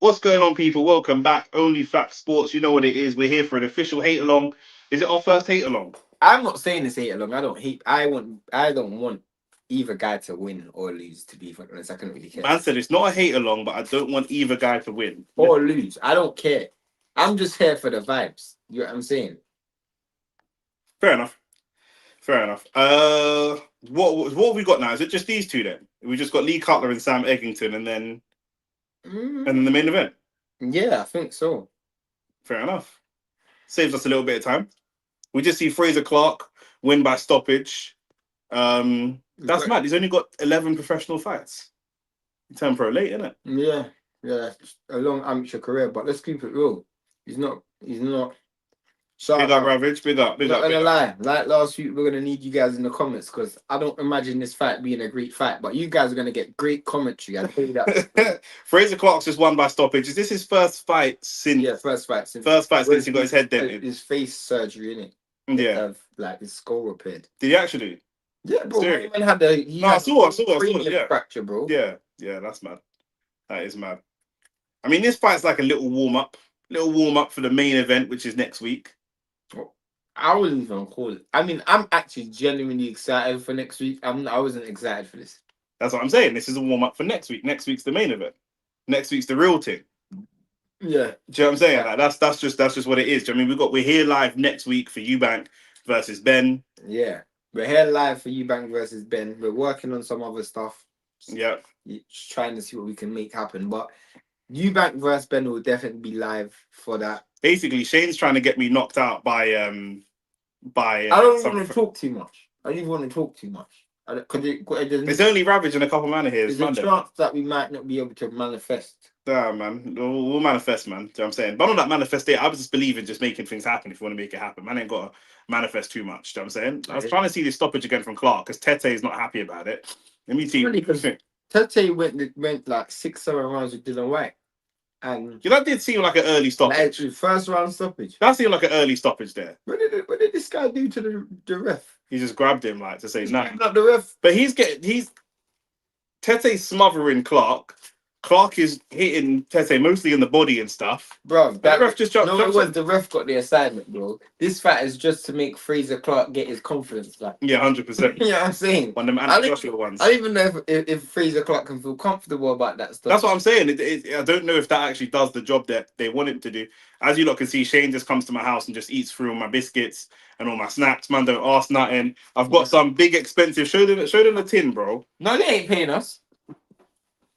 What's going on, people? Welcome back. Only Fact Sports. You know what it is. We're here for an official hate along. Is it our first hate along? I'm not saying this hate along. I don't hate. I don't want either guy to win or lose. To be honest, I couldn't really care. Man said it's not a hate along, but I don't want either guy to win or lose. I don't care. I'm just here for the vibes. You know what I'm saying? Fair enough. Fair enough. What have we got now? Is it just these two then? We just got Lee Cutler and Sam Edgington, and then the main event. Yeah, I think so. Fair enough. Saves us a little bit of time. We just see Fraser Clark win by stoppage. That's mad. He's only got 11 professional fights. He turned pro late, isn't it? Yeah, a long amateur career. But let's keep it real. He's not. Big up, Ravage. Big up. Not gonna lie. Like last week, we're gonna need you guys in the comments because I don't imagine this fight being a great fight. But you guys are gonna get great commentary. I tell you that. Fraser Clark's just won by stoppage. Is this his first fight since? Yeah, first fight since he got his head dented. His face surgery, innit? Yeah. Like his skull repaired. Did he actually? Yeah, bro. Seriously? Man had I saw it. Yeah. Fracture, bro. Yeah, that's mad. That is mad. I mean, this fight's like a little warm up for the main event, which is next week. I wouldn't even call it. I mean, I'm actually genuinely excited for next week. I wasn't excited for this. That's what I'm saying. This is a warm up for next week. Next week's the main event. Next week's the real thing. Yeah. Do you know what I'm saying? Like, that's just what it is. Do you know what I mean, we're here live next week for Eubank versus Ben. Yeah. We're here live for Eubank versus Ben. We're working on some other stuff. Yeah. Just trying to see what we can make happen. But Eubank versus Ben will definitely be live for that. Basically, Shane's trying to get me knocked out by I don't want to talk too much. I don't even want to talk too much. It's only Ravage and a couple man here. There's a chance that we might not be able to manifest. Yeah, man. We'll manifest, man. Do you know what I'm saying? But I'm not manifest it. I was just believing just making things happen if you want to make it happen. Man ain't got to manifest too much. Do you know what I'm saying? I was trying to see this stoppage again from Clark because Tete is not happy about it. Let me see. Tete went like 6-7 rounds with Dylan White. And that did seem like an early stoppage. Like, first round stoppage. That seemed like an early stoppage there. What did this guy do to the ref? He just grabbed him like to say no. Not the ref. But Tete's smothering Clark. Clark is hitting Tete mostly in the body and stuff. Bro, that ref just dropped. No, it was the ref got the assignment, bro. This fight is just to make Fraser Clark get his confidence back. Yeah, 100%. You know what I'm saying? One of them Joshua ones. I don't even know if Fraser Clark can feel comfortable about that stuff. That's what I'm saying. I don't know if that actually does the job that they want it to do. As you lot can see, Shane just comes to my house and just eats through all my biscuits and all my snacks. Man, don't ask nothing. I've got some big expensive. Show them the tin, bro. No, they ain't paying us.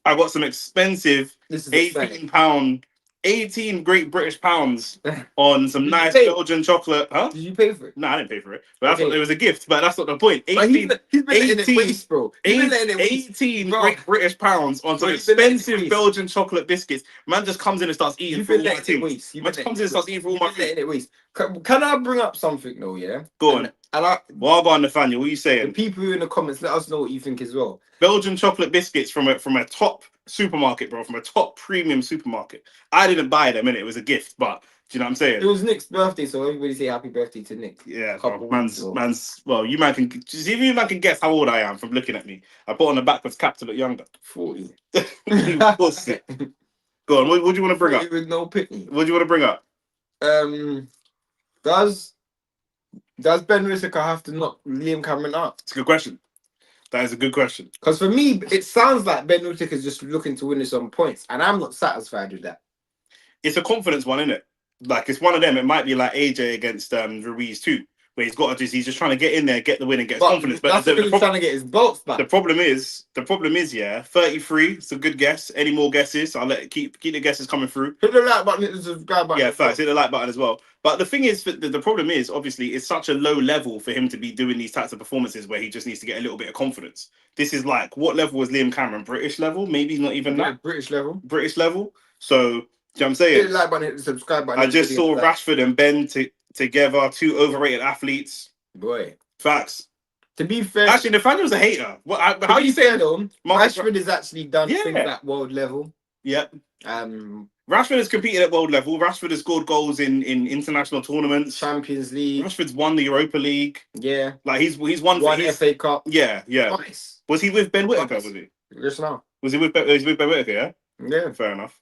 I got some expensive £18, 18 Great British pounds on some nice Belgian chocolate. Huh? Did you pay for it? No, I didn't pay for it. But that's what it was a gift. But that's not the point. 18, he's been letting it waste, bro. 18 Great British pounds on some expensive Belgian chocolate biscuits. Man just comes in and starts eating for all my things. Man just comes in and starts eating for all my things. Can I bring up something though? Yeah. Go on. Well, go on, Nathaniel. What are you saying? The people who in the comments, let us know what you think as well. Belgian chocolate biscuits from a top supermarket, bro, from a top premium supermarket. I didn't buy them, innit? It was a gift, but do you know what I'm saying? It was Nick's birthday, so everybody say happy birthday to Nick. Yeah, bro, man's. Well, you man can see if you man can guess how old I am from looking at me. I put on the backwards cap to look younger. 40. Go on. What do you want to bring up? With no pitney. What do you want to bring up? Does Ben Whittaker have to knock Liam Cameron out? It's a good question. That is a good question. Because for me, it sounds like Ben Whittaker is just looking to win this on points, and I'm not satisfied with that. It's a confidence one, isn't it? Like, it's one of them. It might be like AJ against Ruiz too, where he's just trying to get in there, get the win, and get confidence. But he's trying to get his belts back. The problem is, yeah, 33. It's a good guess. Any more guesses? I'll keep the guesses coming through. Hit the like button, hit the subscribe button. Yeah, first hit the like button as well. But the thing is, the problem is, obviously, it's such a low level for him to be doing these types of performances where he just needs to get a little bit of confidence. This is like, what level was Liam Cameron? British level? Maybe not even that. British level. So, do you know what I'm saying? Hit the like button, hit the subscribe button. I just saw Rashford and Ben together, two overrated athletes. Boy. Facts. To be fair, actually, Nathaniel's a hater. How are you saying though? Rashford has actually done things at world level. Yep. Rashford has competed at world level. Rashford has scored goals in international tournaments, Champions League. Rashford's won the Europa League. Yeah, like he's won FA Cup. Yeah. Nice. Was he with Ben Whittaker? Was he? Just now. Was he with Ben Whittaker? Yeah. Yeah. Fair enough.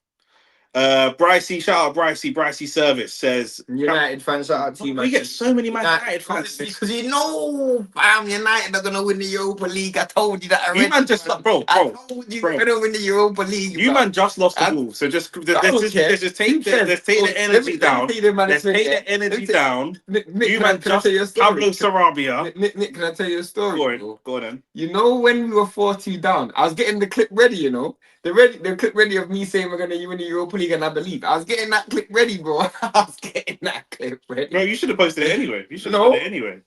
Brycey, shout out Brycey. Brycey Service says United fans, shout out to you, man. we get so many Man United fans because you know, fam, United are gonna win the Europa League. I told you that already. You man just bro. I told you you're gonna win the Europa League. You man just lost the ball, so let's just take the energy down. Let's take the energy down. You man just Pablo Sarabia. Nick, can I tell you a story? Go on then. You know when we were 4-2 down, I was getting the clip ready. You know, the clip ready of me saying we're gonna win the Europa League, and I believe I was getting that clip ready, bro. I was getting that clip ready. No, you should have posted it anyway.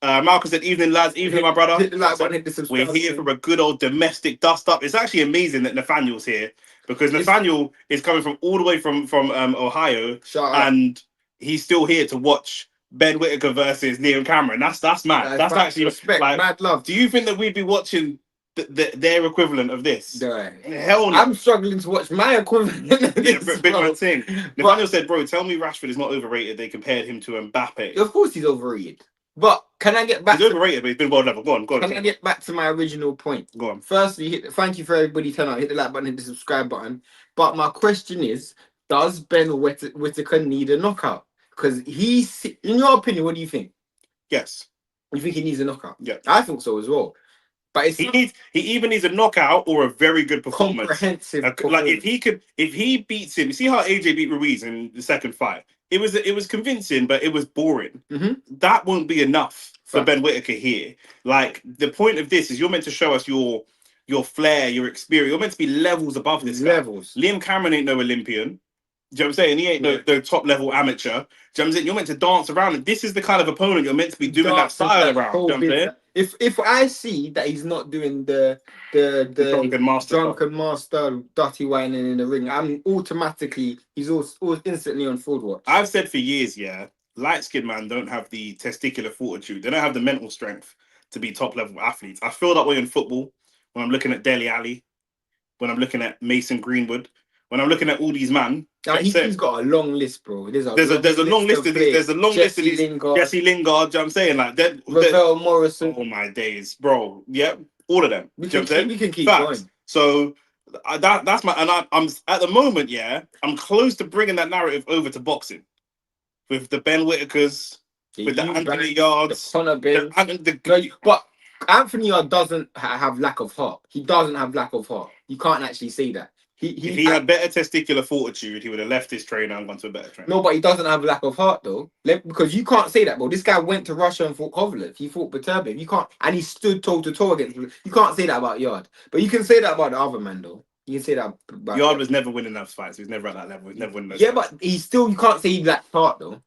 Malcolm said, "Evening, lads. Evening, my brother. Hit the like button, hit the subscribe. We're here for a good old domestic dust up. It's actually amazing that Nathaniel's here because Nathaniel is coming from all the way from Ohio, and he's still here to watch Ben Whittaker versus Liam Cameron. That's mad. That's actually respect, like, mad love. Do you think that we'd be watching their equivalent of this? No. Hell no. I'm struggling to watch my equivalent of this. Big man thing. Nathaniel said, "Bro, tell me Rashford is not overrated. They compared him to Mbappe. Of course, he's overrated." But can I get back? He's overrated, but he's been world level. Go on. Can I get back to my original point? Go on. Firstly, thank you for everybody turning out. Hit the like button, hit the subscribe button. But my question is, does Ben Whittaker need a knockout? Because in your opinion, what do you think? Yes. You think he needs a knockout? Yeah. I think so as well. But he either needs a knockout or a very good performance. Comprehensive. Like if he beats him, you see how AJ beat Ruiz in the second fight? It was convincing, but it was boring. That won't be enough for Ben Whittaker here. Like the point of this is you're meant to show us your flair, your experience. You're meant to be levels above this guy. Liam Cameron ain't no Olympian. Do you know what I'm saying? He ain't no top level amateur. Do you know what I'm saying? You're meant to dance around, and this is the kind of opponent you're meant to be doing that style around. You know what I'm saying? If I see that he's not doing the drunken master dirty whining in the ring, I'm automatically he's all instantly on forward watch. I've said for years, light skinned man don't have the testicular fortitude. They don't have the mental strength to be top level athletes. I feel that way in football when I'm looking at Dele Alli, when I'm looking at Mason Greenwood, when I'm looking at all these man. He's got a long list, bro. There's a long list of these. There's a long list of these. Jesse Lingard. Do you know what I'm saying? Like that. Ravel Morrison. Oh my days, bro. Yep, all of them. We can keep going. So that's my I'm at the moment. I'm close to bringing that narrative over to boxing with the Ben Whittakers, with the Anthony Yards, but Anthony Yard doesn't have lack of heart. He doesn't have lack of heart. You can't actually say that. If he had better testicular fortitude, he would have left his trainer and gone to a better trainer. No, but he doesn't have lack of heart though. Because you can't say that, bro. This guy went to Russia and fought Kovalev. He fought Beterbiev. You can't, and he stood toe to toe against him. You can't say that about Yard. But you can say that about the other man though. You can say that about Yard was never winning those fights. He was never at that level. He was never winning those fights. But he's still, you can't say he lacked heart though.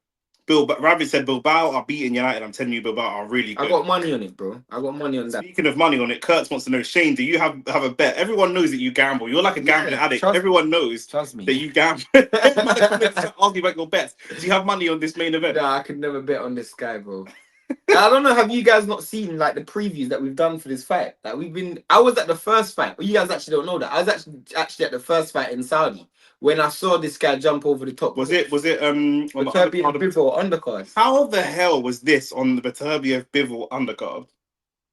Rabbit said Bilbao are beating United. I'm telling you, Bilbao are really good. I got money on it, bro. I got money on that. Speaking of money on it, Kurtz wants to know, Shane, do you have a bet? Everyone knows that you gamble. You're like a gambling addict. Everyone knows that you gamble. Ask you about your bets. Do you have money on this main event? Nah, I could never bet on this guy, bro. I don't know. Have you guys not seen like the previews that we've done for this fight? Like I was at the first fight. Well, you guys actually don't know that. I was actually at the first fight in Saudi when I saw this guy jump over the top. Was it Beterbiev Bivol undercard? How the hell was this on the Beterbiev Bivol undercard?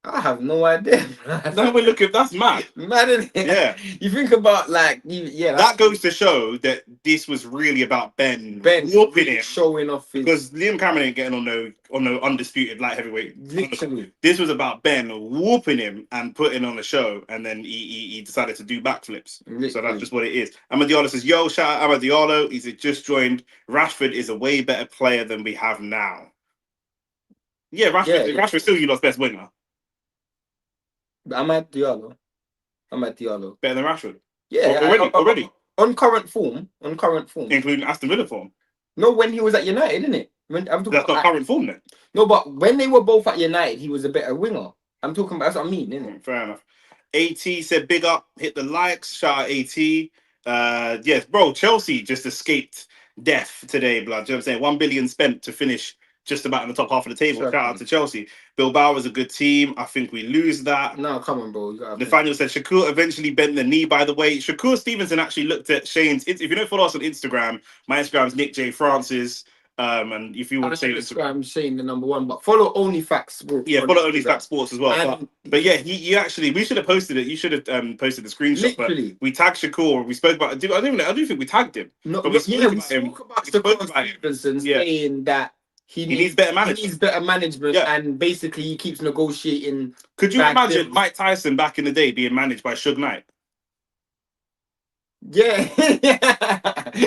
I have no idea. No, but look, if that's mad. Mad, isn't it? Yeah. You think about like, that goes to show that this was really about Ben whooping him, showing off his. Because Liam Cameron ain't getting on no undisputed light heavyweight. Literally, this was about Ben whooping him and putting on a show, and then he decided to do backflips. Literally. So that's just what it is. Amadiolo says, "Yo, shout out Amadiolo. He's just joined. Rashford is a way better player than we have now." Yeah, Rashford's still your lot's best winger. I'm at Diallo. Better than Rashford? Yeah, already. On current form. Including Aston Villa form? No, when he was at United, isn't it? That's not current form then? No, but when they were both at United, he was a better winger. I'm talking about, that's what I mean, isn't it? Fair enough. AT said, big up, hit the likes, shout out AT. Yes, bro, Chelsea just escaped death today, blood. Do you know what I'm saying? 1 billion spent to finish just about in the top half of the table. Shout out to Chelsea. Bilbao was a good team. I think we lose that. No, come on, bro. Nathaniel said Shakur eventually bent the knee, by the way. Shakur Stevenson actually looked at Shane's. If you don't follow us on Instagram, my Instagram is Nick J. Francis. And if you would say I'm saying the number one, but follow Only Facts Sports. Yeah, follow Only Facts Sports as well. And but yeah, he actually, we should have posted it. You should have posted the screenshot. literally, but we tagged Shakur. We spoke about. I don't think we tagged him. no, but we we spoke about him. spoke about We spoke about him. Stevenson Yeah. saying that he needs better management. He needs better management, Yeah. and basically he keeps negotiating. Could you imagine deals. Mike Tyson back in the day being managed by Suge Knight? Yeah.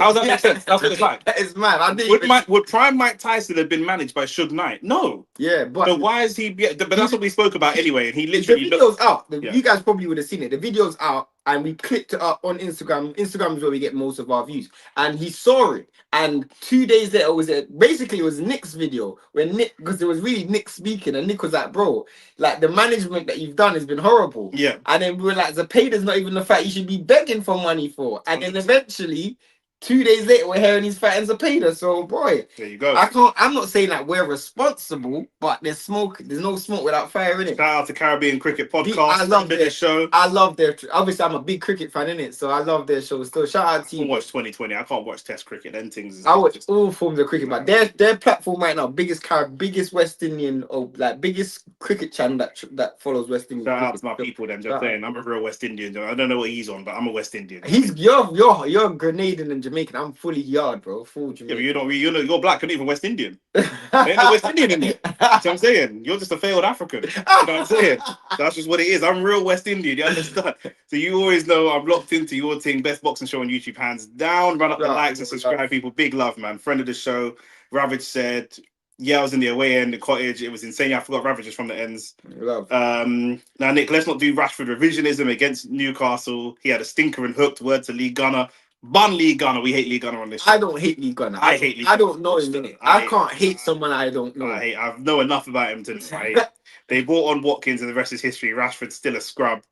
How does that make sense? That's what it's like. It's mad. Would prime Mike Tyson have been managed by Suge Knight? No. Yeah, but so why is he? But that's what we spoke about anyway. And he literally the video's out. You guys probably would have seen it. The video's out, and we clicked it up on Instagram. Instagram is where we get most of our views. And he saw it. And 2 days later, it was Nick's video when Nick, because it was really Nick speaking, and Nick was like, "Bro, like the management that you've done has been horrible." Yeah. And then we were like, "Zepeda's not even the fact you should be begging for money for." And then eventually, 2 days later, we're hearing he's fighting Zepeda. So, boy, there you go. I'm not saying that we're responsible, but there's smoke. There's no smoke without fire in it. Shout out to Caribbean Cricket Podcast. I love their show. I love their. Obviously, I'm a big cricket fan in it, so I love their show. Still, shout out to you. I can watch 2020. I can't watch Test cricket. Then things. I watch all forms of cricket, but their platform right now, biggest West Indian or like biggest cricket channel that follows West Indian. Shout out to my people. Then just saying, I'm a real West Indian. I don't know what he's on, but I'm a West Indian. You're Grenadian and Jamaican. I'm fully yard, bro. Full Jamaican. Yeah, but you're black. You're not even West Indian. There ain't no West Indian in there. That's what I'm saying. You're just a failed African. You know what I'm saying? That's just what it is. I'm real West Indian. You understand? So you always know I'm locked into your team. Best boxing show on YouTube, hands down. Run up the likes and subscribe, people. Big love, man. Friend of the show. Ravage said, yeah, I was in the away end, the cottage. It was insane. I forgot Ravage is from the ends. Love. Now, Nick, let's not do Rashford revisionism against Newcastle. He had a stinker and hooked. Word to Lee Gunner. Bun Lee Gunner. We hate Lee Gunner on this show. I don't hate Lee Gunner. I hate Lee Gunner. I don't know him, innit? I can't hate someone I don't know. I know enough about him to They brought on Watkins and the rest is history. Rashford's still a scrub.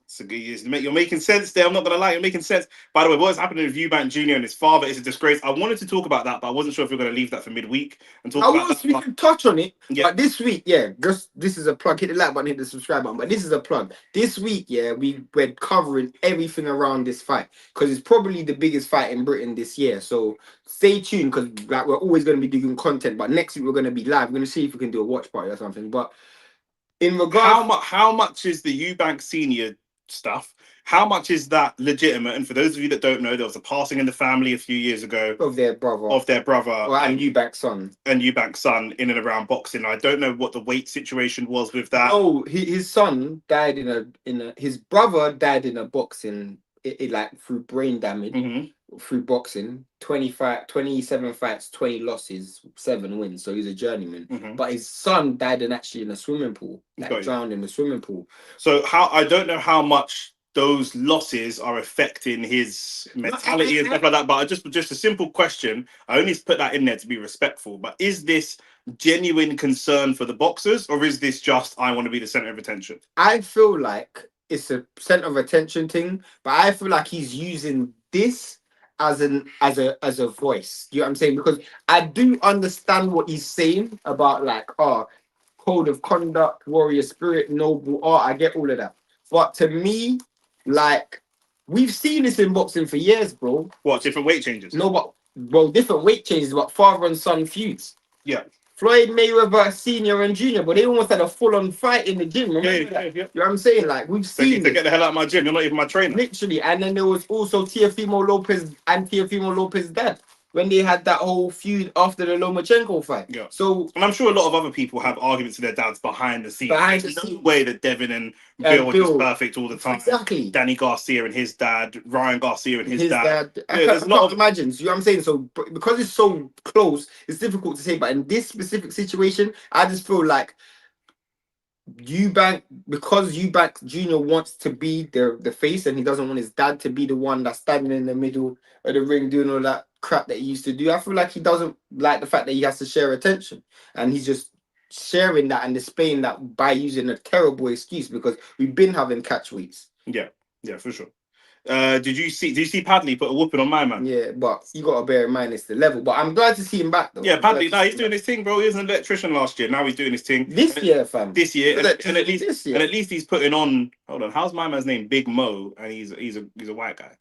So you're making sense there. I'm not gonna lie, you're making sense. By the way, what's happening with Eubank Jr. and his father is a disgrace. I wanted to talk about that, but I wasn't sure if we are gonna leave that for midweek and talk about that. We can touch on it. Yeah. But this week, this is a plug. Hit the like button, hit the subscribe button. But this is a plug. This week, we're covering everything around this fight because it's probably the biggest fight in Britain this year. So stay tuned because like we're always gonna be doing content. But next week we're gonna be live. We're gonna see if we can do a watch party or something. But in regards, how much is the Eubank senior stuff? How much is that legitimate? And for those of you that don't know, there was a passing in the family a few years ago of their brother, and Eubank's son in and around boxing. I don't know what the weight situation was with that. Oh, his son died his brother died in a boxing, like through brain damage, through boxing. 27 fights, 20 losses, 7 wins. So he's a journeyman. But his son died in a swimming pool, drowned in the swimming pool. So I don't know how much those losses are affecting his mentality and stuff like that. But just a simple question. I only put that in there to be respectful. But is this genuine concern for the boxers, or is this just I want to be the center of attention? I feel like it's a center of attention thing, but I feel like he's using this as a voice. You know what I'm saying? Because I do understand what he's saying about like code of conduct, warrior spirit, noble art. I get all of that. But to me, like, we've seen this in boxing for years, bro. What, different weight changes? No, but different weight changes, but father and son feuds. Yeah. Floyd Mayweather Senior and Junior, but they almost had a full-on fight in the gym. Remember that? Yeah. You know what I'm saying? Like, we've seen to get the hell out of my gym. You're not even my trainer. Literally. And then there was also Teofimo Lopez and Teofimo Lopez's dad when they had that whole feud after the Lomachenko fight. Yeah. So, and I'm sure a lot of other people have arguments to their dads behind the scenes. There's no way that Devin and Bill are just perfect all the time. Exactly. Danny Garcia and his dad, Ryan Garcia and his dad. There's a lot of imagines. You know what I'm saying? So because it's so close, it's difficult to say. But in this specific situation, I just feel like Eubank Jr. wants to be the face, and he doesn't want his dad to be the one that's standing in the middle of the ring doing all that crap that he used to do. I feel like he doesn't like the fact that he has to share attention, and he's just sharing that and displaying that by using a terrible excuse because we've been having catch weights. Yeah, for sure. Did you see Padley put a whooping on my man? Yeah, but you got to bear in mind it's the level. But I'm glad to see him back though. Yeah, Padley, he's doing his thing, bro. He was an electrician last year. Now he's doing his thing. This year, fam. This year, and at least he's putting on. Hold on, how's my man's name? Big Mo, and he's a white guy.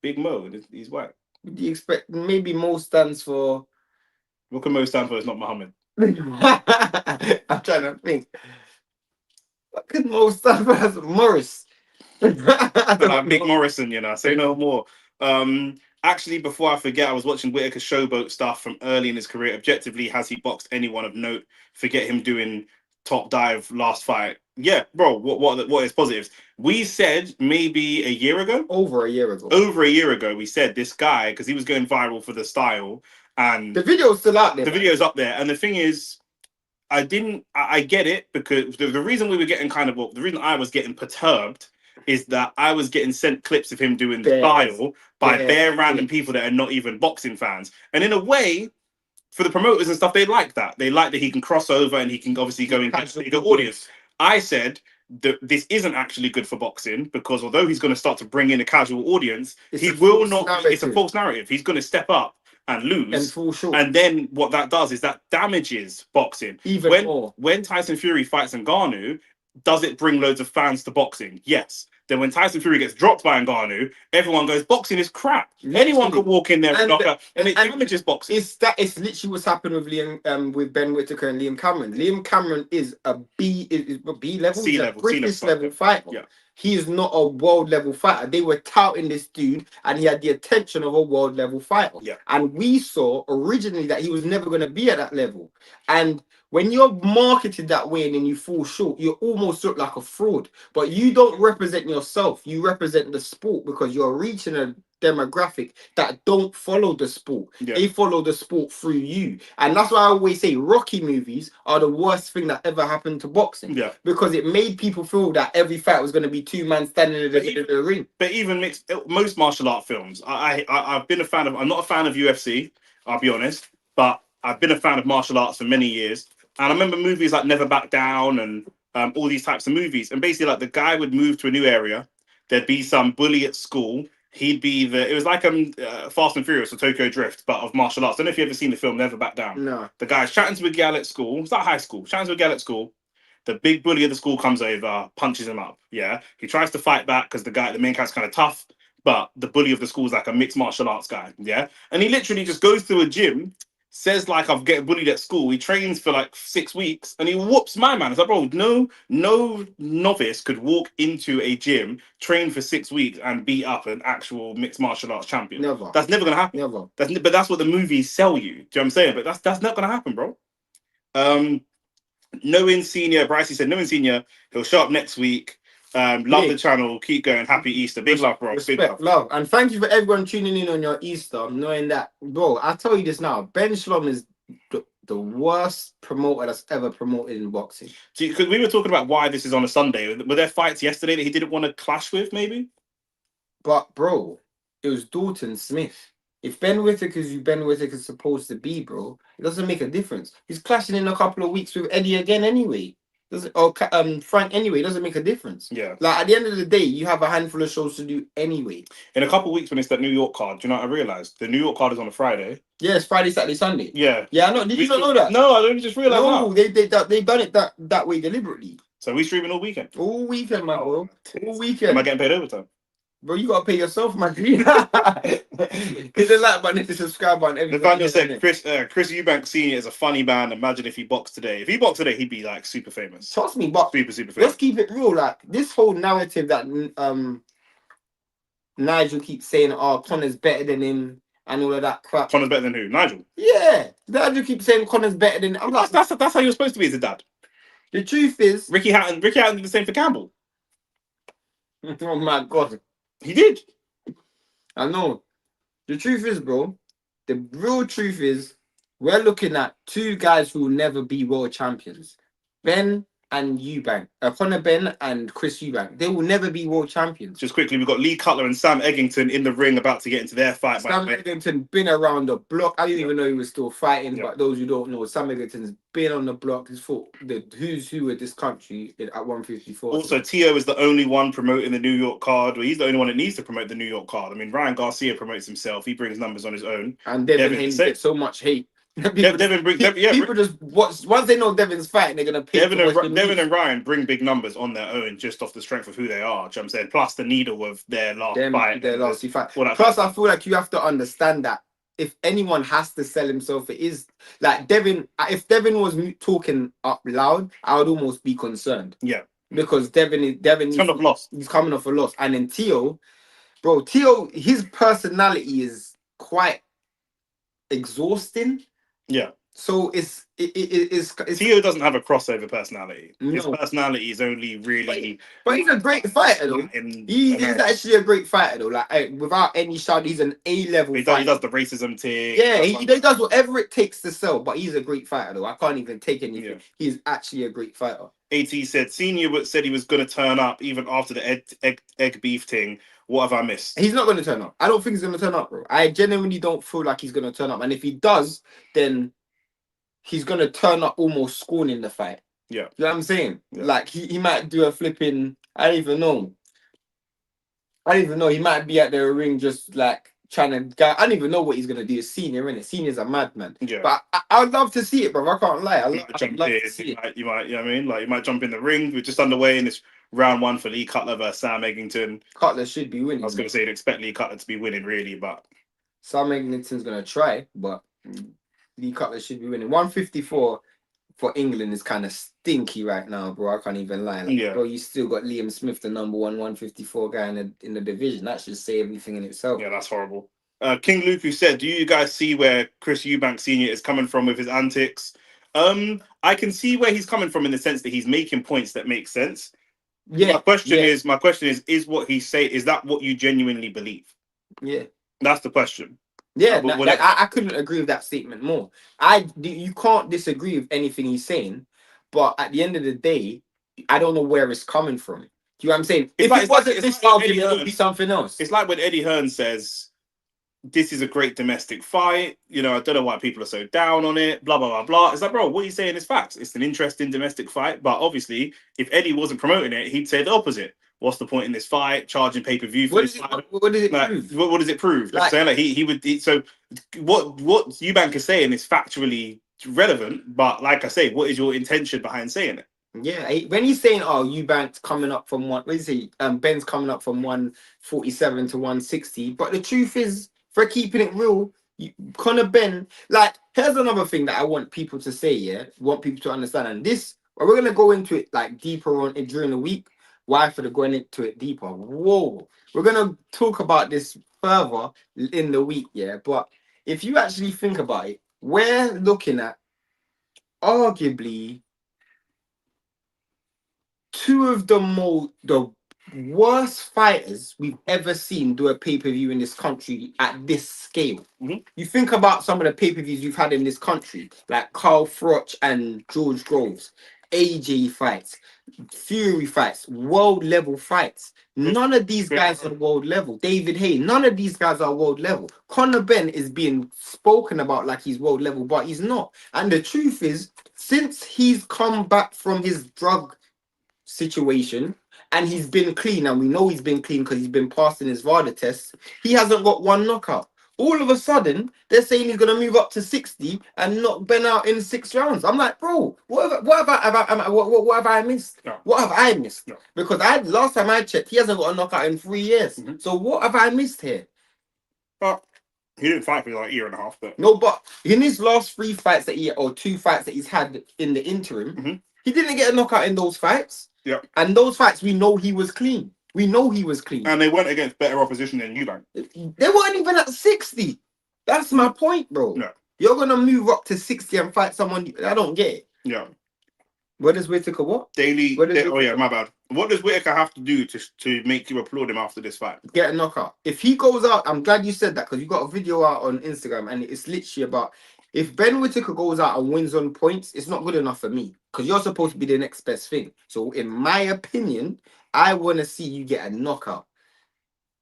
Big Mo, he's white. Would you expect maybe Mo stands for What can Mo stand for? It's not Muhammad. I'm trying to think. What could most stuff as Morris? I But don't like Mick know. Morrison, say no more. Actually, before I forget, I was watching Whitaker showboat stuff from early in his career. Objectively, has he boxed anyone of note? Forget him doing top dive last fight. Yeah, bro. What is positives? We said maybe a year ago. Over a year ago. Over a year ago, we said this guy because he was going viral for the style, and The video's still out there. the video's up there. And the thing is, I get it because the reason we were getting the reason I was getting perturbed is that I was getting sent clips of him doing style by bare random people that are not even boxing fans. And in a way, for the promoters and stuff, they like that. They like that he can cross over and he can obviously go and catch the audience. I said that this isn't actually good for boxing because although he's going to start to bring in a casual audience, he will not. It's a false narrative. He's going to step up and lose and fall short. And then what that does is that damages boxing. Even more. When Tyson Fury fights Ngannou, does it bring loads of fans to boxing? Yes. Then when Tyson Fury gets dropped by Ngannou, everyone goes, boxing is crap. Anyone could walk in there and knock out, and it damages boxing. It's literally what's happened with Ben Whittaker and Liam Cameron. Liam Cameron is a B level, C level, British level fighter. Yeah. He is not a world level fighter. They were touting this dude, and he had the attention of a world level fighter. Yeah. And we saw originally that he was never going to be at that level. And when you're marketed that way and then you fall short, you almost look like a fraud. But you don't represent yourself. You represent the sport because you're reaching a demographic that don't follow the sport. Yeah. They follow the sport through you. And that's why I always say Rocky movies are the worst thing that ever happened to boxing. Yeah. Because it made people feel that every fight was going to be two men standing in the ring. But even most martial art films, I've been a fan of. I'm not a fan of UFC, I'll be honest, but I've been a fan of martial arts for many years. And I remember movies like Never Back Down and all these types of movies. And basically, like the guy would move to a new area. There'd be some bully at school. He'd be it was like Fast and Furious or Tokyo Drift, but of martial arts. I don't know if you've ever seen the film Never Back Down. No. The guy's chatting to a gal at school. It's like high school. Chatting to a gal at school. The big bully of the school comes over, punches him up. Yeah. He tries to fight back because the main guy's kind of tough, but the bully of the school is like a mixed martial arts guy. Yeah. And he literally just goes to a gym, says like I've getting bullied at school. He trains for like 6 weeks and he whoops my man. It's like, bro, no novice could walk into a gym, train for 6 weeks and beat up an actual mixed martial arts champion. Never. That's never gonna happen. Never. But that's what the movies sell you. Do you know what I'm saying? But that's not gonna happen, bro. Knowing Senior, Brycey said, knowing Senior, he'll show up next week. Love the channel. Keep going. Happy Easter. Big love, bro. Respect, big love. And thank you for everyone tuning in on your Easter, knowing that, bro, I'll tell you this now. Ben Shlom is the worst promoter that's ever promoted in boxing. Because we were talking about why this is on a Sunday. Were there fights yesterday that he didn't want to clash with, maybe? But, bro, it was Dalton Smith. If Ben Whittaker is who Ben Whittaker is supposed to be, bro, it doesn't make a difference. He's clashing in a couple of weeks with Eddie again anyway. Frank anyway. It doesn't make a difference. Yeah. Like, at the end of the day, you have a handful of shows to do anyway. In a couple of weeks when it's that New York card, do you know what I realised? The New York card is on a Friday. Yeah, it's Friday, Saturday, Sunday. Yeah. Yeah, I know. Did you not know that? No, I only just realised No, they've done it that way deliberately. So we streaming all weekend? All weekend, my bro. All weekend. Am I getting paid overtime? Bro, you gotta pay yourself, man. Hit the like button, hit the subscribe button. Nathaniel said Chris Eubank Senior is a funny man. Imagine if he boxed today. If he boxed today, he'd be like super famous. Trust me, but super famous. Let's keep it real. Like this whole narrative that Nigel keeps saying, "Oh, Connor's better than him," and all of that crap. Connor's better than who? Nigel. Yeah, Nigel keeps saying Connor's better than. I'm like, that's how you're supposed to be as a dad. The truth is, Ricky Hatton did the same for Campbell. Oh my god. He did. I know. The truth is, bro, the real truth is we're looking at two guys who will never be world champions. Ben and Eubank. Conor Ben and Chris Eubank. They will never be world champions. Just quickly, we've got Lee Cutler and Sam Edgington in the ring about to get into their fight. Sam Edgington been around the block. I didn't even know he was still fighting, but those who don't know, Sam Edgington's been on the block. He's fought the who's who of this country at 154. Also, Tio is the only one promoting the New York card. Well, he's the only one that needs to promote the New York card. I mean, Ryan Garcia promotes himself. He brings numbers on his own. And Devin Haney gets so much hate. People just watch once they know Devin's fighting, they're gonna pick Devin and Ryan bring big numbers on their own just off the strength of who they are. Do you know what I'm saying? Plus the needle of their last fight. Plus, I feel like you have to understand that if anyone has to sell himself, it is like Devin. If Devin was talking up loud, I would almost be concerned. Yeah, because Devin he's kind of lost. He's coming off a loss, and then Tio, bro, Tio, his personality is quite exhausting. Yeah. So it's Tio doesn't have a crossover personality. His no, personality is only really. but he's a great fighter though. He is actually a great fighter though. Like without any shout, he's an A-level He fighter. does the racism thing. Yeah, he does whatever it takes to sell. But he's a great fighter though. I can't even take anything. Yeah. He's actually a great fighter. AT said Senior said he was going to turn up even after the egg beef thing. What have I missed? He's not going to turn up. I don't think he's going to turn up, bro. I genuinely don't feel like he's going to turn up. And if he does, then he's going to turn up almost scorning the fight. Yeah. You know what I'm saying? Yeah. Like, he might do a flipping... I don't even know. He might be at the ring just, like, trying to... I don't even know what he's going to do. It's Senior, innit? Senior's a madman. Yeah. But I would love to see it, bro. I can't lie. I'd love to see it. You might, you know what I mean? Like, you might jump in the ring. We're just underway in this round 1 for Lee Cutler versus Sam Edgington. Cutler should be winning. I was going to say, you'd expect Lee Cutler to be winning, really, but... Sam Edgington's going to try, but Lee Cutler should be winning. 154 for England is kind of stinky right now, bro. I can't even lie. Like, yeah. Bro, you still got Liam Smith, the number 154 guy in the division. That should say everything in itself. Yeah, that's horrible. King Luke, who said, do you guys see where Chris Eubank Sr. is coming from with his antics? I can see where he's coming from in the sense that he's making points that make sense. Yeah. My question is what he say, is that what you genuinely believe? Yeah. That's the question. Yeah, I couldn't agree with that statement more. You can't disagree with anything he's saying, but at the end of the day, I don't know where it's coming from. Do you know what I'm saying? If it wasn't this argument, it would be something else. It's like when Eddie Hearn says, this is a great domestic fight. You know, I don't know why people are so down on it, blah, blah, blah, blah. It's like, bro, what are you saying is facts. It's an interesting domestic fight. But obviously, if Eddie wasn't promoting it, he'd say the opposite. What's the point in this fight? Charging pay-per-view for this fight? What does it prove? What does it prove? Like he would... So what Eubank is saying is factually relevant. But like I say, what is your intention behind saying it? Yeah, when he's saying, "Oh, Eubank's coming up from what is he? Ben's coming up from 147 to 160," but the truth is, for keeping it real, Conor Ben. Like, here's another thing that I want people to say. Yeah, want people to understand, and this we're gonna go into it like deeper on it during the week. Why for the going into it deeper? Whoa, we're gonna talk about this further in the week. Yeah, but if you actually think about it, we're looking at arguably two of the worst fighters we've ever seen do a pay-per-view in this country at this scale. Mm-hmm. You think about some of the pay-per-views you've had in this country, like Carl Froch and George Groves, AJ fights, Fury fights, world level fights. None of these guys are world level. David Hay, none of these guys are world level. Conor Ben is being spoken about like he's world level, but he's not. And the truth is, since he's come back from his drug situation and he's been clean, and we know he's been clean because he's been passing his VADA tests, he hasn't got one knockout. All of a sudden, they're saying he's going to move up to 60 and knock Ben out in 6 rounds. I'm like, bro, what have I missed? No. What have I missed? No. Because last time I checked, he hasn't got a knockout in 3 years. Mm-hmm. So what have I missed here? But he didn't fight for like a year and a half. But no, but in his last 3 fights or 2 fights that he's had in the interim, mm-hmm. he didn't get a knockout in those fights. Yeah. And those fights, we know he was clean. We know he was clean. And they went against better opposition than Eubank. They weren't even at 60. That's my point, bro. No. You're going to move up to 60 and fight someone. I don't get it. Yeah. What does Whitaker what? Yeah, my bad. What does Whitaker have to do to make you applaud him after this fight? Get a knockout. If he goes out, I'm glad you said that because you got a video out on Instagram and it's literally about if Ben Whittaker goes out and wins on points, it's not good enough for me because you're supposed to be the next best thing. So in my opinion, I want to see you get a knockout.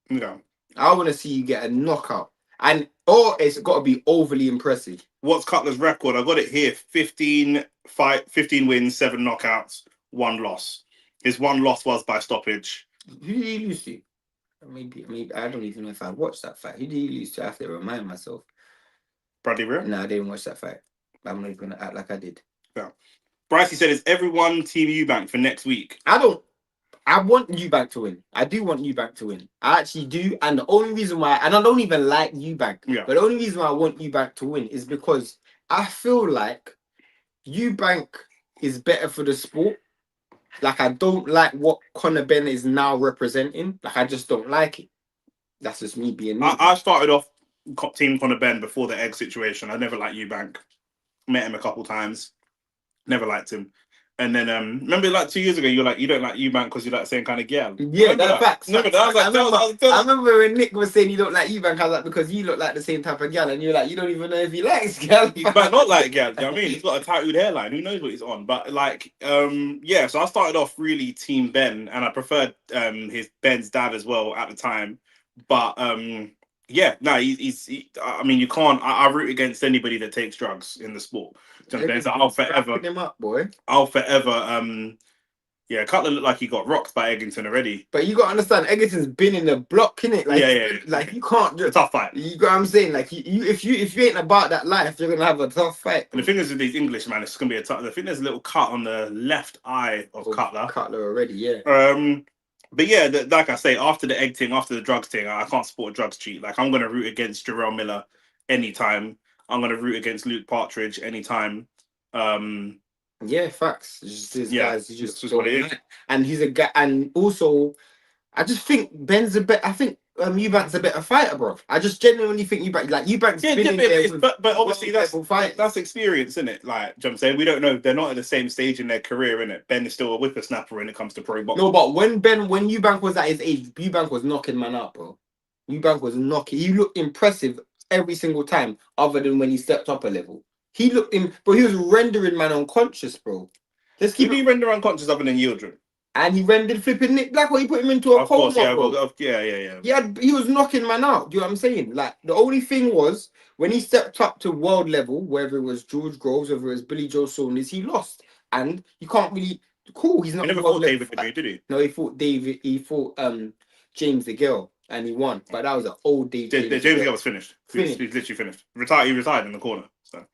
Yeah. I want to see you get a knockout. And it's got to be overly impressive. What's Cutler's record? I got it here. 15 wins, 7 knockouts, 1 loss. His 1 loss was by stoppage. Who did he lose to? Maybe I don't even know if I watched that fight. Who did he lose to? I have to remind myself. Bradley Real? No, I didn't watch that fight. I'm not going to act like I did. Yeah. Brycey said, is everyone Team Eubank for next week? I I want Eubank to win. I do want Eubank to win. I actually do. And the only reason why, and I don't even like Eubank, Yeah. but the only reason why I want Eubank to win is because I feel like Eubank is better for the sport. Like, I don't like what Conor Ben is now representing. Like, I just don't like it. That's just me being me. I started off team Conor Ben before the egg situation. I never liked Eubank. Met him a couple times. Never liked him. And then remember like 2 years ago, you were like, you don't like Eubank because you like the same kind of girl. Yeah, that's facts. Remember that? I remember when Nick was saying you don't like Eubank, I was like, because you look like the same type of girl, and you're like, you don't even know if he likes girl. He might not like girl. You know what I mean? He's got a tattooed hairline. Who knows what he's on? But like, yeah. So I started off really team Ben, and I preferred his Ben's dad as well at the time. But yeah, no, I mean, you can't. I root against anybody that takes drugs in the sport. So I'll forever him up, boy. I'll forever. Yeah, Cutler looked like he got rocked by Edgington already. But you gotta understand, Edgington's been in the block, innit? Like, yeah. Like, you can't It's a tough fight. You got what I'm saying? Like, if you ain't about that life, you're gonna have a tough fight. And the thing is with these English, man, it's gonna be a tough. I think there's a little cut on the left eye of Cutler. Cutler already, yeah. But yeah, like I say, after the egg thing, after the drugs thing, I can't support a drugs cheat. Like, I'm gonna root against Jarrell Miller anytime. I'm gonna root against Luke Partridge anytime. Yeah, facts. This guy's just what it is. And he's a guy, and also, I just think Ben's a bit. I think Eubank's a better fighter, bro. I just genuinely think Eubank's been in there. But obviously that's experience, isn't it? Like, you know what I'm saying, we don't know. They're not at the same stage in their career, innit? Ben is still a whippersnapper when it comes to pro boxing. No, but when Eubank was at his age, Eubank was knocking man out, bro. Eubank was knocking. He looked impressive every single time, other than when he stepped up a level. He looked in, but he was rendering man unconscious, bro. Let's keep he render unconscious other than Yildirim. And he rendered flipping Nick Black when he put him into a coma, bro. Yeah. He was knocking man out. Do you know what I'm saying? Like, the only thing was when he stepped up to world level, whether it was George Groves, whether it was Billy Joe Saunders, he lost. And you can't really he's not. He never fought David, did he? No, he fought David. He fought James the Girl, and he won. But that was an old day. James the Girl was finished. He's literally finished. He retired in the corner. So.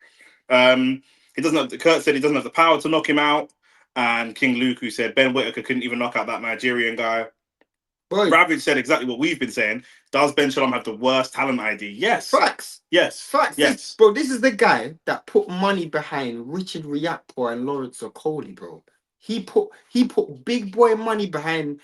He doesn't have. Kurt said he doesn't have the power to knock him out, and King Luke, who said Ben Whittaker couldn't even knock out that Nigerian guy. Ravage said exactly what we've been saying. Does Ben Shalom have the worst talent ID? Yes. Facts. Yes. Facts. Yes. Bro, this is the guy that put money behind Richard Riakpo and Lawrence Okoli, bro. He put big boy money behind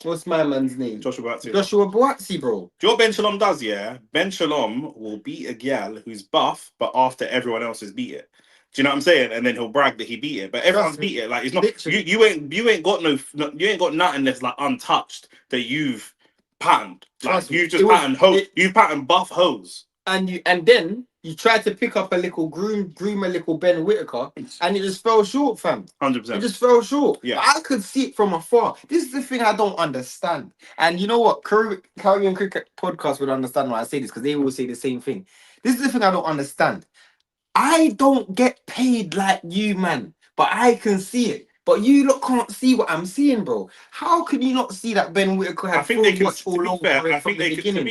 what's my man's name? Joshua Boatsi, bro. Do you know what Ben Shalom does, yeah? Ben Shalom will beat a gal who's buff, but after everyone else has beat it. Do you know what I'm saying? And then he'll brag that he beat it. But everyone's beat it. Like, it's not you ain't got nothing that's like untouched that you've patterned. Like, you've just patterned buff hoes. And then you tried to pick up a little groom a little Ben Whittaker, and it just fell short, fam. 100%. It just fell short. Yeah, I could see it from afar. This is the thing I don't understand. And you know what? Caribbean Cricket Podcast would understand why I say this, because they always say the same thing. This is the thing I don't understand. I don't get paid like you, man, but I can see it. But you lot can't see what I'm seeing, bro. How can you not see that Ben Whittaker had to be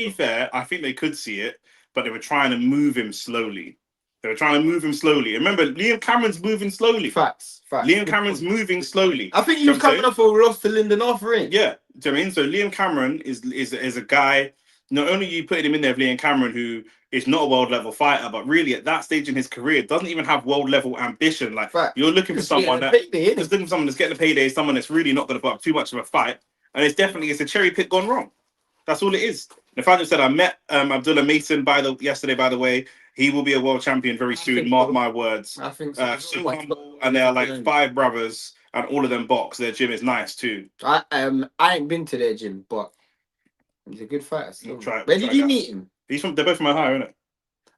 fair, I think they could see it, but they were trying to move him slowly. Remember, Liam Cameron's moving slowly. Facts. Liam Cameron's moving slowly. I think he was coming off a loss to Lyndon Arthur, ain't? Yeah. Do you know what I mean? So Liam Cameron is a guy. Not only you putting him in there with Liam Cameron, who is not a world level fighter, but really at that stage in his career doesn't even have world level ambition. Like, you're looking for someone that's getting the payday, someone that's really not going to put up too much of a fight, and it's a cherry pick gone wrong. That's all it is. Nathaniel said, I met Abdullah Mason yesterday. By the way, he will be a world champion very soon. Mark my words. I think so. So humble, and they are like 5 brothers, and all of them box. Their gym is nice too. I ain't been to their gym, but he's a good fighter. Where did you meet him? They're both from Ohio, isn't it?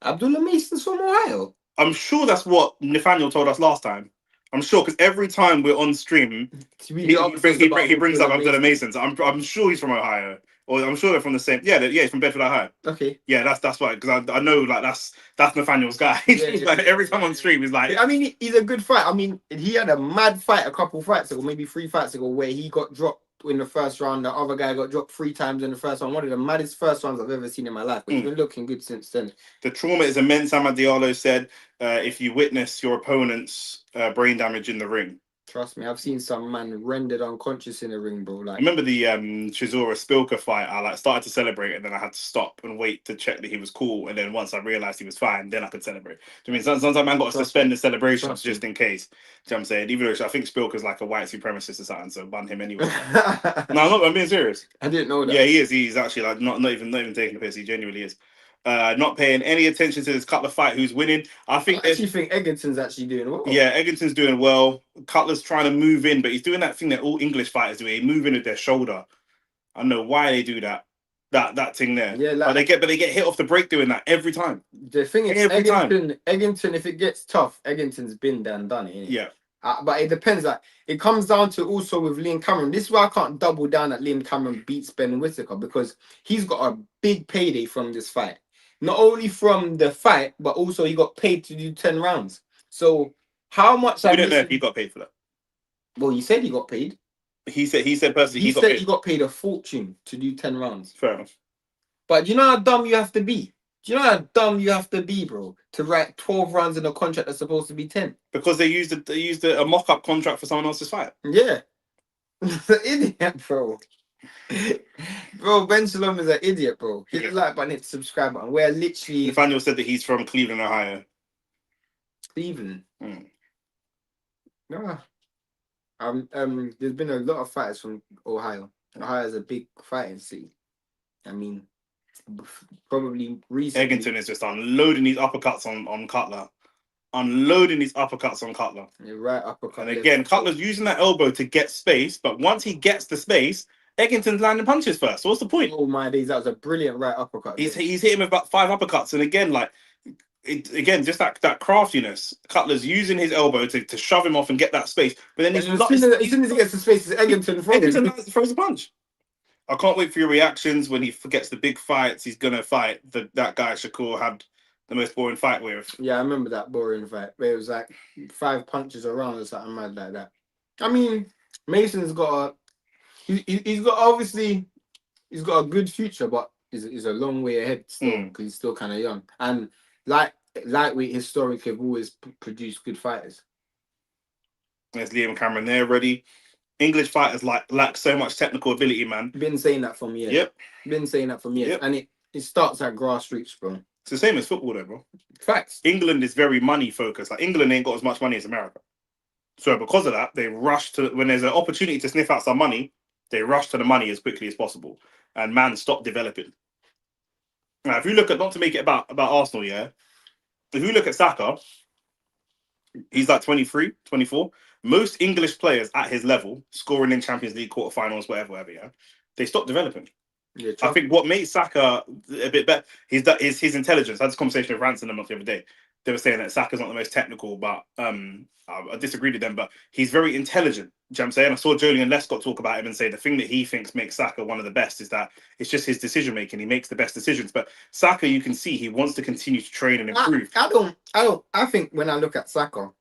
Abdullah Mason's from Ohio. I'm sure that's what Nathaniel told us last time. I'm sure, because every time we're on stream, he brings up Abdullah Mason. So I'm sure he's from Ohio, or I'm sure they're from the same. Yeah, he's from Bedford, Ohio. Okay. Yeah, that's why, because I know, like, that's Nathaniel's guy. Like, every time on stream, he's like, I mean, he's a good fight. I mean, he had a mad fight a couple fights ago, maybe 3 fights ago, where he got dropped in the first round. The other guy got dropped 3 times in the first round. One of the maddest first rounds I've ever seen in my life. But he's been looking good since then. The trauma is immense. Ahmad Diallo said, if you witness your opponent's brain damage in the ring. Trust me, I've seen some man rendered unconscious in the ring, bro. I Like, remember the Chisora Spilker fight. I like started to celebrate, and then I had to stop and wait to check that he was cool. And then once I realized he was fine, then I could celebrate. Do you mean sometimes man got to Trust suspend me. the celebrations Trust just me. in case? Do you know what I'm saying? Even though I think Spilker's like a white supremacist or something, so ban him anyway. No, I'm being serious. I didn't know that. Yeah, he is. He's actually like not even taking the piss. He genuinely is. Not paying any attention to this Cutler fight. Who's winning? I I think. actually think Edgington's actually doing well. Yeah, Edgington's doing well. Cutler's trying to move in, but he's doing that thing that all English fighters do. They move in with their shoulder. I don't know why they do that. That thing there. Yeah, But like they get hit off the break doing that every time. the thing is, Every time. Edgington, if it gets tough, Edgington's been there and done it. Innit? Yeah. But it depends. Like it comes down to also with Liam Cameron. This is why I can't double down that Liam Cameron beats Ben Whittaker because he's got a big payday from this fight. Not only from the fight, but also he got paid to do 10 rounds. So how much? We don't know if he got paid for that. Well, he said he got paid. He said personally He got said paid. he got paid a fortune to do 10 rounds. Fair enough. But do you know how dumb you have to be? Do you know how dumb you have to be, bro, to write 12 rounds in a contract that's supposed to be 10? Because they used a mock-up contract for someone else's fight. Yeah. Idiot, bro. Bro, Ben Shalom is an idiot, bro. Hit the like button, hit the subscribe button. We're literally Nathaniel said that he's from Cleveland, Ohio. Cleveland. Mm. No. There's been a lot of fighters from Ohio. Ohio is a big fighting city. I mean, probably recently. Edgington is just unloading these uppercuts on Cutler. Unloading these uppercuts on Cutler. Yeah, right uppercut. And again, Cutler's using that elbow to get space, but once he gets the space, Edgington's landing punches first. So what's the point? Oh my days, that was a brilliant right uppercut. He's hit him with about 5 uppercuts, and again, like just that craftiness. Cutler's using his elbow to shove him off and get that space, but then as soon as he gets the space, it's Edgington throws a punch. I can't wait for your reactions when he forgets the big fights. He's gonna fight that guy Shakur had the most boring fight with. Yeah, I remember that boring fight where it was like 5 punches around or something mad like that. I mean, Mason's got he's got a good future, but he's a long way ahead still because he's still kind of young. And lightweight historically have always produced good fighters. There's Liam Cameron there ready. English fighters lack so much technical ability, man. Been saying that for years. Yep. Been saying that for years. Yep. And it starts at grassroots, bro. It's the same as football, though, bro. Facts. England is very money focused. Like England ain't got as much money as America. So because of that, they rush to when there's an opportunity to sniff out some money, they rush to the money as quickly as possible. And man, stop developing. Now, if you look at not to make it about Arsenal, yeah. If you look at Saka, he's like 23, 24. Most English players at his level, scoring in Champions League quarterfinals, whatever, yeah, they stop developing. Yeah, I think what made Saka a bit better is his intelligence. I had this conversation with Ransom the other day. They were saying that Saka's not the most technical, but I disagreed with them. But he's very intelligent. Do you know what I'm saying? I saw Joleon Lescott talk about him and say the thing that he thinks makes Saka one of the best is that it's just his decision making. He makes the best decisions. But Saka, you can see he wants to continue to train and improve. I think when I look at Saka,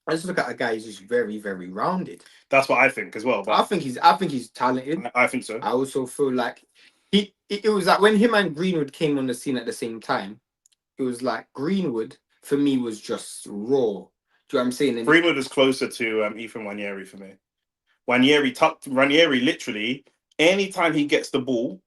I just look at a guy who's just very, very rounded. That's what I think as well. But I think he's talented. I think so. I also feel like it was like when him and Greenwood came on the scene at the same time, it was like Greenwood for me was just raw. Do you know what I'm saying? And Greenwood is closer to Ethan Wanyeri for me. Wanyeri literally, anytime he gets the ball,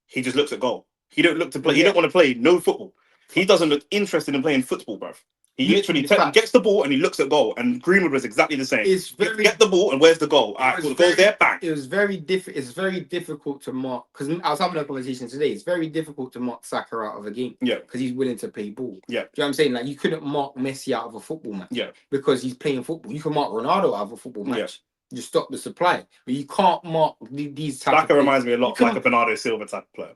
he just looks at goal. He don't look to play. He don't want to play no football. He doesn't look interested in playing football, bruv. He literally gets the ball and he looks at goal. And Greenwood was exactly the same. Get the ball and where's the goal? All right, the goal's there, bang. It was very difficult. It's very difficult to mark because I was having a conversation today. It's very difficult to mark Saka out of a game. Yeah, because he's willing to play ball. Yeah, do you know what I'm saying? Like you couldn't mark Messi out of a football match. Yeah, because he's playing football. You can mark Ronaldo out of a football match. Yeah. You stop the supply, but you can't mark these types. Saka reminds me a lot like a Bernardo Silva type of player.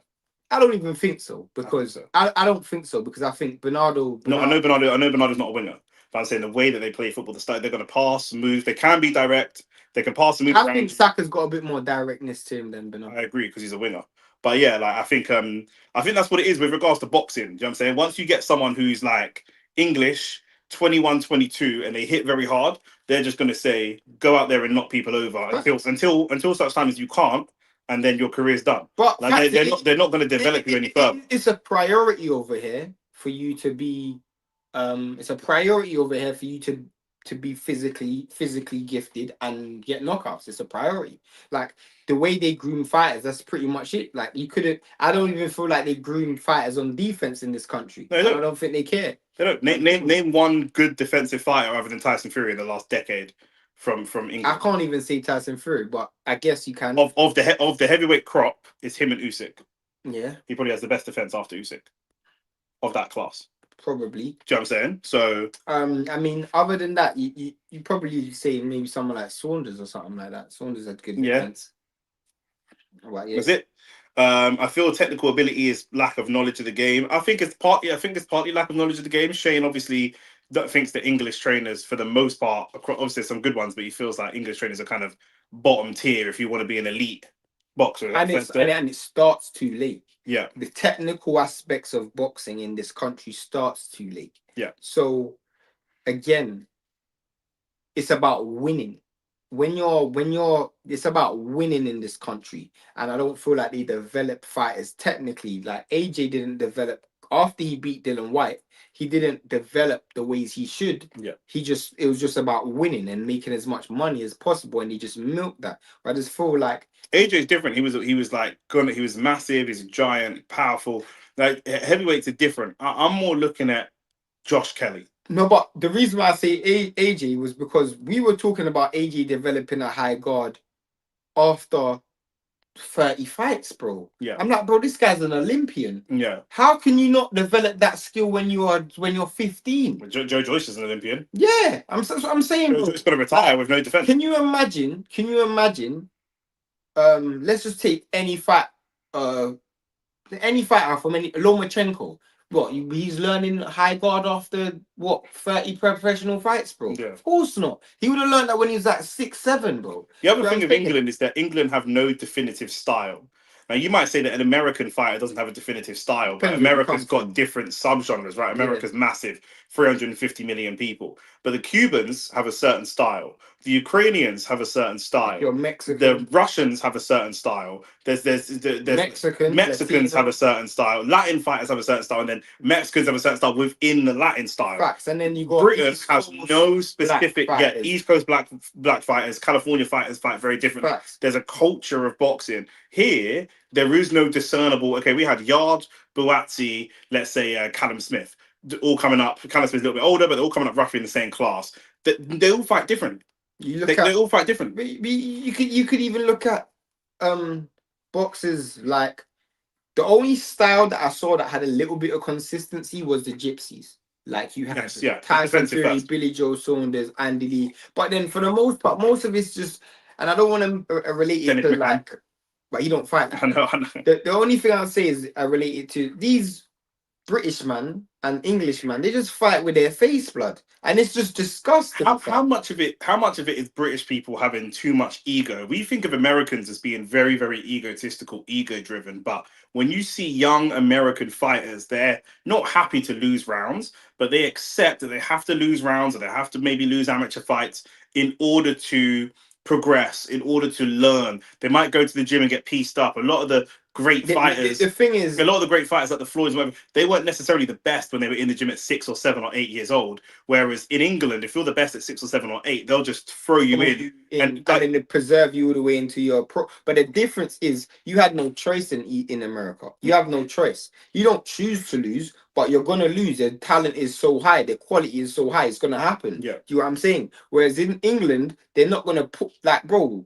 I don't even think so because I don't think so because I think Bernardo. No, I know Bernardo's not a winger. But I'm saying the way that they play football, they're going to pass, move. They can be direct. They can pass and move. I think Saka's got a bit more directness to him than Bernardo. I agree because he's a winger. But yeah, like I think that's what it is with regards to boxing. Do you know what I'm saying? Once you get someone who's like English, 21, 22, and they hit very hard, they're just going to say, go out there and knock people over until such time as you can't, and then your career's done. But like, they're not going to develop you any further. It's a priority over here for you to be. It's a priority over here for you to to be physically gifted and get knockouts. It's a priority. Like the way they groom fighters, that's pretty much it. Like you couldn't. I don't even feel like they groom fighters on defense in this country. No, I don't think they care. They don't. Name one good defensive fighter other than Tyson Fury in the last decade from England. I can't even say Tyson Fury, but I guess you can. Of the heavyweight crop, it's him and Usyk. Yeah, He probably has the best defense after Usyk of that class. probably. Do you know what I'm saying? So I mean, other than that, you probably say maybe someone like Saunders or something like that. Saunders had good defense. Well, yeah. That's it. I feel technical ability is lack of knowledge of the game. I think it's partly lack of knowledge of the game. Shane obviously thinks that English trainers, for the most part, obviously there's some good ones, but he feels like English trainers are kind of bottom tier if you want to be an elite boxer. And it starts too late. Yeah. The technical aspects of boxing in this country starts too late. Yeah. So again, it's about winning. When you're it's about winning in this country. And I don't feel like they develop fighters technically. Like AJ didn't develop after he beat Dylan White, he didn't develop the ways he should. Yeah. It was just about winning and making as much money as possible, and he just milked that. I just feel like AJ's different. He was like he was massive, he's giant, powerful. Like heavyweights are different. I'm more looking at Josh Kelly. No, but the reason why I say AJ was because we were talking about AJ developing a high guard after 30 fights, bro. Yeah. I'm like, bro, this guy's an Olympian. Yeah. How can you not develop that skill when you're 15? Joe Joyce is an Olympian. Yeah, I'm saying, Joe Joyce got to retire with no defense. Can you imagine? Let's just take any fighter from Lomachenko. What, he's learning high guard after 30 professional fights, bro? Yeah. Of course not. He would have learned that when he was like 6'7", bro. The other thing with England is that England have no definitive style. Now, you might say that an American fighter doesn't have a definitive style, but America's got different subgenres, right? America's massive, 350 million people. But the Cubans have a certain style. The Ukrainians have a certain style. You're Mexican. The Russians have a certain style. There's Mexicans have a certain style. Latin fighters have a certain style, and then Mexicans have a certain style within the Latin style. Facts. And then you got Britain has no specific. Yeah, East Coast black fighters, California fighters fight very differently. Facts. There's a culture of boxing here. There is no discernible. Okay, we had Yard, Buatsi, let's say Callum Smith, all coming up. Callum Smith's a little bit older, but they're all coming up roughly in the same class. They all fight different. They all fight different. You could even look at boxers like the only style that I saw that had a little bit of consistency was the Gypsies. Like you had Tyson Fury, Billy Joe Saunders, Andy Lee. But then for the most part, most of it's just, and I don't want to relate it to like, but you don't fight. I know. The only thing I'll say is I relate it to these British man and English man. They just fight with their face blood, and it's just disgusting. How much of it is British people having too much ego? We think of Americans as being very, very egotistical, ego driven, but when you see young American fighters, they're not happy to lose rounds, but they accept that they have to lose rounds, or they have to maybe lose amateur fights in order to progress, in order to learn. They might go to the gym and get pieced up. A lot of the great fighters, the thing is, a lot of the great fighters like the Floyds, whatever, they weren't necessarily the best when they were in the gym at 6 or 7 or 8 years old. Whereas in England, if you're the best at 6 or 7 or 8, they'll just throw you in and then they preserve you all the way into your pro. But the difference is you had no choice in America. You have no choice. You don't choose to lose, but you're gonna lose. The talent is so high, the quality is so high, it's gonna happen. Yeah. Do you know what I'm saying? Whereas in England, they're not gonna put like, bro,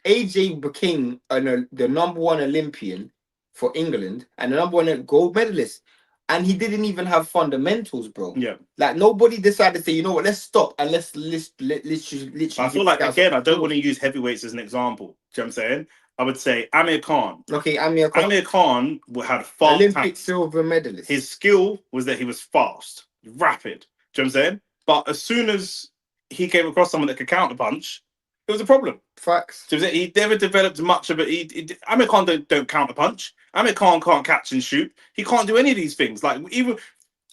AJ became the number one Olympian for England and the number one gold medalist, and he didn't even have fundamentals, bro. Yeah, like nobody decided to say, you know what, let's stop and let's literally. I feel like again, I don't want to use heavyweights as an example. Do you know what I'm saying? I would say Amir Khan. Okay, Amir Khan had fast Olympic silver medalist. His skill was that he was fast, rapid. Do you know what I'm saying? But as soon as he came across someone that could counterpunch, it was a problem. Facts. So he never developed much of it. Amir Khan don't counterpunch. Amir Khan can't catch and shoot. He can't do any of these things. Like even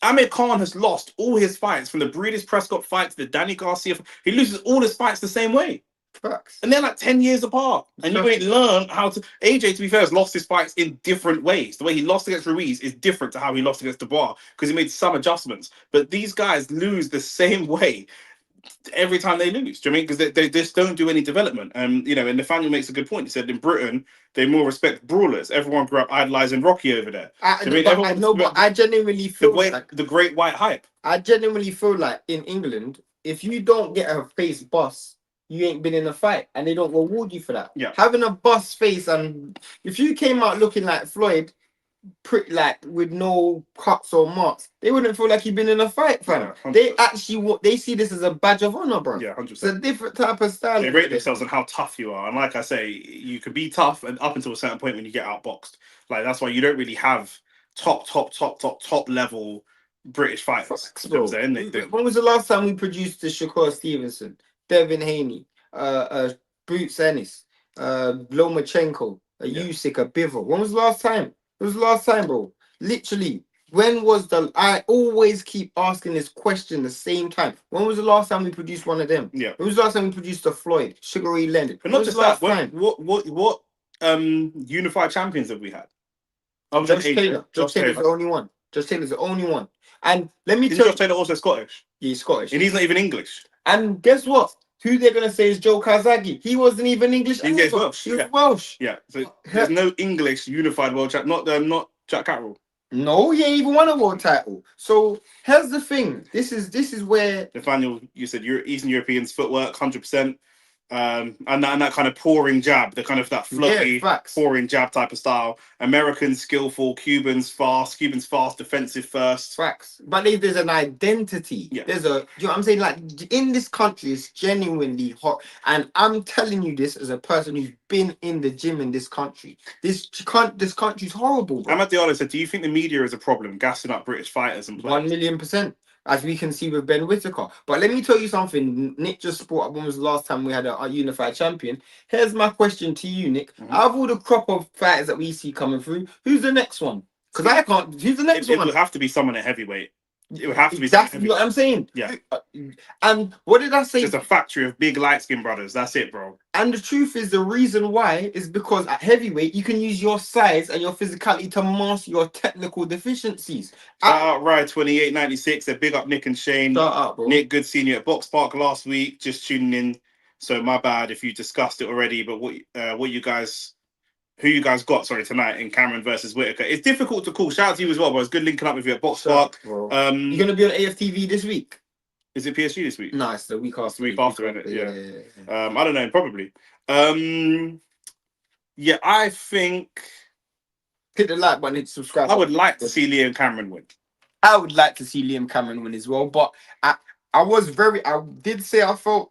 Amir Khan has lost all his fights from the Breeders' Prescott fight to the Danny Garcia. He loses all his fights the same way. Facts. And they're like 10 years apart. And you ain't learned how to. AJ, to be fair, has lost his fights in different ways. The way he lost against Ruiz is different to how he lost against Dubois because he made some adjustments. But these guys lose the same way. every time they lose. Do you know what I mean? Because they just don't do any development. And and Nathaniel makes a good point. He said in Britain they more respect brawlers. Everyone grew up idolizing Rocky over there. I, Do you know what I mean? but I Everyone know, but I genuinely feel like the great white hype. I genuinely feel like in England, if you don't get a face bust, you ain't been in a fight, and they don't reward you for that. Yeah. Having a bust face, and if you came out looking like Floyd, pretty like with no cuts or marks, they wouldn't feel like you've been in a fight, fam. Yeah, They actually they see this as a badge of honor, bro. Yeah, 100%. It's a different type of style. They rate themselves on how tough you are, and like I say, you can be tough, and up until a certain point when you get outboxed. Like that's why you don't really have top level British fighters. You know what I'm saying? When was the last time we produced the Shakur Stevenson, Devin Haney, Boots Ennis, Lomachenko, a Usyk, a Bivol? When was the last time? It was the last time, bro. Literally. When was the? I always keep asking this question the same time. When was the last time we produced one of them? Yeah. When was the last time we produced a Floyd, Sugar Ray Leonard? But not just that. What unified champions have we had? Josh Taylor. Josh Taylor's the only one. Josh Taylor's the only one. And let me tell you, Josh Taylor also Scottish? Yeah, he's Scottish. And he's not even English. And guess what? Who they're gonna say is Joe Kazagi? He wasn't even English. He was Welsh. He was Welsh. Yeah. So there's no English unified world champ. Not Jack Catterall. No, he ain't even won a world title. So here's the thing. This is where Nathaniel, you said Eastern Europeans footwork 100%. And that kind of pouring jab, the kind of that floppy pouring jab type of style. Americans skillful, Cubans fast, defensive first. Facts. But there's an identity. Yeah. There's a, you know what I'm saying? Like in this country, it's genuinely hot. And I'm telling you this as a person who's been in the gym in this country. This country's horrible, bro. Ahmad Diallo said, do you think the media is a problem, gassing up British fighters and players? 1,000,000%. As we can see with Ben Whittaker. But let me tell you something. Nick just brought up when was the last time we had a unified champion. Here's my question to you, Nick. Out of all the crop of fighters that we see coming through, who's the next one? Because I can't. Who's the next one? It would have to be someone at heavyweight. It would have to be. That's what I'm saying. Yeah. And what did I say? Just a factory of big light skinned brothers. That's it, bro. And the truth is, the reason why is because at heavyweight you can use your size and your physicality to mask your technical deficiencies. Shout out Ride 2896. They big up Nick and Shane. Shout out, bro. Nick, good seeing you at Box Park last week. Just tuning in. So my bad if you discussed it already. But who you guys got? Sorry, tonight in Cameron versus Whitaker. It's difficult to call. Shout out to you as well, bro. It's good linking up with you at Box Park. You're gonna be on AFTV this week. Is it PSG this week? No, it's the week after. The week after, isn't it? Yeah. I don't know. Probably. Yeah, I think. Hit the like button, hit subscribe. I would like to see Liam Cameron win. I would like to see Liam Cameron win as well, but I did say I felt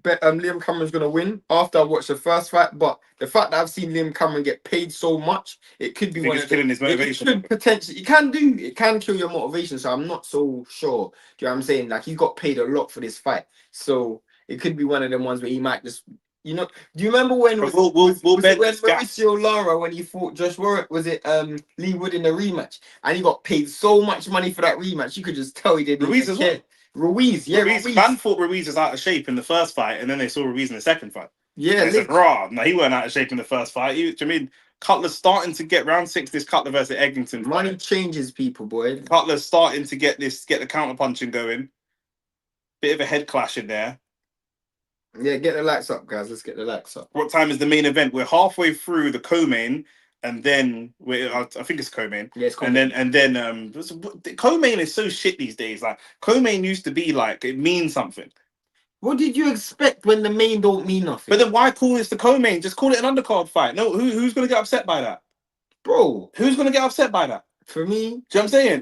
Liam Cameron's gonna win after I watched the first fight, but the fact that I've seen Liam Cameron get paid so much, it could be one of killing his motivation. It could potentially, it can kill your motivation. So I'm not so sure. Do you know what I'm saying? Like he got paid a lot for this fight, so it could be one of them ones where he might just. Do you remember when Mauricio Lara, when he fought Josh Warwick, was it Lee Wood in the rematch, and he got paid so much money for that rematch? You could just tell he didn't. Ruiz as well. Ruiz. Man thought Ruiz was out of shape in the first fight, and then they saw Ruiz in the second fight. Yeah, they said, "Rah, no, he weren't out of shape in the first fight." I mean, Cutler's starting to get round 6. This Cutler versus Edgington. Money changes people, boy. Cutler's starting to get the counter punching going. Bit of a head clash in there. Yeah, get the likes up, guys. Let's get the likes up. What time is the main event? We're halfway through the co-main, and then I think it's co-main. Yeah, it's co-main. And then co-main is so shit these days. Like co-main used to be like it means something. What did you expect when the main don't mean nothing? But then why call this the co-main? Just call it an undercard fight. No, who's gonna get upset by that, bro? Who's gonna get upset by that? For me, do you know what I'm saying?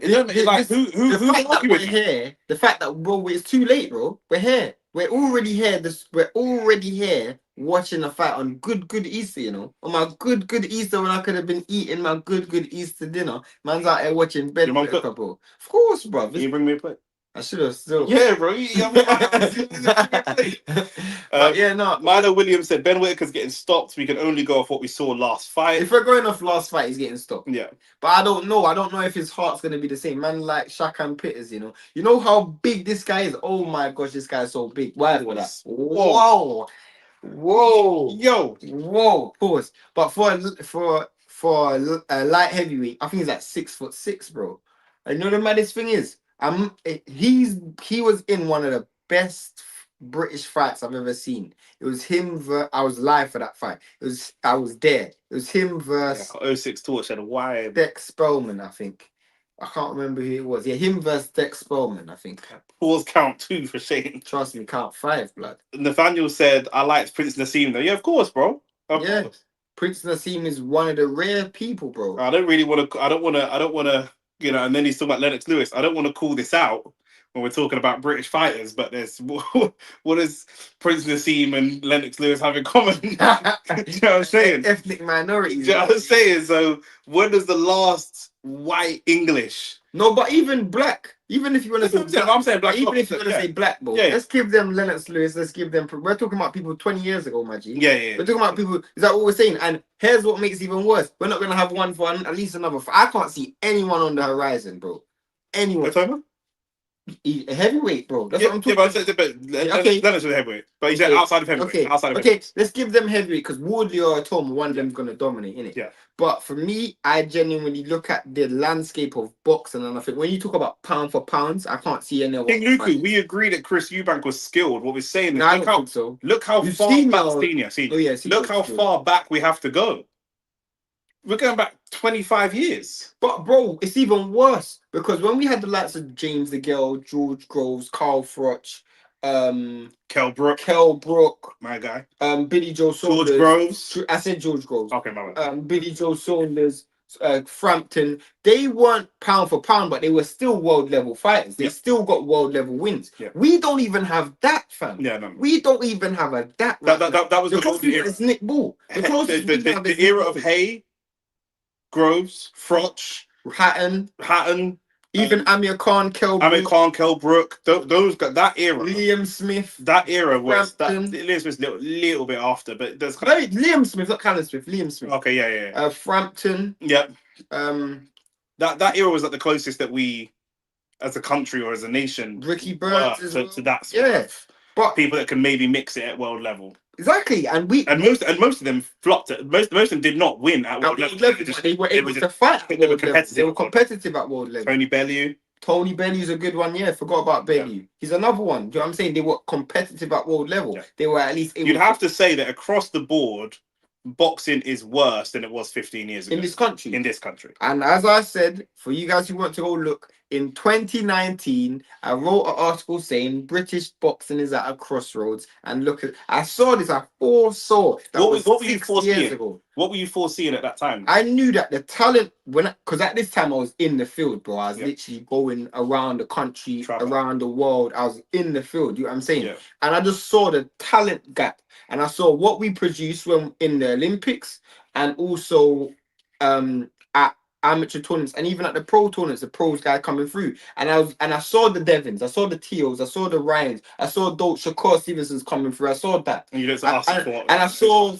The fact that bro, it's too late, bro. We're here. We're already here. We're already here watching a fight on good Easter, on my good Easter when I could have been eating my good Easter dinner. Man's out here watching Ben Whittaker, bro. Of course, bro. Can you bring me a plate? I should have still. Yeah, bro. Yeah, no. Milo Williams said Ben Whittaker's getting stopped. We can only go off what we saw last fight. If we're going off last fight, he's getting stopped. Yeah. But I don't know. I don't know if his heart's gonna be the same. Man, like Shaq and Pitters, You know how big this guy is. Oh my gosh, this guy is so big. Why for that? Whoa. Yo. Whoa. Pause. But for a light heavyweight, I think he's like 6'6", bro. And you know the maddest thing is, he was in one of the best British fights I've ever seen. It was him. I was live for that fight. I was there. It was him versus Yeah, 06 torch had a wide. Dex Spellman, I think. I can't remember who it was. Yeah, him versus Dex Spellman, I think. Pause count 2 for Shane. Trust me, count 5, blood. Nathaniel said, I liked Prince Nassim though. Yeah, of course, bro. Of Yeah. course. Prince Nassim is one of the rare people, bro. I don't really want to. I don't want to. You know. And then he's talking about Lennox Lewis. I don't want to call this out when we're talking about British fighters, but there's what does Prince Nassim and Lennox Lewis have in common? Do you know what I'm saying? Ethnic minorities. Do you know what I'm saying? So when does the last white English? No, but even black. Even if you want to say black, I'm saying black. even if you want to say black, bro, Yeah. let's give them Lennox Lewis. Let's give them. We're talking about people 20 years ago, Maggie. Yeah. We're talking about people. Is that what we're saying? And here's what makes it even worse. We're not gonna have one for at least another. I can't see anyone on the horizon, bro. Anyone. What's over? A heavyweight, bro. That's Yeah, what I'm talking about. Okay. Lennox was a heavyweight, but he said outside of heavyweight. Okay. Outside of Okay. Let's give them heavyweight because Woodley or Tom, one of them's gonna dominate, innit? Yeah. But for me, I genuinely look at the landscape of boxing, and I think when you talk about pound for pounds, I can't see any other. King Luku, we agree that Chris Eubank was skilled. What we're saying is, No, I don't think so. Look how You've far seen back your- senior. Oh yeah, Look how far back we have to go. We're going back 25 years. But bro, it's even worse because when we had the likes of James the Girl, George Groves, Carl Froch, Kell Brook, my guy, Billy Joe Saunders, George Groves. I said George Groves. Okay, my bad. Billy Joe Saunders, Frampton. They weren't pound for pound, but they were still world level fighters. They still got world level wins. Yeah. We don't even have that, fam. Yeah, no. We don't even have that. That was the the golden era. It's Nick Bull. The era of Hay, Groves, Froch, Hatton, even Amir Khan, Kell Brook. Those got that era. Liam Smith. That era was Frampton. Liam Smith's little bit after, but there's Liam Smith, not Callum Smith. Liam Smith. Okay, yeah. Frampton. Yep. That era was like the closest that we, as a country or as a nation, Ricky Burns to that sort of but people that can maybe mix it at world level. Exactly, and most of them flopped. Most of them did not win at world level. They were able to fight. They were competitive at world level. Tony Bellew. Tony Bellew's a good one. Yeah, forgot about Bellew. Yeah. He's another one. Do you know what I'm saying? They were competitive at world level. Yeah. They were at least. You'd have to say that across the board, boxing is worse than it was 15 years ago in this country. And as I said, for you guys who want to go look, in 2019, I wrote an article saying British boxing is at a crossroads. And look at, I saw this. I foresaw that what were you foreseeing? Years ago. What were you foreseeing at that time? I knew that the talent because at this time I was in the field, bro. I was literally going around the country, around the world. I was in the field. You know what I'm saying? Yeah. And I just saw the talent gap. And I saw what we produced when in the Olympics and also at amateur tournaments and even at the pro tournaments, the pros guy coming through. And I saw the Devons, I saw the Teals, I saw the Ryans, I saw Shakur Stevenson's coming through. I saw that. And you don't ask for and I saw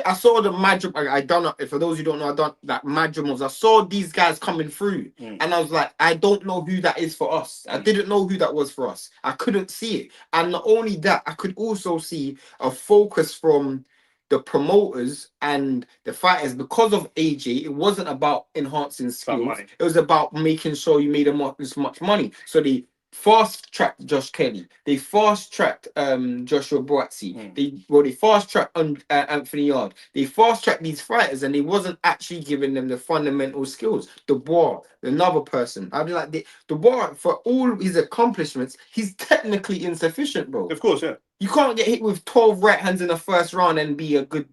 I saw the Madrim. I don't know. For those who don't know, I don't like Madrimos. I saw these guys coming through, and I was like, I don't know who that is for us. I didn't know who that was for us. I couldn't see it, and not only that, I could also see a focus from the promoters and the fighters because of AJ. It wasn't about enhancing skills. It was about making sure you made as much money. So they fast-tracked Josh Kelly. They fast-tracked Joshua Boatsi. They fast-tracked Anthony Yard. They fast-tracked these fighters, and they wasn't actually giving them the fundamental skills. Dubois, another person. I'd be like, Dubois, for all his accomplishments, he's technically insufficient, bro. Of course, yeah. You can't get hit with 12 right hands in the first round and be a good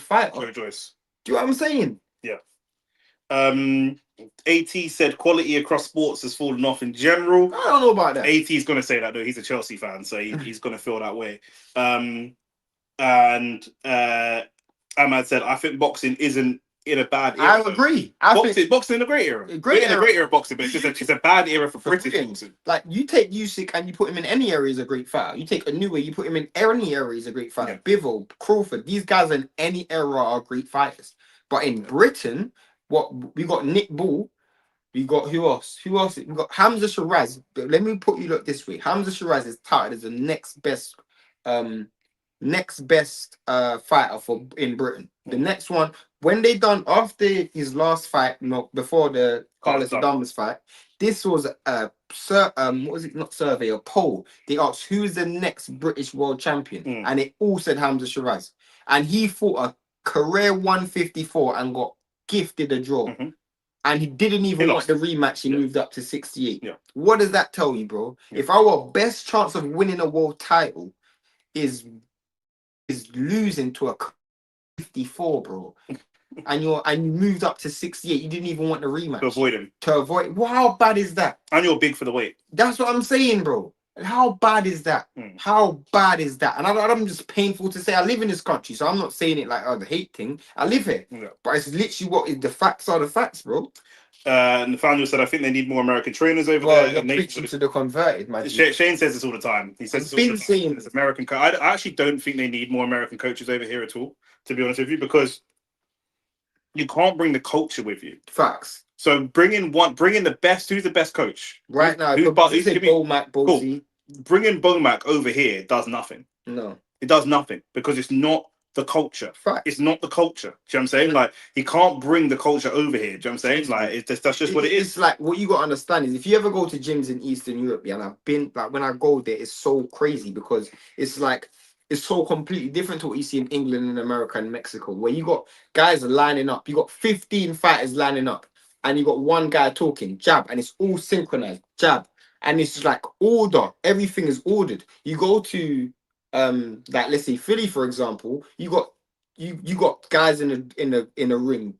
fighter. No choice. Do you know what I'm saying? Yeah. AT said quality across sports has fallen off in general. I don't know about that. AT is going to say that though. He's a Chelsea fan, so he's going to feel that way. And Ahmad said, I think boxing isn't in a bad era. I agree. Boxing in a great era. Great era of boxing, but it's a bad era for British boxing. Like you take Usyk and you put him in any area, he's a great fighter. You take Inoue, you put him in any area, he's a great fighter. Yeah. Bivol, Crawford, these guys in any era are great fighters. But in Britain, we got Nick Bull. We got who else? We got Hamza Shiraz. But let me put you look this way. Hamza Shiraz is touted as the next best fighter in Britain. The next one, when they done after his last fight, before the Carlos Adames fight, this was a what was it? Not survey, a poll. They asked who's the next British world champion, Mm. and it all said Hamza Shiraz, and he fought a career 154 and got gifted a draw. Mm-hmm. And he didn't even He want lost. the rematch. He Yeah. moved up to 68. Yeah. What does that tell you, bro? Yeah. If our best chance of winning a world title is losing to a 54, bro, and you moved up to 68, you didn't even want the rematch To avoid him. Well, how bad is that? And you're big for the weight. That's what I'm saying, bro. How bad is that? Mm. How bad is that? And I'm just painful to say. I live in this country, so I'm not saying it like the hate thing. I live here, Yeah. but it's literally what is the facts are the facts, bro. Nathaniel said, I think they need more American trainers over Well, there. you're And preaching to the converted, man. Shane says this all the time. He says I've been saying this. American I actually don't think they need more American coaches over here at all, to be honest with you, because you can't bring the culture with you. Facts. So bring in the best. Who's the best coach? Right now, Who's Bomac, cool. Bringing Bomac over here does nothing. No. It does nothing because it's not the culture. Facts. It's not the culture. Do you know what I'm saying? Like, he can't bring the culture over here. Do you know what I'm saying? Like, that's just what it is. It's like, what you got to understand is if you ever go to gyms in Eastern Europe, yeah, and I've been, like, when I go there, it's so crazy because it's like, it's so completely different to what you see in England and America and Mexico, where you got guys lining up. You got 15 fighters lining up, and you got one guy talking, jab, and it's all synchronized, jab. And it's like order. Everything is ordered. You go to, like, let's say Philly, for example, you got guys in a ring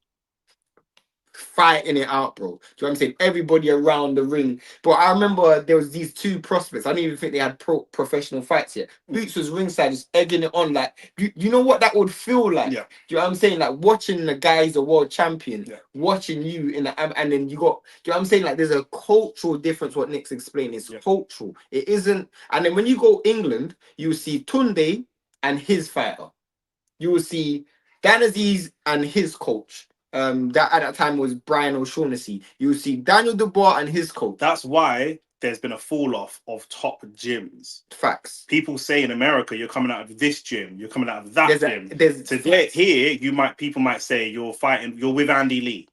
fighting it out, bro. Do you know what I'm saying? Everybody around the ring. But I remember there was these two prospects. I don't even think they had professional fights yet. Boots was ringside, just egging it on. Like, you know what that would feel like? Yeah. Do you know what I'm saying? Like, watching the guy's a world champion, Yeah. watching you in the, and then you got, do you know what I'm saying? Like, there's a cultural difference. What Nick's explaining is cultural. It isn't. And then when you go England, you will see Tunde and his fighter. You will see Dan Aziz and his coach. That at that time was Brian O'Shaughnessy. You will see Daniel Dubois and his coach. That's why there's been a fall off of top gyms. Facts. People say in America, you're coming out of this gym, you're coming out of that gym. Facts. Here, people might say you're with Andy Lee.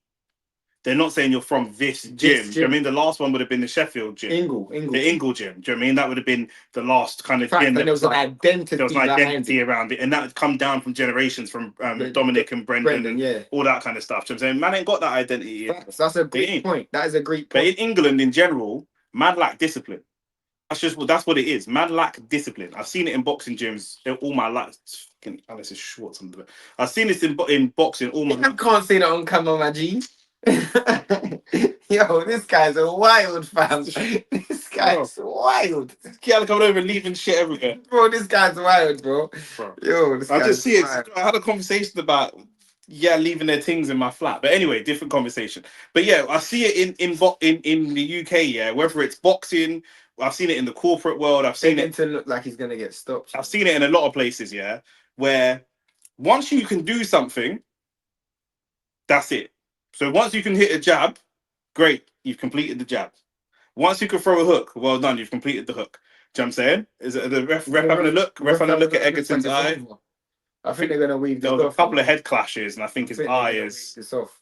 They're not saying you're from this gym. Do you know what I mean? The last one would have been the Sheffield gym. The Ingle gym. Do you know what I mean? That would have been the last kind of Fact, gym. And there was an identity. There was an identity around it. And that had come down from generations from Dominic and Brendan, yeah. all that kind of stuff. Do you know what I'm saying? Man ain't got that identity. Facts. That's a great point. That is a great point. But in England, in general, man lack discipline. That's what it is. Man lack discipline. I've seen it in boxing gyms all my life. Alice is Schwartz under there. I've seen this in boxing all my life. I can't say that on camera, my G. Yo, this guy's a wild fam. This guy's wild. This guy coming over and leaving shit everywhere. Bro, this guy's wild, bro. Yo, this guy's just see wild. it. I had a conversation about leaving their things in my flat. But anyway, different conversation. But yeah, I see it in the UK, yeah, whether it's boxing, I've seen it in the corporate world, I've seen it to look like he's gonna get stopped. I've seen it in a lot of places, yeah, where once you can do something, that's it. So once you can hit a jab, great, you've completed the jab. Once you can throw a hook, well done, you've completed the hook. Do you know what I'm saying? Is it the ref having a look? Ref having a look at Edgington's eye? I think they're gonna weave this off. There was off. a couple of head clashes, and I think his eye is. This off.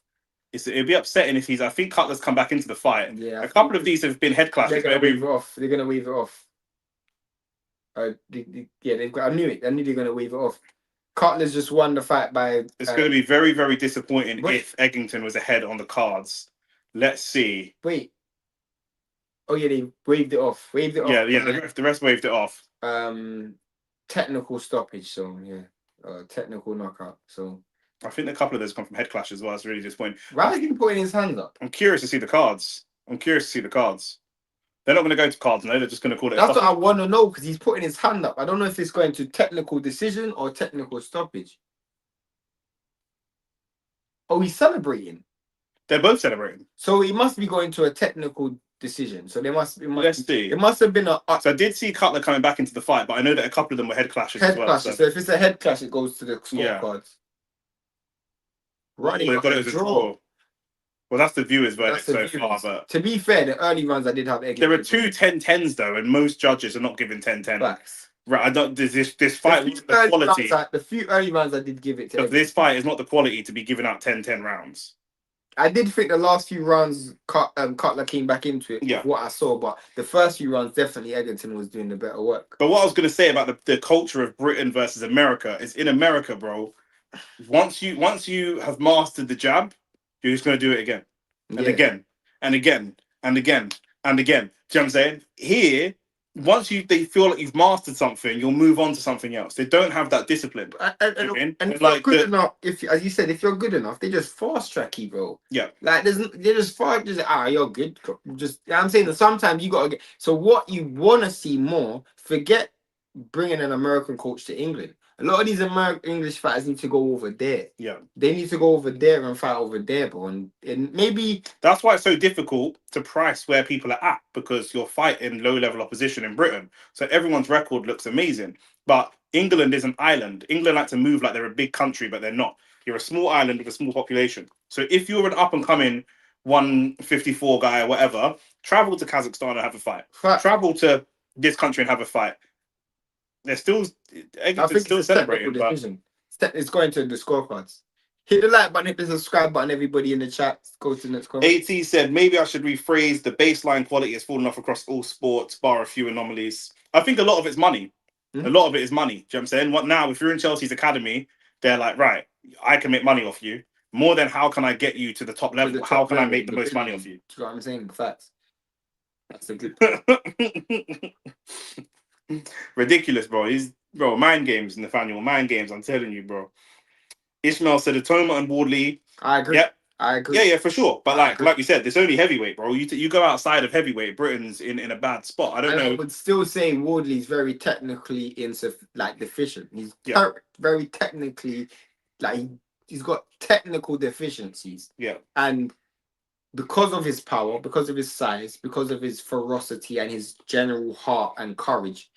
It'd be upsetting if I think Cutler's come back into the fight. Yeah, a couple of these have been head clashes. They're gonna weave it off. They're gonna weave it off. I knew it. I knew they're gonna weave it off. Cutler's just won the fight by. It's going to be very, very disappointing if Edgington was ahead on the cards. Let's see. Wait. Oh yeah, they waved it off. Yeah. The rest waved it off. Technical stoppage. So yeah, technical knockout. So I think a couple of those come from head clash as well. It's really disappointing. Why is he putting his hands up? I'm curious to see the cards. They're not going to go to cards, no. They're just going to call it. That's what I want to know because he's putting his hand up. I don't know if it's going to technical decision or technical stoppage. Oh, he's celebrating. They're both celebrating. So he must be going to a technical decision. So Let's see. It must have been a. So I did see Cutler coming back into the fight, but I know that a couple of them were head clashes as well. So if it's a head clash, it goes to the scorecards. Right, they've got it as a draw. Well, that's the viewers' verdict so far. But to be fair, the early runs I did have. There are two 10-10s though, and most judges are not giving 10-10. Facts. Right, I don't. This fight wasn't the quality. The few early rounds I did give it to. This fight is not the quality to be giving out 10-10 rounds. I did think the last few rounds, Cutler came back into it Yeah. with what I saw, but the first few rounds, definitely Edgington was doing the better work. But what I was going to say about the culture of Britain versus America is in America, bro. Once you have mastered the jab, you're just going to do it again and Yeah. again and again and again and again. Do you know what I'm saying? Here, once they feel like you've mastered something, you'll move on to something else. They don't have that discipline. And if you're good enough, as you said, if you're good enough, they just fast track you, bro. Yeah. Like they're just fast. Just you're good. Just I'm saying that sometimes you gotta get. So what you wanna see more? Forget bringing an American coach to England. A lot of these American English fighters need to go over there. Yeah. They need to go over there and fight over there, bro. And maybe that's why it's so difficult to price where people are at, because you're fighting low level opposition in Britain. So everyone's record looks amazing. But England is an island. England like to move like they're a big country, but they're not. You're a small island with a small population. So if you're an up and coming 154 guy or whatever, travel to Kazakhstan and have a fight. Travel to this country and have a fight. They're still, Edgington's still celebrating. But it's going to the scorecards. Hit the like button, hit the subscribe button, everybody in the chat. Go to the next comment. AT said, maybe I should rephrase, the baseline quality has fallen off across all sports, bar a few anomalies. I think a lot of it's money. A lot of it is money. Do you know what I'm saying? What now, if you're in Chelsea's academy, they're like, right, I can make money off you. More than how can I get you to the top level? How can I make the most money off you? Do you know what I'm saying? Facts. That's a good ridiculous, bro. Mind games, Nathaniel. Mind games, I'm telling you, bro. Ishmael said Atoma and Wardley. I agree. Yep. I agree. Yeah, for sure. But like you said, it's only heavyweight, bro. You go outside of heavyweight, Britain's in a bad spot. I don't know. I would still say Wardley's very technically deficient. He's very technically he's got technical deficiencies. Yeah. And because of his power, because of his size, because of his ferocity and his general heart and courage,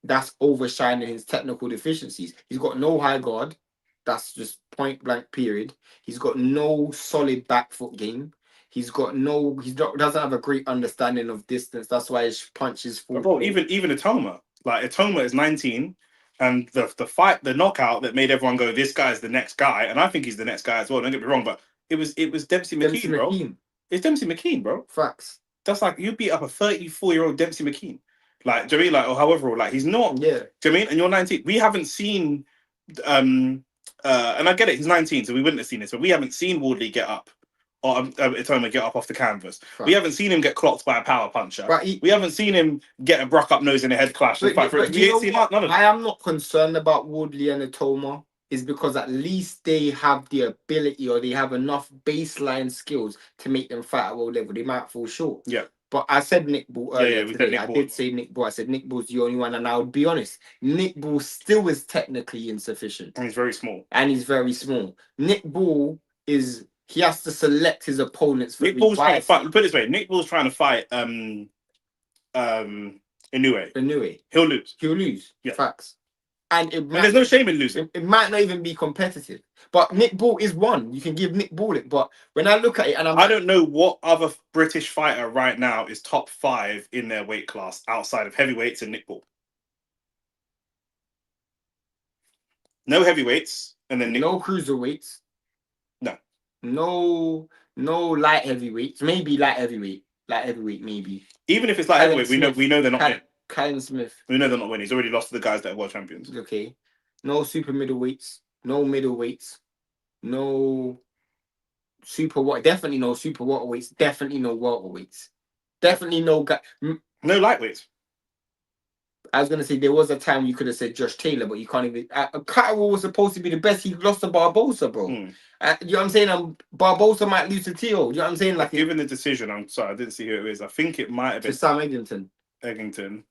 that's overshining his technical deficiencies. He's got no high guard. That's just point blank period. He's got no solid back foot game. Doesn't have a great understanding of distance. That's why his punches fall. Bro, even Atoma. Like Atoma is 19, and the knockout that made everyone go, this guy's the next guy, and I think he's the next guy as well. Don't get me wrong, but it was Dempsey McKean, bro. It's Dempsey McKean, bro. Facts. That's like you beat up a 34-year-old Dempsey McKean. Like, do you know what I mean? Like, or however old, like he's not. Yeah. Do you know what I mean? And you're 19. We haven't seen and I get it, he's 19, so we wouldn't have seen this, but we haven't seen Wardley get up, or Atoma get up off the canvas. Right. We haven't seen him get clocked by a power puncher. Right. We haven't seen him get a Brock up nose in a head clash. I am not concerned about Wardley and Atoma, is because at least they have the ability, or they have enough baseline skills to make them fight at world level. They might fall short. Yeah. But I said Nick Ball earlier today. I did say Nick Ball. I said Nick Ball's the only one, and I would be honest, Nick Ball still is technically insufficient. And he's very small. Nick Ball he has to select his opponents. Nick Ball's trying to fight. Put it this way: Nick Ball's trying to fight Inoue. He'll lose. Yeah. Facts. And there's no shame in losing. It might not even be competitive. But Nick Ball is one. You can give Nick Ball it. But when I look at it, and I don't know what other British fighter right now is top 5 in their weight class outside of heavyweights and Nick Ball. No heavyweights, and then no cruiserweights. No. No light heavyweights. Maybe light heavyweight. Light heavyweight, maybe. Even if it's light heavyweight, we know they're not winning. Callum Smith. We know they're not winning. He's already lost to the guys that are world champions. Okay. No super middleweights. No middleweights. No super what? Definitely no super waterweights. Definitely no welterweights. Definitely no no lightweights. I was gonna say there was a time you could have said Josh Taylor, but you can't even. Cutler was supposed to be the best. He lost to Barbosa, bro. You know what I'm saying? Barbosa might lose to Teo. You know what I'm saying? Like, given the decision, I'm sorry, I didn't see who it is. I think it might have been Sam Edgington.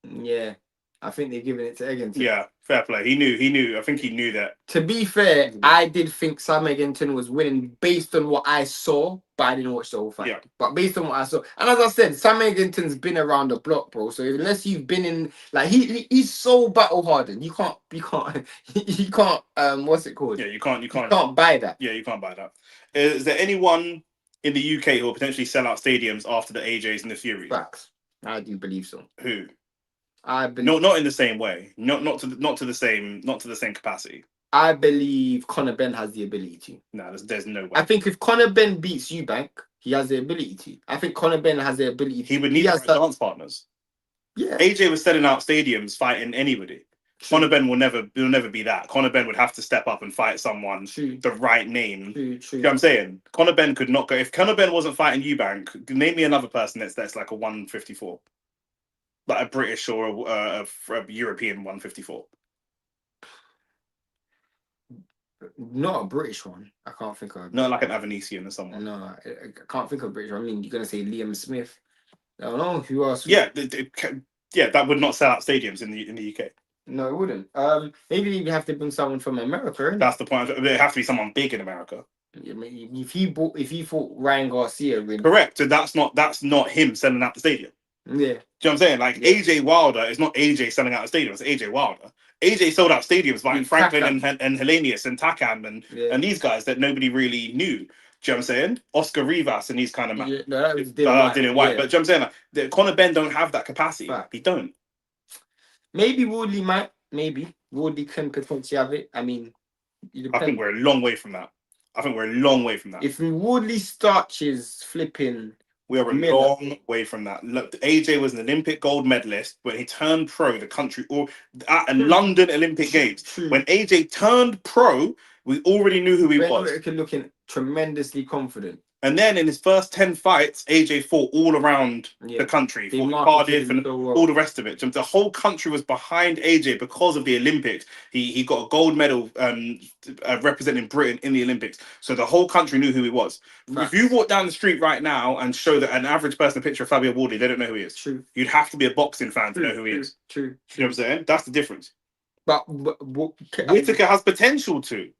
Yeah, I think they're giving it to Edgington. Yeah, fair play. He knew. I think he knew that. To be fair, I did think Sam Edgington was winning based on what I saw, but I didn't watch the whole fight. Yeah. But based on what I saw, and as I said, Sam Edgington's been around the block, bro. So unless you've been in, like, he's so battle hardened. You can't. What's it called? Yeah, you can't buy that. Yeah, you can't buy that. Is there anyone in the UK who will potentially sell out stadiums after the AJs and the Furies? Facts. I do believe so. Who? I believe not in the same way. Not to the same capacity. I believe Conor Benn has the ability to. No, there's no way. I think if Conor Benn beats Eubank, he has the ability to. I think Conor Benn has the ability to. He would need the right dance partners. Yeah. AJ was selling out stadiums fighting anybody. True. Conor Benn will never be that. Conor Benn would have to step up and fight someone the right name. True. You know what I'm saying? Conor Benn could not go. If Conor Benn wasn't fighting Eubank, name me another person that's like a 154. Like a British or a European 154. Not a British one. I can't think of. Not like an Avanesian or someone. No, I can't think of British. I mean, you're gonna say Liam Smith. I don't know who else. Yeah, that would not sell out stadiums in the UK. No, it wouldn't. Maybe you have to bring someone from America. That's the point. It have to be someone big in America. If he fought Ryan Garcia, correct. So that's not him selling out the stadium. Yeah. Do you know what I'm saying? Like AJ Wilder is not AJ selling out a stadium. It's AJ Wilder. AJ sold out stadiums like Franklin and Hellenius and Takam and these guys that nobody really knew. Do you know what I'm saying? Oscar Rivas and these kind of no, that was Dylan White. But do you know what I'm saying? Like, Conor Benn don't have that capacity. Fact. He don't. Maybe Woodley might. Maybe Woodley can potentially have it. I mean, I think we're a long way from that. If Woodley starches flipping, we are a long way from that. Look, AJ was an Olympic gold medalist when he turned pro. The country at a London Olympic Games. When AJ turned pro, we already knew who he was. Whitaker looking tremendously confident. And then in his first 10 fights, AJ fought all around the country, fought Cardiff and all the rest of it. The whole country was behind AJ because of the Olympics. He got a gold medal representing Britain in the Olympics. So the whole country knew who he was. If you walk down the street right now and show that an average person a picture of Fabio Wardley, they don't know who he is. True. You'd have to be a boxing fan to know who he is. True. You know what I'm saying? That's the difference. But Whitaker has potential to.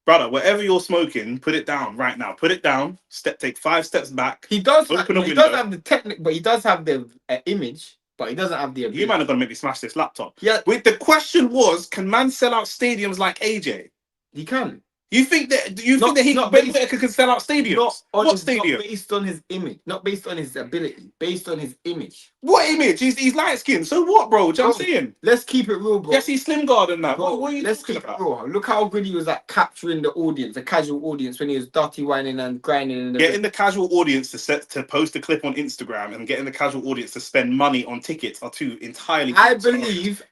Brother, whatever you're smoking, put it down right now. Put it down. Take 5 steps back. He does. He does have the technique, but he does have the image. But he doesn't have the ability. You man are gonna make me smash this laptop. Yeah. Wait, the question was, can man sell out stadiums like AJ? He can. You think that Ben Whittaker can sell out stadiums? What stadium? Not based on his image, not based on his ability, based on his image. What image? He's light skinned. So what, bro? Do you know what I'm saying? Let's keep it real, bro. Yes, he's slim guard and that. Bro, what are you let's keep it real. Look how good he was at capturing the audience, the casual audience, when he was dirty whining and grinding. Getting the casual audience to post a clip on Instagram and getting the casual audience to spend money on tickets are two entirely. I believe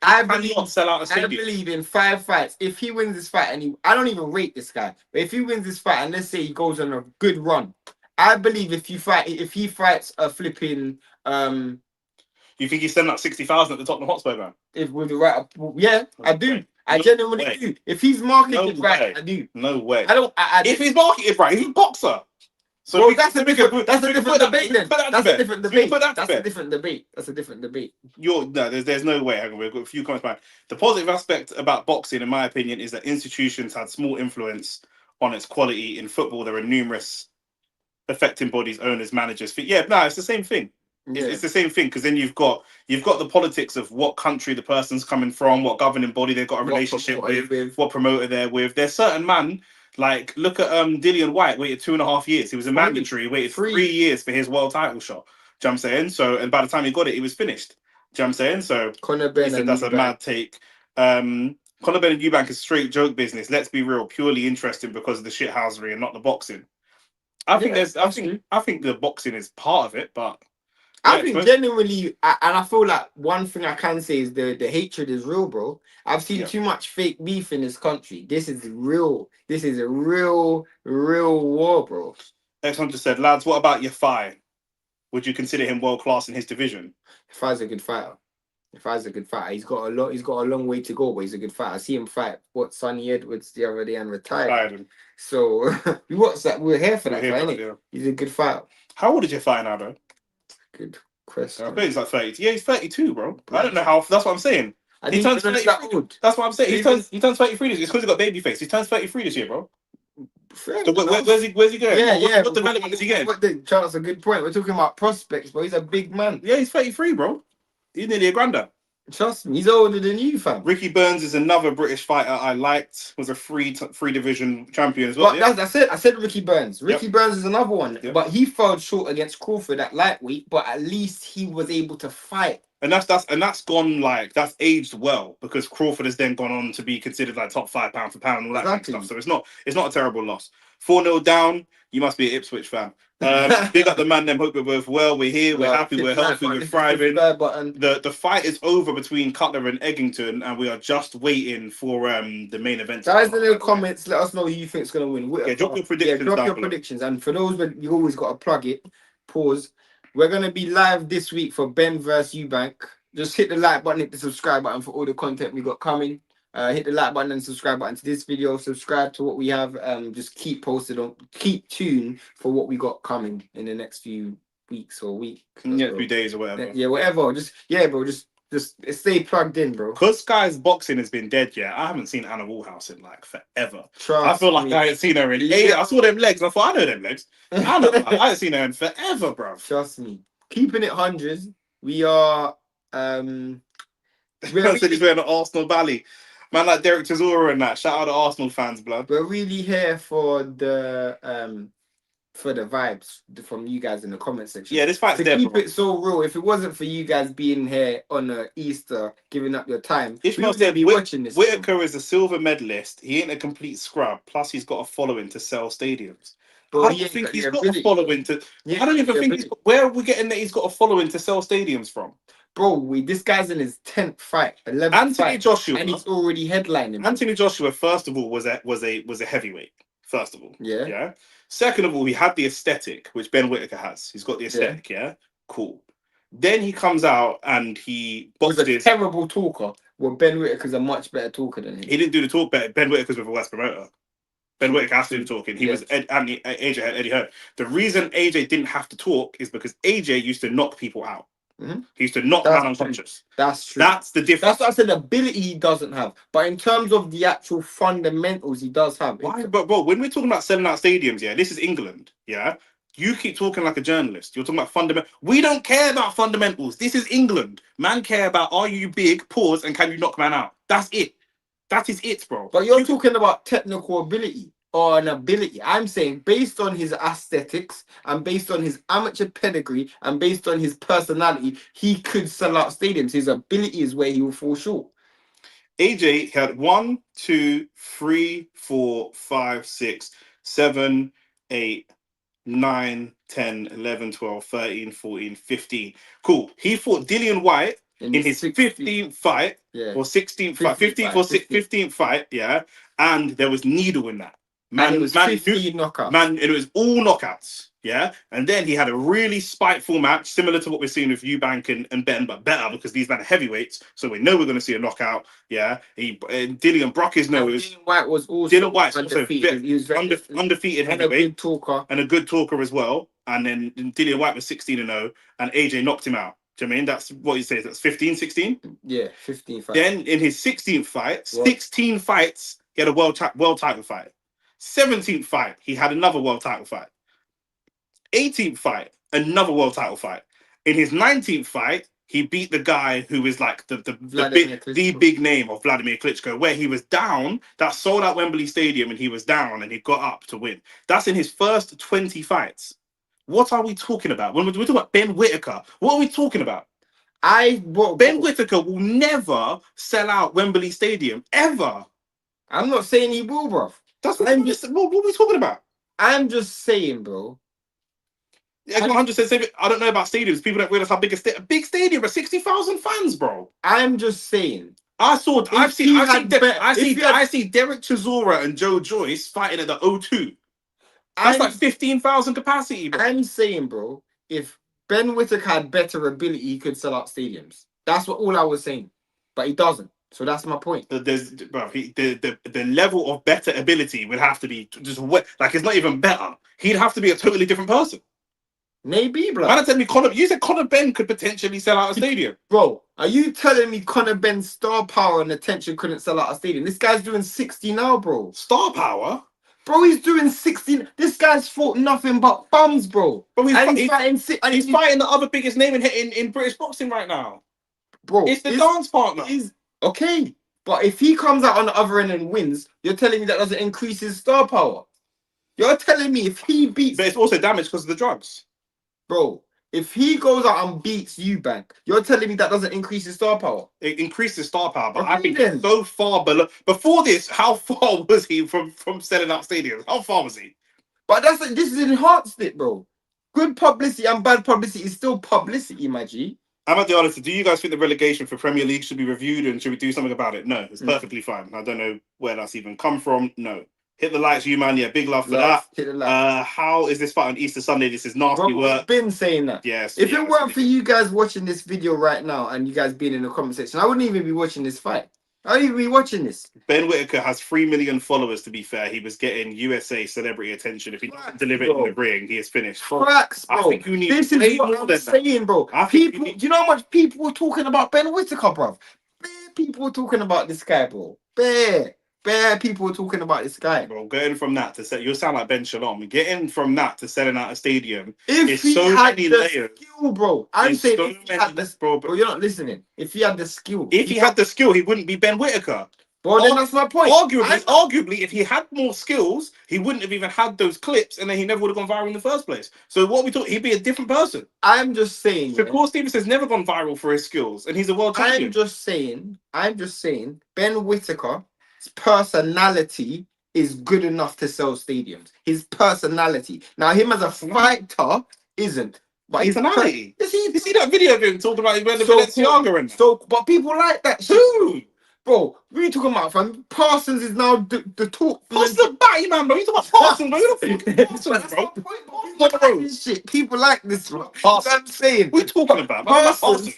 sell out a stadium. I believe in 5 fights. If he wins this fight, and I don't even rate this guy, but if he wins this fight, and let's say he goes on a good run, I believe if he fights a flipping you think he's sending up 60,000 at the Tottenham Hotspur man? If with the right, I do. I genuinely do. If he's marketed right, I do. No way. I don't. If he's marketed right, he's a boxer. So well, that's a different debate. Then that's a different debate. That's a different debate. There's no way. We've got a few comments back. The positive aspect about boxing, in my opinion, is that institutions had small influence on its quality. In football, there are numerous affecting bodies, owners, managers. It's the same thing. It's the same thing, because then you've got the politics of what country the person's coming from, what governing body they've got a relationship with, what promoter they're with. There's certain man, like look at Dillian White, waited 2.5 years. He was a mandatory, waited 3 years for his world title shot. Do you know what I'm saying? So, and by the time he got it, he was finished. Do you know what I'm saying? So Conor Benn, that's a mad take. Conor Benn and Eubank is straight joke business. Let's be real, purely interesting because of the shithousery and not the boxing. I think the boxing is part of it, but I think genuinely, and I feel like one thing I can say is the hatred is real, bro. I've seen too much fake beef in this country. This is real. This is a real war, bro. X1 just said, lads, what about Yafai? Would you consider him world class in his division? Yafai's a good fighter. He's got a long way to go, but he's a good fighter. I see him fight Sonny Edwards the other day and retired. So what's that? We're here for that, right? He's a good fighter. How old is Yafai now, though? Good question. I think he's like 30. Yeah, he's 32, bro. I don't know how. That's what I'm saying. He turns 33. That's what I'm saying. He turns 33 this year. It's because he got baby face. He turns 33 this year, bro. So where's he going? What development is he getting? Charles, a good point. We're talking about prospects, but he's a big man. Yeah, he's 33, bro. He's nearly a granddad. Trust me, he's older than you, fam. Ricky Burns is another British fighter I liked. Was a free division champion as well. That's it. I said Ricky Burns. Ricky Burns is another one, but he fell short against Crawford at lightweight. But at least he was able to fight And that's gone like that's aged well because Crawford has then gone on to be considered like top 5 pound for pound and all that kind of stuff. So it's not a terrible loss. 4-0 down. You must be an Ipswich fan. Big up the man. Them hope we're both well. We're here. We're happy. We're healthy. We're thriving. The fight is over between Cutler and Edgington, and we are just waiting for the main event. Guys, in the comments, let us know who you think's gonna win. Yeah, drop your predictions. Yeah, drop your predictions. And for those that you always got to plug it. Pause. We're gonna be live this week for Ben versus Eubank. Just hit the like button, hit the subscribe button for all the content we got coming. Hit the like button and subscribe button to this video. Subscribe to what we have. Just keep posted on, keep tuned for what we got coming in the next few weeks or week. Yeah, few days or whatever. Yeah, whatever. Just bro. Just stay plugged in, bro. Because Sky's boxing has been dead, yeah. I haven't seen Anna Woolhouse in like forever. Trust I feel like me. I ain't seen her in ages. I saw them legs. I thought I know them legs. I ain't seen her in forever, bro. Trust me. Keeping it hundreds. We are. Said he's wearing an Arsenal Bally. Man, like Derek Chisora and that. Shout out to Arsenal fans, blood. We're really here for the vibes from you guys in the comment section. Yeah, this fight's to dead, keep bro. it so real. If it wasn't for you guys being here on Easter, giving up your time, Ishmael said be watching this. Whitaker is a silver medalist. He ain't a complete scrub. Plus, he's got a following to sell stadiums. Bro, I don't think he's got a following to. I don't even think he's got. Where are we getting that he's got a following to sell stadiums from? Bro, this guy's in his 10th fight, 11th Anthony fight, Joshua, and he's already headlining. Anthony Joshua, first of all, was a heavyweight. First of all, yeah. Second of all, he had the aesthetic, which Ben Whittaker has. He's got the aesthetic, yeah. Cool. Then he comes out and he was a terrible talker. Well, Ben Whittaker's a much better talker than him. He didn't do the talk better. Ben Whittaker's with a West promoter. Ben Whittaker has to do the talking. He was AJ had Eddie Hearn. The reason AJ didn't have to talk is because AJ used to knock people out. Mm-hmm. He used to knock man unconscious. That's true. That's the difference. That's what I said. Ability he doesn't have, but in terms of the actual fundamentals, he does have. Why? But bro, when we're talking about selling out stadiums, yeah, this is England, yeah. You keep talking like a journalist. You're talking about fundamental. We don't care about fundamentals. This is England. Man care about are you big, pause, and can you knock man out? That's it. That is it, bro. But you're talking about technical ability or an ability. I'm saying based on his aesthetics and based on his amateur pedigree and based on his personality, he could sell out stadiums. His ability is where he will fall short. AJ had 1, 2, 3, 4, 5, 6, 7, 8, 9, 10, 11, 12, 13, 14, 15. Cool. He fought Dillian White in his 15th fight or 16th fight, 15th or 15th fight, yeah. And there was needle in that. Man, it was 15 knockouts. Man, it was all knockouts, yeah. And then he had a really spiteful match, similar to what we're seeing with Eubank and Ben, but better because these men are heavyweights, so we know we're going to see a knockout, yeah. Dillian broke his nose. Dillian White was also undefeated. He was undefeated heavyweight and a good talker as well. And then Dillian White was 16-0, and AJ knocked him out. Do you know what I mean? That's what he says. That's 15, 16? Yeah, 15 fights. Then in his 16th fight, 16 fights, he had a world title fight. 17th fight, he had another world title fight. 18th fight, another world title fight. In his 19th fight, he beat the guy who was like the big name of Vladimir Klitschko, where he was down, that sold out Wembley Stadium, and he was down and he got up to win. That's in his first 20 fights. What are we talking about? When we're talking about Ben Whittaker, what are we talking about? Ben Whittaker will never sell out Wembley Stadium, ever. I'm not saying he will, bro. That's what I'm just. What are we talking about? I'm just saying, bro. Yeah, 100%. I don't know about stadiums. People don't realize how big a big stadium, but 60,000 fans, bro. I'm just saying. I see Derek Chisora and Joe Joyce fighting at the O2. That's like 15,000 capacity, bro. I'm saying, bro, if Ben Whittaker had better ability, he could sell out stadiums. That's all I was saying. But he doesn't. So that's my point. The level of better ability would have to be just like it's not even better. He'd have to be a totally different person. Maybe, bro. Man, tell me you said Conor Ben could potentially sell out a stadium. Bro, are you telling me Conor Ben's star power and attention couldn't sell out a stadium? This guy's doing 60 now, bro. Star power? Bro, he's doing 60. This guy's fought nothing but bums, bro. He's fighting the other biggest name in British boxing right now. Bro, it's the dance partner. Okay, but if he comes out on the other end and wins, you're telling me that doesn't increase his star power? You're telling me if he beats... But it's also damaged because of the drugs. Bro, If he goes out and beats Eubank, you're telling me that doesn't increase his star power? It increases star power, but Okay, I think then. so far below. Before this, how far was he from selling out stadiums? How far was he? But this is enhanced it, bro. Good publicity and bad publicity is still publicity, my G. I'm at the honest. Do you guys think the relegation for Premier League should be reviewed and should we do something about it? No, it's perfectly fine. I don't know where that's even come from. No. Hit the likes, you man. Yeah, big love for that. Hit the like. How is this fight on Easter Sunday? This is nasty Bro, work. I've been saying that. Yes. If it weren't for you guys watching this video right now and you guys being in the comment section, I wouldn't even be watching this fight. I wouldn't even be watching this. Ben Whittaker has 3 million followers, to be fair. He was getting USA celebrity attention. If he doesn't deliver it in the ring, he is finished. Facts, bro. I think you need this is what I'm saying, bro. People, do you know how much people were talking about Ben Whittaker, bro? Bare people were talking about this guy, bro. Bare people were talking about this guy. Bro, getting from that to say, you sound like Ben Shalom. Getting from that to selling out a stadium. If he so had many the layers. skill, bro. I'm saying so if he had the bro, you're not listening. If he had the skill. If he had the skill, he wouldn't be Ben Whittaker. Bro, then that's my point. Arguably, if he had more skills, he wouldn't have even had those clips, and then he never would have gone viral in the first place. So what we thought, he'd be a different person. I'm just saying. Shakur Stevenson's never gone viral for his skills, and he's a world champion. I'm just saying, Ben Whittaker's personality is good enough to sell stadiums. His personality. Now, him as a fighter isn't. But his personality. You see that video of him talking about the Balenciaga and but people like that shit. Who? Bro, what are you talking about, fam? Parsons is now the talk. What's the batty, man, bro? You talking about Parsons, bro? Who the fuck Parsons, bro? People like this, bro. I'm saying. What are you talking about? Parsons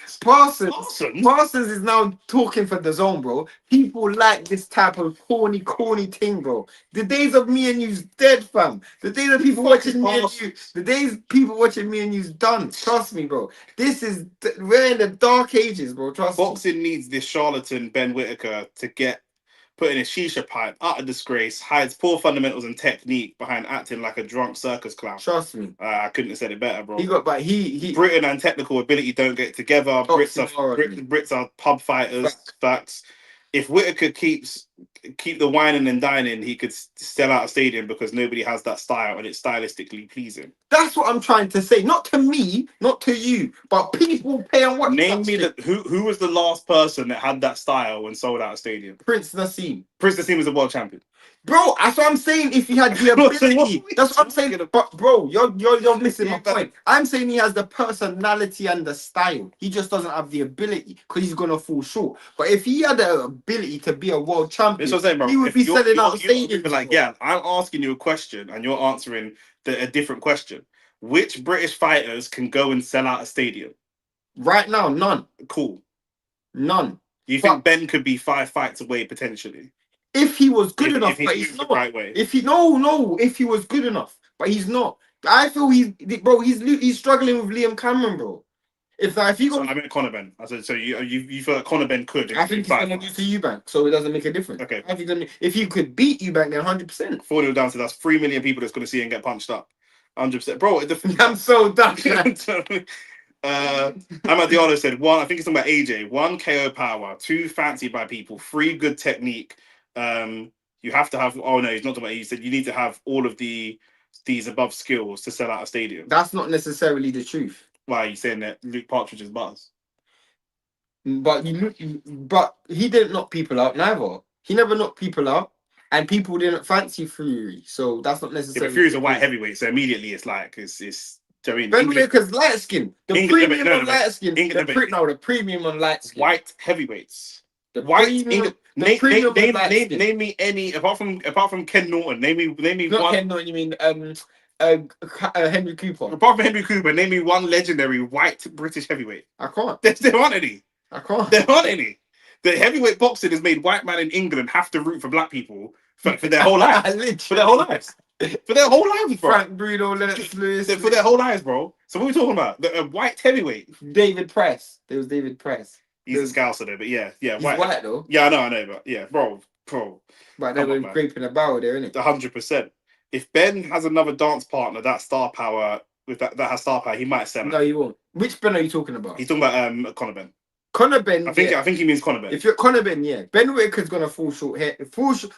is now talking for the zone, bro. People like this type of corny thing, bro. The days of me and you's dead, fam. The days of people watching me and you, the days people watching me and you's done. Trust me, bro. We're in the dark ages, bro. Trust me. Boxing needs this charlatan Ben Whittaker to get put in a shisha pipe, out of disgrace, hides poor fundamentals and technique behind acting like a drunk circus clown. Trust me. I couldn't have said it better, bro. He Britain and technical ability don't get together. Brits are pub fighters. Facts. If Whittaker keep the whining and dining, he could sell out a stadium because nobody has that style and it's stylistically pleasing. That's what I'm trying to say. Not to me, not to you, but people pay and watch. Name me who was the last person that had that style and sold out a stadium? Prince Nassim. Prince Nassim was a world champion. Bro, that's what I'm saying. If he had the ability, that's what I'm saying. But bro, you're missing my point. I'm saying he has the personality and the style. He just doesn't have the ability because he's gonna fall short. But if he had the ability to be a world champion, that's what I'm saying, bro. He would be selling out stadiums. Like, yeah, I'm asking you a question and you're answering a different question. Which British fighters can go and sell out a stadium? Right now, none. Cool. None. You think Ben could be 5 fights away potentially? If he was good enough, but he's not. Right way. If he if he was good enough, but he's not. I feel he's struggling with Liam Cameron, bro. If you go, I meant Conor Ben. I said so. You feel like Conor Ben could? I think he's going to lose to Eubank, so it doesn't make a difference. Okay. I think if you could beat Eubank, then 100%. 4-0 down to that's 3 million people that's going to see and get punched up. 100%, bro. I'm so done. Amadiano said 1. I think he's talking about AJ. 1 KO power, 2 fancied by people, 3 good technique. You have to have. Oh no, he's not talking about. He said you need to have all of these above skills to sell out a stadium. That's not necessarily the truth. Why are you saying that Luke Partridge is buzz? But he didn't knock people out neither. He never knocked people out, and people didn't fancy Fury. So that's not necessarily. Yeah, but Fury's a white heavyweight, so immediately it's like it's. Do you know what I mean? Ben Whittaker's light skin. The premium on light skin. The premium on light skin. White heavyweights. Name me any apart from Ken Norton. Name me not one. Ken Norton. You mean Henry Cooper. Apart from Henry Cooper, name me one legendary white British heavyweight. I can't. There aren't any. I can't. There aren't any. The heavyweight boxing has made white man in England have to root for black people for their whole lives. For their whole lives. For their whole lives, bro. Frank Bruno, Lennox Lewis. For their whole lives, bro. So what are we talking about? The white heavyweight. David Press. There was David Press. He's a Scouser though, but yeah. He's white though. Yeah, I know, but yeah, bro. But they were scraping a barrel there, innit? 100%. If Ben has another dance partner, that star power with that has star power, he might sell. No, he won't. Which Ben are you talking about? He's talking about Conor Ben. Conor Ben. I think he means Conor Ben. If you're Conor Ben, yeah, Ben Whittaker's gonna fall short here.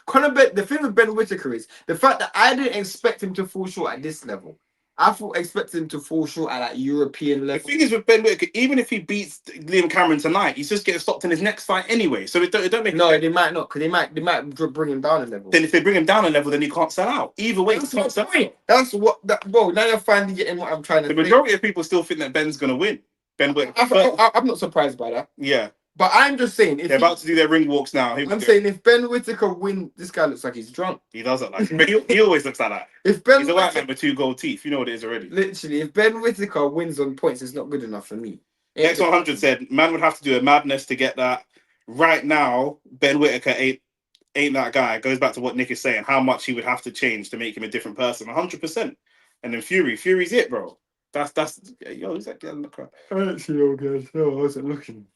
Conor Ben. The thing with Ben Whittaker is the fact that I didn't expect him to fall short at this level. I thought expected him to fall short at that European The level. thing is with Ben Whittaker, even if he beats Liam Cameron tonight, he's just getting stopped in his next fight anyway. So it don't make No, sense. they might not, because they might bring him down a level. Then if they bring him down a level, then he can't sell out. Either way, That's he can't sell out. That's what that bro. Now you're finally getting what I'm trying to The say. majority of people still think that Ben's gonna win. Ben Whittaker. I'm not surprised by that. Yeah. But I'm just saying, if they're about to do their ring walks now. I'm saying if Ben Whittaker win, this guy looks like he's drunk. He does look like, but he always looks like that. If Ben He's a white man with 2 gold teeth. You know what it is already. Literally, if Ben Whittaker wins on points, it's not good enough for me. X100 said, man would have to do a madness to get that. Right now, Ben Whittaker ain't that guy. It goes back to what Nick is saying, how much he would have to change to make him a different person. 100%. And then Fury's it, bro. That's yo, who's that guy in the crowd? Actually, okay, no, I wasn't looking.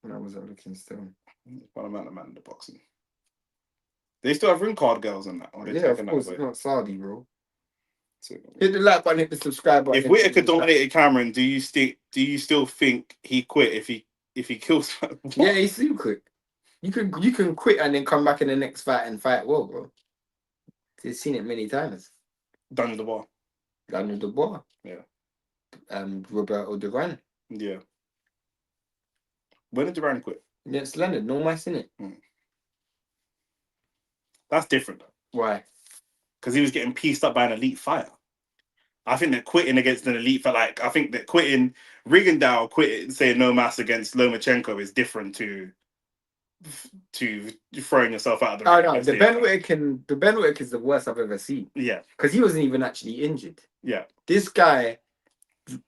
I wasn't looking still. One amount of man in the boxing. They still have ring card girls and that. Yeah, of course, it's not Saudi, bro. So, hit the like button, hit the subscribe button. If Whittaker dominated Cameron, do you still think he quit if he kills? Yeah, he still quit. You can quit and then come back in the next fight and fight well, bro. You've seen it many times. Daniel Dubois. Daniel Dubois. Yeah. Roberto Duran. Yeah. When did Duran quit? Against London, no mice in it. That's different. Why? Because he was getting pieced up by an elite fighter. I think that quitting against an elite fighter, I think that quitting Rigondeaux quitting, saying no mass against Lomachenko is different to throwing yourself out of the ring. Oh no, the Ben Whittaker is the worst I've ever seen. Yeah. Because he wasn't even actually injured. Yeah. This guy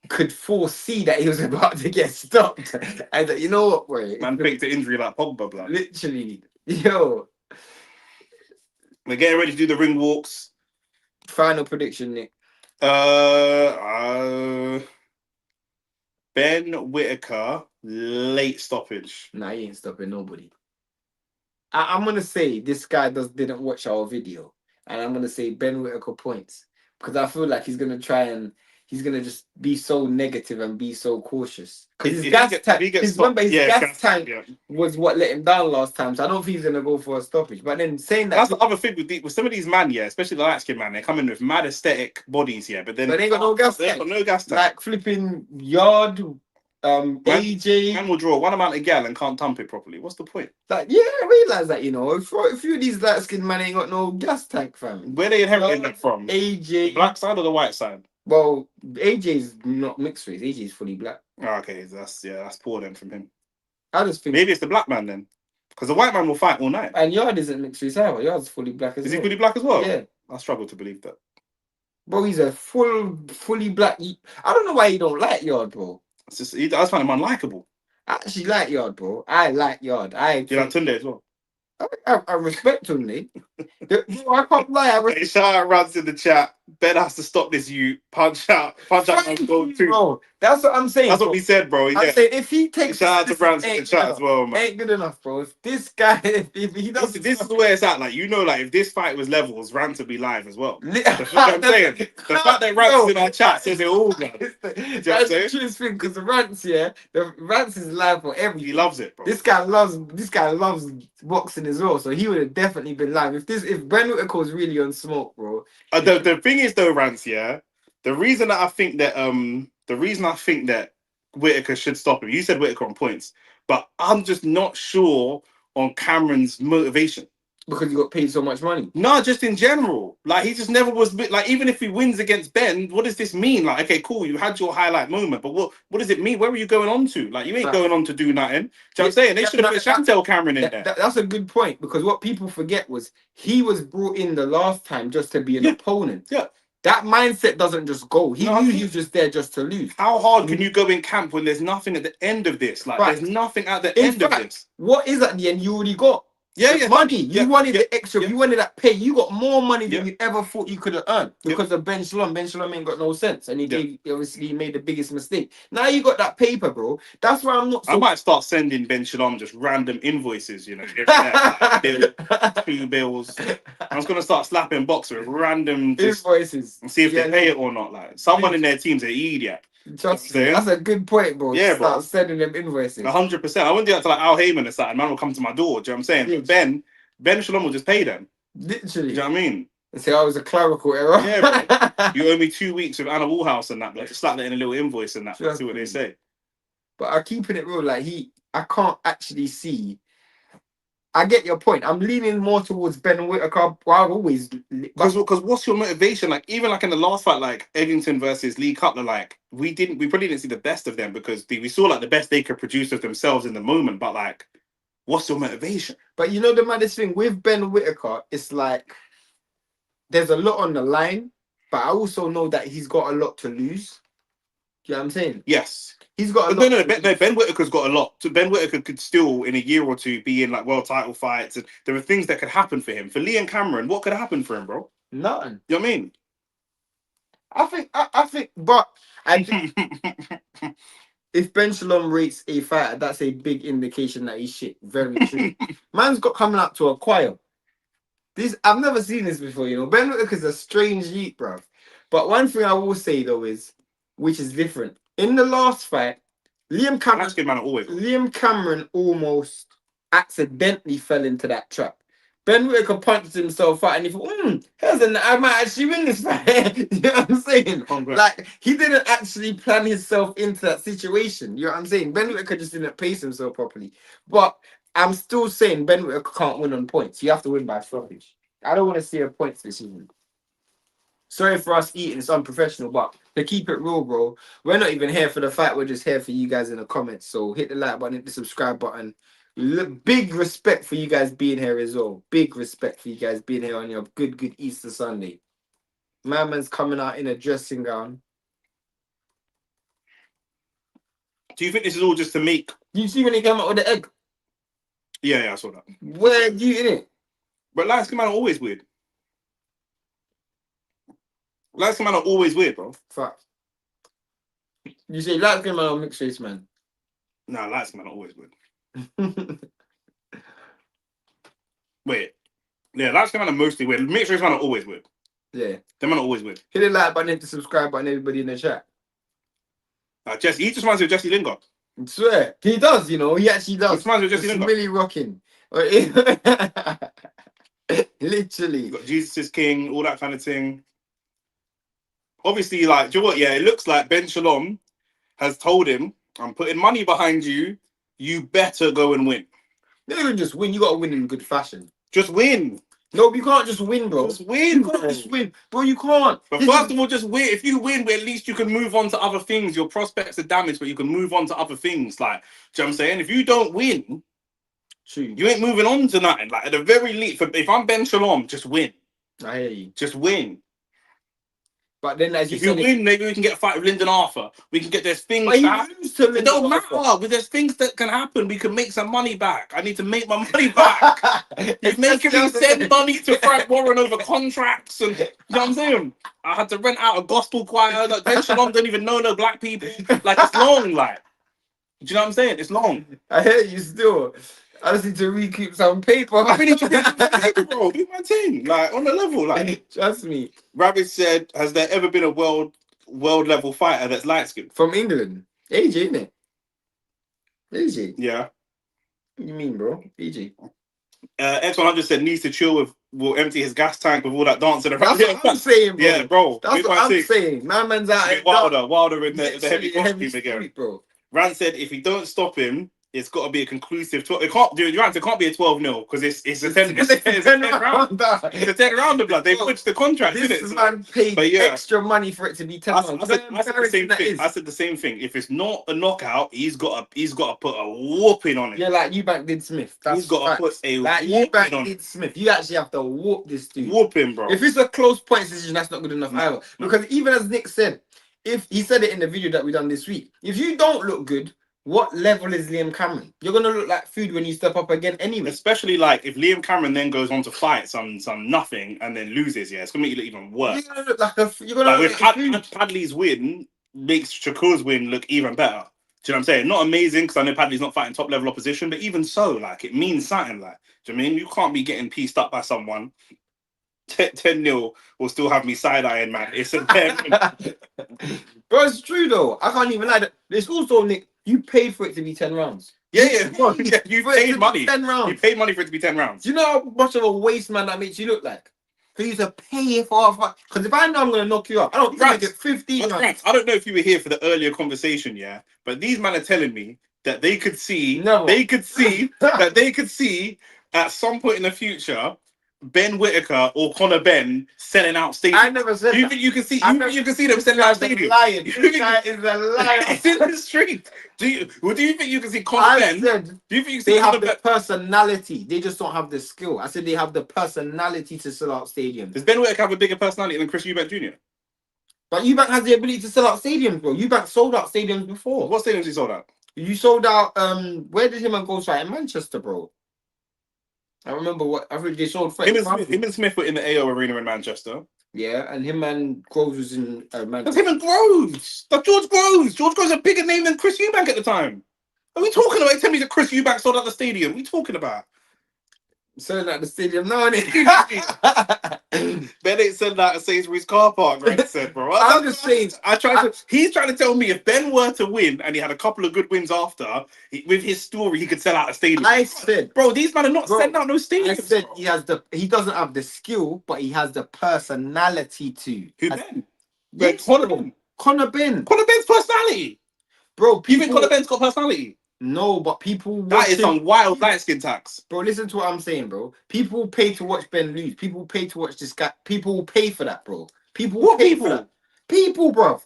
could foresee that he was about to get stopped. And you know what, boy? Man faked the injury like Pogba, blood. Literally. Yo. We're getting ready to do the ring walks. Final prediction, Nick. Ben Whittaker, late stoppage. Nah, he ain't stopping nobody. I'm gonna say this guy didn't watch our video. And I'm gonna say Ben Whittaker points. Because I feel like he's gonna just be so negative and be so cautious. Because his gas tank was what let him down last time. So I don't think he's gonna go for a stoppage. But then saying that, that's the other thing with some of these man, especially the light skin man, they come in with mad aesthetic bodies, but then they ain't got no gas tank. They got no gas tank. Like flipping Yard, AJ. Man will draw one amount of gal and can't thump it properly. What's the point? Like, yeah, I realise that, a few of these light skinned man ain't got no gas tank, fam. Where they inherited that from? AJ. The black side or the white side? Well, AJ's not mixed race. AJ's fully black. Oh, okay, that's poor then from him. I just think maybe it's the black man then, because the white man will fight all night. And Yard isn't mixed race either. Yard's fully black as well. Is he fully black as well? Yeah. I struggle to believe that. Bro, he's a fully black. I don't know why you don't like Yard, bro. It's just I just find him unlikable. I actually like Yard, bro. I like Yard. You like Tunde as well? I respect Tunde. I can't lie. Shout out Runs in the chat. Ben has to stop this. You punch out and go too. Bro, that's what I'm saying. That's what we said, bro. I'm saying if he takes shout out to Runs in the chat as well, man. Ain't good enough, bro. If this guy, if he does, this is where it's at. Like if this fight was levels, Rant would be live as well. That's what I'm saying. The fact that Rants is in our chat says it all, man. That's the truest thing, because the Rants is live for everything. He loves it, bro. This guy loves boxing as well, so he would have definitely been live. If Ben Whittaker was really on smoke, bro. The thing is though, Rants, the reason I think that Whittaker should stop him. You said Whittaker on points, but I'm just not sure on Cameron's motivation. Because he got paid so much money. No, just in general. Like, he just never was like, even if he wins against Ben, what does this mean? Like, okay, cool, you had your highlight moment, but what does it mean? Where were you going on to? Like, you ain't going on to do nothing. Do you know what I'm saying? They should have put Chantel Cameron in there. That's a good point, because what people forget was he was brought in the last time just to be an opponent. Yeah. That mindset doesn't just go. He knew he was just there just to lose. How hard can you go in camp when there's nothing at the end of this? Like, there's nothing at the end of this. What is at the end? You already got. Yeah. Money. You wanted the extra. You wanted that pay. You got more money than you ever thought you could have earned because of Ben Shalom. Ben Shalom ain't got no sense, and he obviously made the biggest mistake. Now you got that paper, bro. That's why I'm not. I might start sending Ben Shalom just random invoices. Two bills. I'm just gonna start slapping Boxer with random invoices and see if they pay it or not. Like, someone in their team's an idiot. Trust me, that's a good point, bro. Yeah, bro. Start sending them invoices. 100%. I wouldn't do that to like Al Heyman or something. Man will come to my door. Do you know what I'm saying? But Ben Shalom will just pay them. Literally. Do you know what I mean? say I was a clerical error. Yeah, you owe me 2 weeks with Anna Woolhouse and that, but just slap that in a little invoice and that. Trust See what me. they say. But I'm keeping it real. Like I can't actually see. I get your point. I'm leaning more towards Ben Whittaker. Well, I've always. Because what's your motivation? Like even like in the last fight, like Edgington versus Lee Cutler, like we probably didn't see the best of them because we saw like the best they could produce of themselves in the moment. But like, what's your motivation? But you know the maddest thing with Ben Whittaker, it's like there's a lot on the line, but I also know that he's got a lot to lose. You know what I'm saying? Yes. He's got a But lot. no, Ben Whittaker's got a lot. So Ben Whittaker could still, in a year or two, be in like world title fights, and there are things that could happen for him. For Lee and Cameron, what could happen for him, bro? Nothing. You know what I mean? I think, but I think if Ben Shalom rates a fighter, that's a big indication that he's shit. Very true. Man's got coming up to acquire. This I've never seen this before. You know, Ben Whittaker's a strange yeet, bro. But one thing I will say though is, which is different. In the last fight, Liam Cameron almost accidentally fell into that trap. Ben Whittaker punched himself out and he thought, I might actually win this fight. You know what I'm saying? Like, he didn't actually plan himself into that situation. You know what I'm saying? Ben Whittaker just didn't pace himself properly. But I'm still saying Ben Whittaker can't win on points. You have to win by stoppage. I don't want to see a points decision. Sorry for us eating, it's unprofessional, but to keep it real, bro, we're not even here for the fight. We're just here for you guys in the comments. So hit the like button, hit the subscribe button. Big respect for you guys being here as well. Big respect for you guys being here on your good Easter Sunday. My man's coming out in a dressing gown. Do you think this is all just to make? You see when he came out with the egg? Yeah, I saw that. Where you in it? But light skin man are always weird. Light skin man are always weird, bro. Fact. You say light skin man or mixed race man? Nah, light skin man are always weird. Wait. Yeah, light skin man are mostly weird. Mixed race man are always weird. Yeah. Them man are always weird. Hit the like button, hit the subscribe button, everybody in the chat. Jesse, he just reminds me of Jesse Lingard. I swear. He does, you know. He actually does. He reminds me of Jesse Lingard. Really rocking. Literally. You got Jesus is King, all that kind of thing. Obviously, like, do you know what? Yeah, it looks like Ben Shalom has told him, I'm putting money behind you. You better go and win. You don't even just win. You got to win in good fashion. Just win. No, you can't just win, bro. Just win. You can't just win. Bro, you can't. But first of all, just win. If you win, at least you can move on to other things. Your prospects are damaged, but you can move on to other things. Like, do you know what I'm saying? If you don't win, true, you ain't moving on to nothing. Like, at the very least, if I'm Ben Shalom, just win. I hear you. Just win. But then, as if you win, maybe we can get a fight with Lyndon Arthur. We can get there's things. But it don't matter. But there's things that can happen. We can make some money back. I need to make my money back. It's making me send money to Frank Warren over contracts, and you know what I'm saying. I had to rent out a gospel choir. Like, Ben Shalom don't even know no black people. Like, it's long. Like, do you know what I'm saying? It's long. I hear you still. I just need to recoup some paper. I really need to get some paper, bro. Do my thing, like on the level. Like, trust me. Rabbit said, "Has there ever been a world level fighter that's light skinned from England? AJ, innit? AJ. Yeah. What you mean, bro? AJ. X100 said needs to chill with. Will empty his gas tank with all that dancing around. That's what I'm saying, bro. Yeah, bro. That's what I'm saying. My man's out. Wilder in the heavy costume again, bro. Rand said if you don't stop him, it's got to be a conclusive 12. It can't do. It can't be a 12-0 because it's a 10. It's a 10 round. It's a 10 rounder, blood. They pushed the contract. This man paid extra money for it to be 10 rounds. I said the same thing. I said the same thing. If it's not a knockout, he's got to put a whooping on it. Yeah, like Eubank did Smith. He's got to put a Eubank did Smith. You actually have to whoop this dude. Whoop him, bro. If it's a close point decision, that's not good enough either. Because even as Nick said, if he said it in the video that we done this week, if you don't look good, what level is Liam Cameron? You're gonna look like food when you step up again anyway. Especially like if Liam Cameron then goes on to fight some nothing and then loses, yeah, it's gonna make you look even worse. You're gonna look like a. You're gonna look like Padley's win makes Shakur's win look even better. Do you know what I'm saying? Not amazing because I know Padley's not fighting top level opposition, but even so, like it means something. Like, do you know what I mean? You can't be getting pieced up by someone. 10-0 will still have me side eyeing, man. It's a 10. Bro, it's true though. I can't even lie. There's also Nick. You paid for it to be 10 rounds. Yeah. You paid money. 10 rounds. You paid money for it to be 10 rounds. Do you know how much of a waste man that makes you look like? for you to pay for. Because if I know I'm gonna knock you up, I don't think I Right. get 15 But rounds. Grant, I don't know if you were here for the earlier conversation, yeah, but these men are telling me that they could see, Never. that they could see at some point in the future Ben Whittaker or Conor Ben selling out stadiums. I never said Do you that. think you can see? I You never- think you can see them This selling out guy's a stadiums? lion. You This think guy is a lion. it's in the street? Do you? Well, do you think you can see Conor I Ben? said Do you think you can they see have Conor the Ben? personality. They just don't have the skill. I said they have the personality to sell out stadiums. Does Ben Whittaker have a bigger personality than Chris Eubank Jr.? But Eubank has the ability to sell out stadiums, bro. Eubank sold out stadiums before. What stadiums he sold out? You sold out. Where did him and Ghost fight in Manchester, bro? I remember what I think they sold. Him and Smith were in the AO Arena in Manchester. Yeah, and him and Groves was in That's Manchester. him and Groves. That's George Groves. George Groves is a bigger name than Chris Eubank at the time. What are we talking about? Tell me that Chris Eubank sold out the stadium. What are you talking about? Selling out the stadium, no, innit? Ben ain't selling out a Sainsbury's car park, Greg said, bro. I'm just saying. He's trying to tell me if Ben were to win and he had a couple of good wins after, with his story, he could sell out a stadium. I said, bro, these men are not selling out no stadiums. I said bro. he doesn't have the skill, but he has the personality to. Who Ben? Yes, Conor bro. Ben. Conor Ben. Conor Ben's personality. Bro, You think Conor Ben's got personality? No, but people watch That is some wild light skin tax. Bro, listen to what I'm saying, bro. People pay to watch Ben lose. People pay to watch this guy. People will pay for that, bro. People will pay for that. People, bro.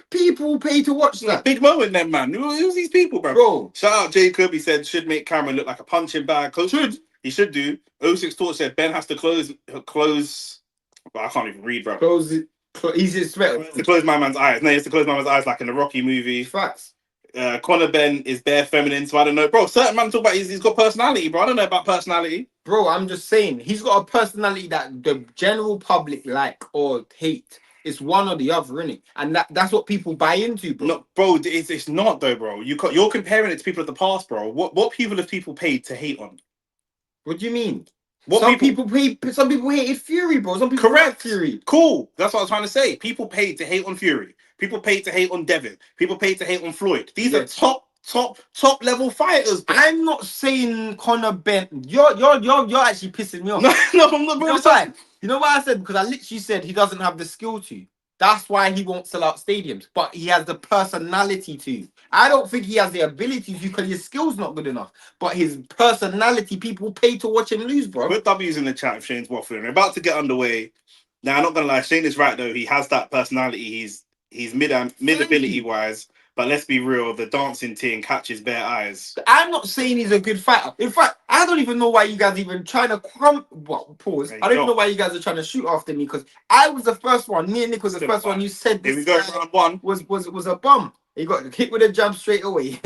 People pay to watch that. Big moment then, man. Who's these people, bro? Shout out Jacob. He said should make Cameron look like a punching bag. He should do. 06 Torch said Ben has to close. But I can't even read, bro. He's his threat. He has to close my man's eyes. No, he has to close my man's eyes like in the Rocky movie. Facts. Conor Ben is bare feminine, so I don't know, bro. Certain man talk about he's got personality, bro. I don't know about personality, bro. I'm just saying he's got a personality that the general public like or hate. It's one or the other, innit? And that's what people buy into, bro. No, bro, it's not though, bro. You're comparing it to people of the past, bro. What people have people paid to hate on? What do you mean? Some people hated Fury, bro. Some people correct Fury. Cool. That's what I was trying to say. People paid to hate on Fury. People paid to hate on Devin. People paid to hate on Floyd. These are top level fighters. Bro. I'm not saying Conor Ben. You're actually pissing me off. No, I'm not. Bro, you know why I said? Because I literally said he doesn't have the skill to. That's why he won't sell out stadiums. But he has the personality to. I don't think he has the ability to because his skill's not good enough. But his personality, people pay to watch him lose, bro. Put W's in the chat if Shane's waffling. We're about to get underway. Now, I'm not gonna lie, Shane is right though. He has that personality. He's mid ability wise. But let's be real, the dancing thing catches bare eyes. I'm not saying he's a good fighter. In fact, I don't even know why you guys even trying to pause. I don't even know why you guys are trying to shoot after me because I was the first one. Me and Nick was the first one. You said this guy round one was a bum. He got hit with a jab straight away.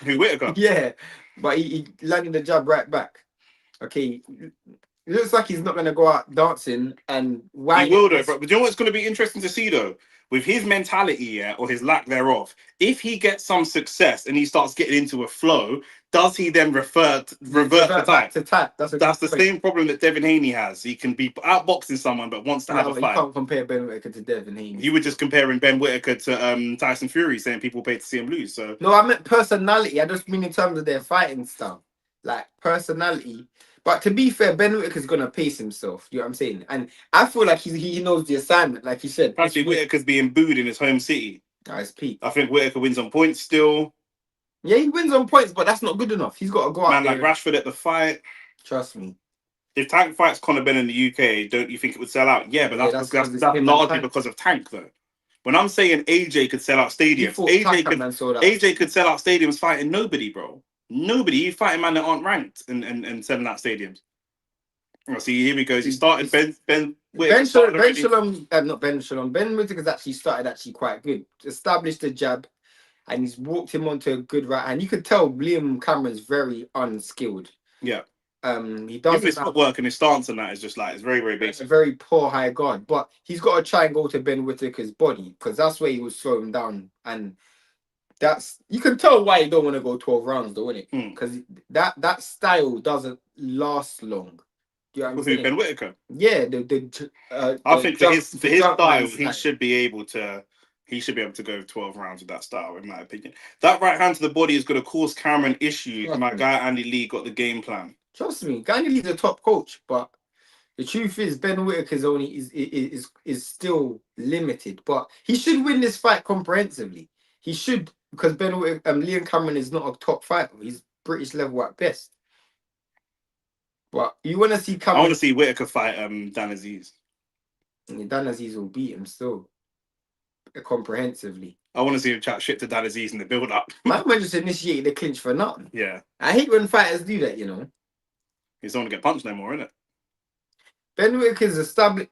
Who, Whitaker? Yeah, but he landed the jab right back. Okay, it looks like he's not going to go out dancing and why he will though. But do you know what's going to be interesting to see though? With his mentality, yeah, or his lack thereof, if he gets some success and he starts getting into a flow, does he then revert to type? That's the same problem that Devin Haney has. He can be outboxing someone, but wants to have a fight. You can't compare Ben Whittaker to Devin Haney. You were just comparing Ben Whittaker to Tyson Fury, saying people pay to see him lose. So no, I meant personality. I just mean in terms of their fighting style, like personality. But to be fair, Ben Whittaker's gonna pace himself. You know what I'm saying? And I feel like he knows the assignment, like you said. Actually, Whittaker's being booed in his home city. That's peak. I think Whittaker wins on points still. Yeah, he wins on points, but that's not good enough. He's got to go out there. Man, like Rashford at the fight. Trust me. If Tank fights Conor Ben in the UK, don't you think it would sell out? Yeah, but that's largely because of Tank, though. When I'm saying AJ could sell out stadiums, AJ could sell out stadiums fighting nobody, bro. Nobody. He's fighting man that aren't ranked and selling out stadiums. Oh, see, here he goes. He started Ben Whittaker's actually started quite good. Established the jab, and he's walked him onto a good right hand. You could tell Liam Cameron's very unskilled. Yeah. He does his footwork and his stance and that is just like it's very, very basic. A very poor high guard, but he's got to try and go to Ben Whittaker's body because that's where he was throwing down, and that's you can tell why you don't want to go 12 rounds, though, isn't it? Because that style doesn't last long. Do you know what I'm saying? Ben Whittaker. Yeah, I think for his style, he should be able to. He should be able to go 12 rounds with that style, in my opinion. That right hand to the body is going to cause Cameron issues. My guy Andy Lee got the game plan. Trust me, Andy Lee's a top coach, but The truth is, Ben Whittaker's only is still limited, but he should win this fight comprehensively. He should, because Liam Cameron is not a top fighter. He's British level at best. But you want to see Cameron. I want to see Whitaker fight Dan Aziz. Dan Aziz will beat him still comprehensively. I want to see him chat shit to Dan Aziz in the build up. Man just initiated the clinch for nothing. Yeah. I hate when fighters do that, you know. He's don't want to get punched no more, innit? Ben Whittaker's established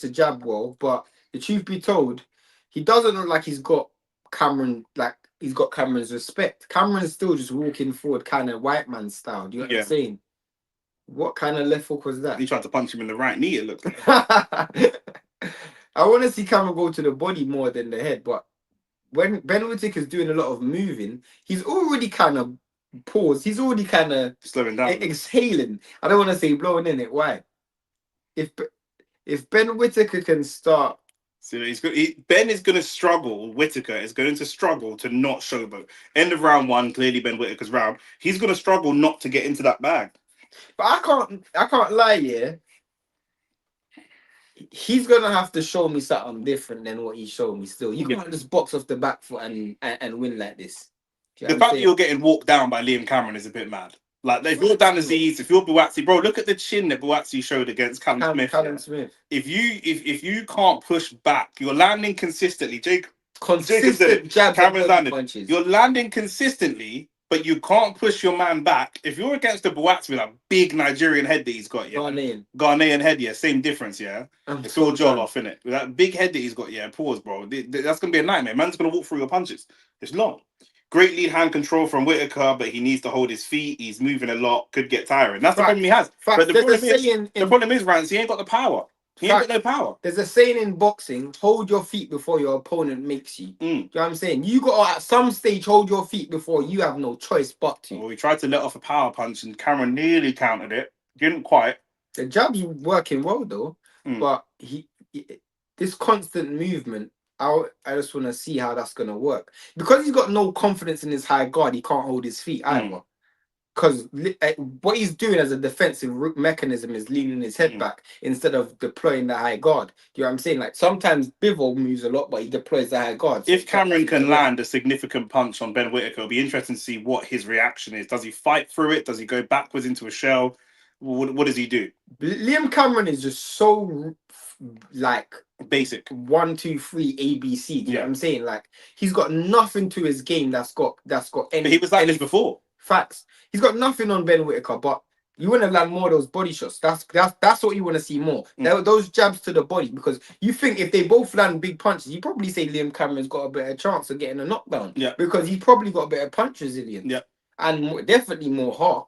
the jab well, but the truth be told, he doesn't look like he's got Cameron's respect. Cameron's still just walking forward, kind of white man style. Do you know what I'm saying? What kind of left hook was that? He tried to punch him in the right knee. It looked like. I want to see Cameron go to the body more than the head, but when Ben Whittaker's doing a lot of moving, he's already kind of paused. He's already kind of slowing down, exhaling. I don't want to say blowing in it. Why? If Ben Whittaker can start, so Ben is going to struggle. Whittaker is going to struggle to not showboat. End of round one, clearly Ben Whittaker's round. He's going to struggle not to get into that bag. But I can't lie, yeah. He's gonna have to show me something different than what he showed me. Still, you can't just box off the back foot and win like this. The fact that you're getting walked down by Liam Cameron is a bit mad. Like, if you're Dan Aziz, if you're Buatsi, bro, look at the chin that Buatsi showed against Callum Smith. If you can't push back, you're landing consistently. Consistent jabs and punches. You're landing consistently, but you can't push your man back. If you're against the Buatsi with a big Nigerian head that he's got, yeah, Ghanaian head, yeah, same difference, yeah. It's all jol off, innit? With that big head that he's got, yeah, pause, bro. That's gonna be a nightmare. Man's gonna walk through your punches. It's long. Great lead hand control from Whitaker, but he needs to hold his feet. He's moving a lot. Could get tiring. That's the problem he has. But the problem is, Rance, he ain't got the power. He ain't got no power. There's a saying in boxing: hold your feet before your opponent makes you. Do you know what I'm saying? You got to, at some stage, hold your feet before you have no choice but to. Well, he tried to let off a power punch, and Cameron nearly countered it. Didn't quite. The jab's working well though, but this constant movement. I just want to see how that's going to work. Because he's got no confidence in his high guard, he can't hold his feet either. Because what he's doing as a defensive mechanism is leaning his head back instead of deploying the high guard. Do you know what I'm saying? Like, sometimes Bivol moves a lot, but he deploys the high guard. So if Cameron can land a significant punch on Ben Whittaker, it'll be interesting to see what his reaction is. Does he fight through it? Does he go backwards into a shell? What does he do? Liam Cameron is just so, like, basic 1, 2, 3 ABC. Do you know what I'm saying? Like, he's got nothing to his game that's got any. But he was like this before. Facts. He's got nothing on Ben Whittaker, but you want to land more of those body shots. That's what you want to see more. Those jabs to the body, because you think if they both land big punches, you probably say Liam Cameron's got a better chance of getting a knockdown. Yeah. Because he's probably got a better punch resilience. Yeah. And definitely more heart.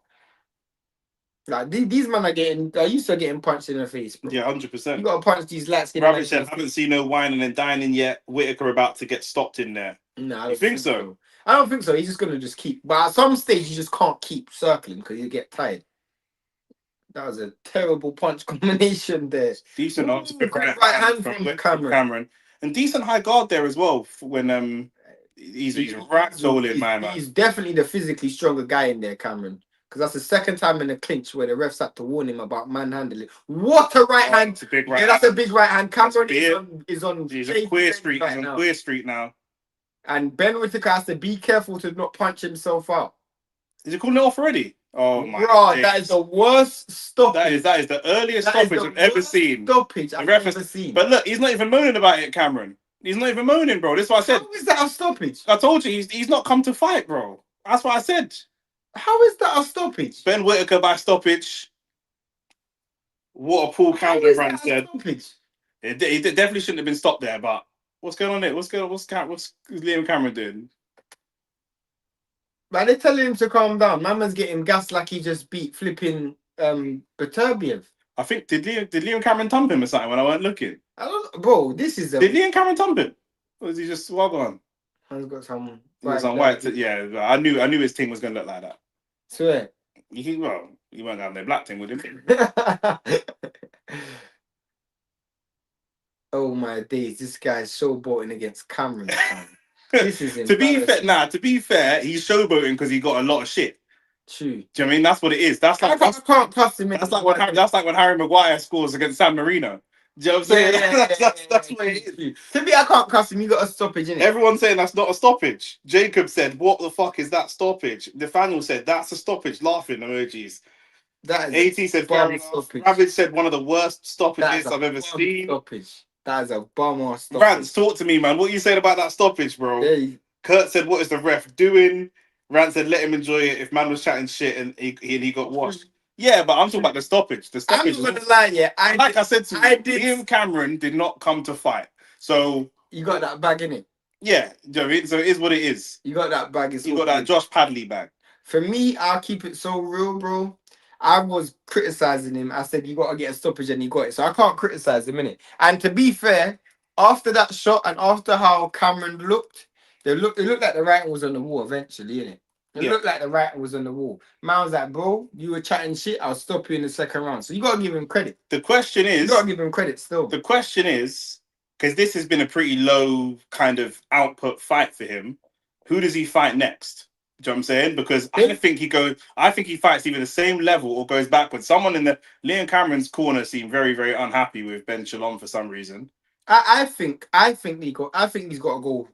Like, these men are used to getting punched in the face, bro. Yeah, 100%. You got to punch these light skin. Rabbit said, haven't seen no whining and dining yet. Whittaker about to get stopped in there. No, I don't think so. I don't think so. He's just going to just keep. But at some stage, you just can't keep circling because you get tired. That was a terrible punch combination there. Decent answer. Right hand from Cameron. And decent high guard there as well when he's right solid, man. He's definitely the physically stronger guy in there, Cameron. Because that's the second time in the clinch where the refs had to warn him about manhandling. What a right hand! It's a big right hand. That's a big right hand. Cameron is on. He's on queer street. He's on queer street now. And Ben Whittaker has to be careful to not punch himself out. Is it calling it off already? Oh my God! That is the worst stoppage. That is the earliest stoppage I've ever seen. Stoppage I've ever seen. But look, he's not even moaning about it, Cameron. He's not even moaning, bro. That's what I said. How is that a stoppage? I told you he's not come to fight, bro. That's what I said. How is that a stoppage? Ben Whittaker by stoppage. What a poor counter run said. It definitely shouldn't have been stopped there, but what's going on there? What's Liam Cameron doing? Man, they're telling him to calm down. Mama's getting gassed like he just beat flipping Beterbiev. I think did Liam Cameron thump him or something when I weren't looking? I don't, bro. This is did Liam Cameron thump him? Or was he just well gone? He's got some white. Yeah, I knew his team was gonna look like that. Swear. He won't have their black team with him. Oh my days! This guy's showboating against Cameron. This is to be fair, he's showboating because he got a lot of shit. True. Do you know what I mean? That's what it is. That's I like can't trust him. that's like when Harry Maguire scores against San Marino. Do you know what I'm saying? That's what it is. To me, I can't trust him. You got a stoppage in it. Everyone's saying that's not a stoppage. Jacob said, "What the fuck is that stoppage?" Nathaniel said, "That's a stoppage." Laughing emojis. That is AT said, bum "Fair enough." stoppage. Ravage said, "One of the worst stoppages That is I've ever seen." stoppage. That is a bum stoppage. Rants, talk to me, man. What are you saying about that stoppage, bro? Hey. Kurt said, "What is the ref doing?" Rant said, "Let him enjoy it." If man was chatting shit and he got washed. Yeah, but I'm talking about the stoppage. The stoppage. I'm not gonna lie, yeah. I said to you, Liam Cameron did not come to fight. So you got that bag in it. Yeah, do you know what I mean? So it is what it is. You got that bag. You got that Josh Padley bag. For me, I'll keep it so real, bro. I was criticizing him. I said you got to get a stoppage, and he got it. So I can't criticize him, innit? And to be fair, after that shot and after how Cameron looked, it looked like the writing was on the wall eventually, innit? It looked like the writing was on the wall. Man was like, bro, you were chatting shit. I'll stop you in the second round. So you got to give him credit. The question is, you got to give him credit still. The question is, because this has been a pretty low kind of output fight for him, who does he fight next? Do you know what I'm saying? Because I think he fights either the same level or goes backwards. Someone in the Liam Cameron's corner seemed very, very unhappy with Ben Whittaker for some reason. I think he's got to go.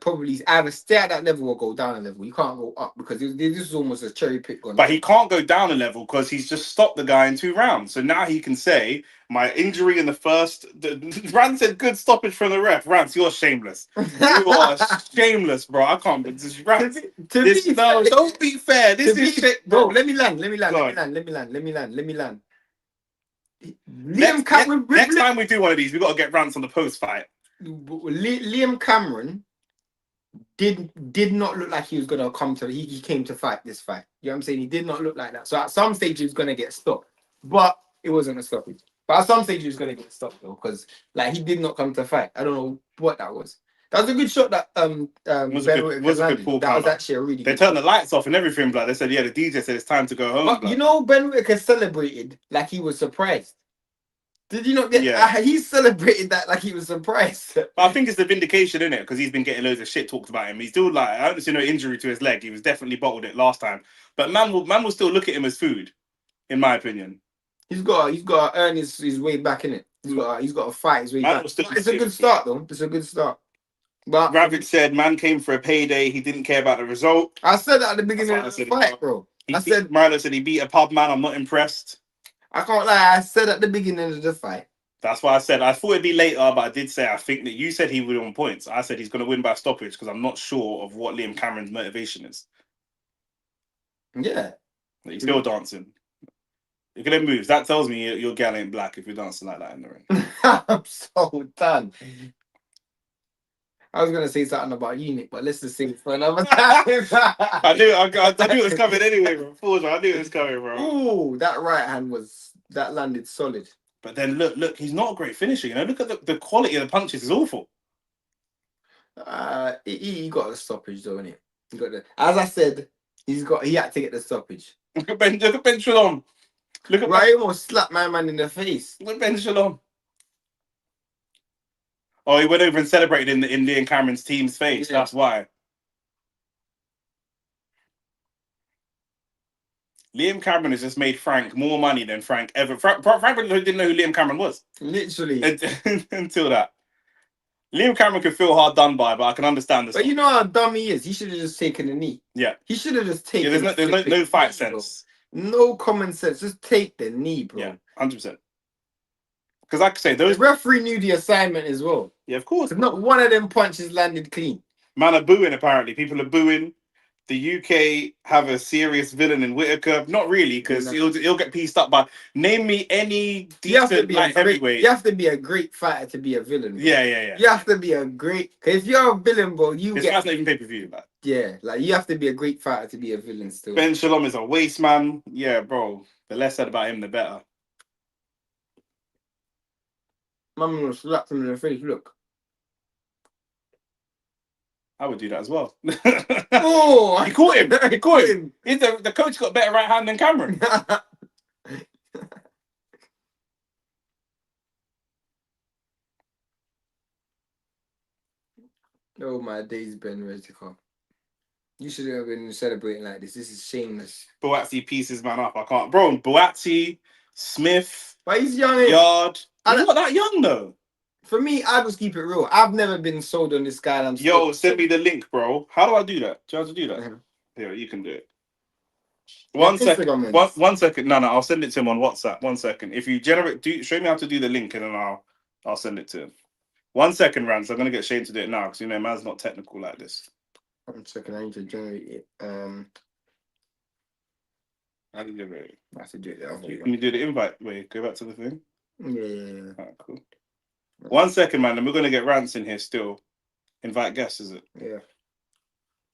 Probably either stay at that level or go down a level. You can't go up because this is almost a cherry pick. But he can't go down a level because he's just stopped the guy in 2 rounds. So now he can say my injury in the first. Rand said good stoppage from the ref. Rance, you're shameless. You are shameless, bro. I can't. Don't be fair. This is shit, bro. Let me land. Next time we do one of these, we got to get Rance on the post fight. Liam Cameron did not look like he was gonna come to. He came to fight this fight. You know what I'm saying? He did not look like that. So at some stage he was gonna get stopped, but it wasn't a stoppage. But at some stage he was gonna get stopped though, because like he did not come to fight. I don't know what that was. That was a good shot that was a good pull. That was actually a really. They turned the lights off and everything. Like they said, yeah, the DJ said it's time to go home. But you know, Ben Whittaker celebrated like he was surprised. Did you not get? Yeah. He celebrated that like he was surprised. But I think it's the vindication, innit? Because he's been getting loads of shit talked about him. He's still like, I don't see no injury to his leg. He was definitely bottled it last time. But man will still look at him as food, in my opinion. He's got to earn his way back in it. He's got to fight his way back. It's a good start though. It's a good start. But Ravage said, man came for a payday. He didn't care about the result. I said that at the beginning of the fight, bro. Milo said he beat a pub man. I'm not impressed. I can't lie. I said at the beginning of the fight. That's why I said I thought it'd be later, but I did say I think that you said he would on points. I said he's going to win by stoppage because I'm not sure of what Liam Cameron's motivation is. Yeah, he's still dancing. Look at them moves. That tells me your gal ain't black if you're dancing like that in the ring. I'm so done. I was gonna say something about Unique, but let's just sing for another time. I knew it was coming anyway, bro. I knew it was coming, bro. Ooh, that right hand landed solid. But then look, he's not a great finisher. You know, look at the quality of the punches is awful. He got a stoppage though, innit? He got as I said, he had to get the stoppage. Look at Ben Shalom. Look at he almost slapped my man in the face. Look at Ben Shalom. Oh, he went over and celebrated in Liam Cameron's team's face. Yeah. That's why. Liam Cameron has just made Frank more money than Frank ever. Frank didn't know who Liam Cameron was. Literally. Until that. Liam Cameron could feel hard done by, but I can understand this. But you know how dumb he is. He should have just taken the knee. Yeah. He should have just taken. Yeah, there's no fight sense. No common sense. Just take the knee, bro. Yeah, 100%. Because like I say, the referee knew the assignment as well. Yeah, of course. Not one of them punches landed clean. Man are booing, apparently. People are booing. The UK have a serious villain in Whitaker. Not really, because he'll get pieced up by... Name me any decent heavyweight. You have to be a great fighter to be a villain. Bro. Yeah. You have to be a great... Because if you're a villain, bro, This guy's not even pay-per-view. Like. Yeah, like you have to be a great fighter to be a villain still. Ben Shalom is a waste man. Yeah, bro. The less said about him, the better. Mum slapped him in the face, look. I would do that as well. Oh, he caught him. The coach got a better right hand than Cameron. Oh my days, Ben Whittaker. You should have been celebrating like this. This is shameless. Boatsy pieces man up. I can't, bro. Boatsy, Smith, But he's young. Yard. He's not that young though. For me, I just keep it real. I've never been sold on this guy. And Yo, send me the link, bro. How do I do that? Do you have to do that? Yeah. Yeah, you can do it. One second. One second. No, I'll send it to him on WhatsApp. 1 second. If you show me how to do the link, and then I'll send it to him. 1 second, Rance. I'm gonna get Shane to do it now because man's not technical like this. 1 second. I need to generate it. How do you generate it? I have to do it. Can you do the invite? Wait, go back to the thing. Yeah. Alright, cool. 1 second, man. And we're gonna get Rance in here still. Invite guests, is it? Yeah.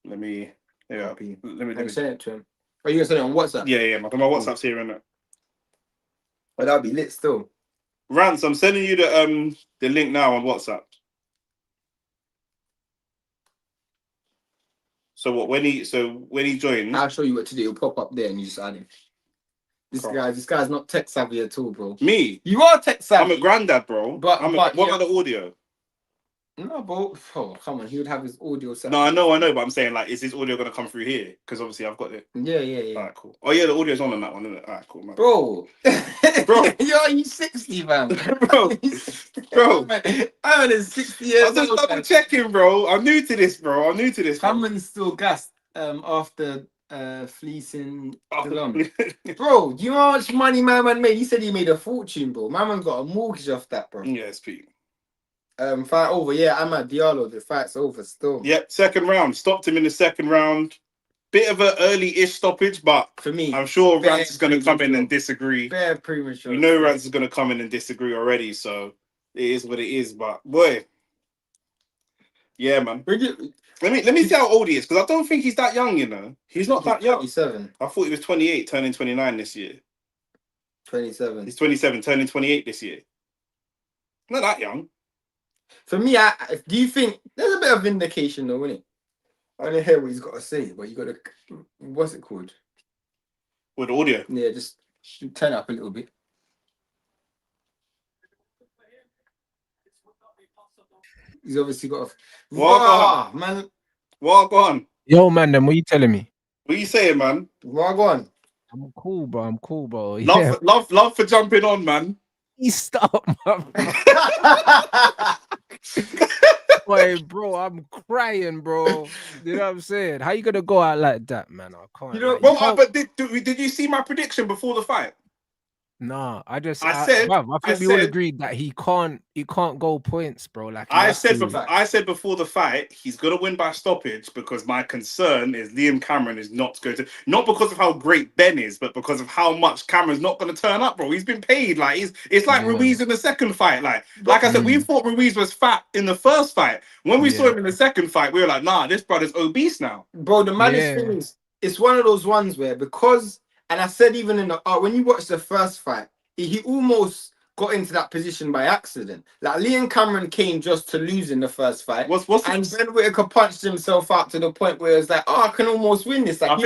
Let me. Yeah. Let me send it to him. Are you gonna send it on WhatsApp? Yeah. My WhatsApp's here, innit? But that'll be lit still. Rance, I'm sending you the link now on WhatsApp. So what? When he joins, I'll show you what to do. It'll pop up there, and you just add it. This guy's not tech savvy at all, bro. Me? You are tech savvy. I'm a granddad, bro. But what about the audio? No, bro. Oh, come on. He would have his audio set. No, I know, but I'm saying, like, is his audio gonna come through here? Because obviously I've got it. Yeah. Alright, cool. Oh yeah, the audio's on that one, isn't it? Alright, cool, man. Bro. you 60, man. bro. I'm in 60 years old. I'm just double checking, bro. I'm new to this, bro. Cameron's still gassed after fleecing bro, do you know how much money my man made? He said he made a fortune, bro. My man got a mortgage off that, bro. Yeah, it's Pete. Fight over. Yeah, I'm at Diallo. The fight's over still. Yep, second round. Stopped him in the second round. Bit of an early-ish stoppage, but for me, I'm sure Rance is going to come in and disagree. Bare premature. You know Rance is going to come in and disagree already, so it is what it is. But boy, yeah, man. Let me see how old he is, because I don't think he's that young. He's not that young. 27. I thought he was 28, turning 29 this year. 27. He's 27, turning 28 this year. Not that young. For me, do you think there's a bit of vindication though, isn't it? I don't hear what he's got to say, but you got to, what's it called? With audio? Yeah, just turn it up a little bit. He's obviously got a... Walk on. Yo, man, then what you telling me? What you saying, man? Walk on. I'm cool, bro. Love for jumping on, man. Stop, man. Boy, bro, I'm crying, bro. You know what I'm saying? How you gonna go out like that, man? I can't. But did you see my prediction before the fight? Nah, I think we all agreed that he can't go points, bro. Like I said before the fight, he's gonna win by stoppage because my concern is Liam Cameron is not going to, not because of how great Ben is, but because of how much Cameron's not gonna turn up, bro. He's been paid. Like it's like Ruiz in the second fight. Like I said, we thought Ruiz was fat in the first fight. When we saw him in the second fight, we were like, nah, this brother's obese now. Bro, the maddest thing is, it's one of those ones where and I said even in the when you watch the first fight, he almost got into that position by accident. Like Liam Cameron came just to lose in the first fight, and Ben Whittaker punched himself up to the point where it was like, oh, I can almost win this. Like, I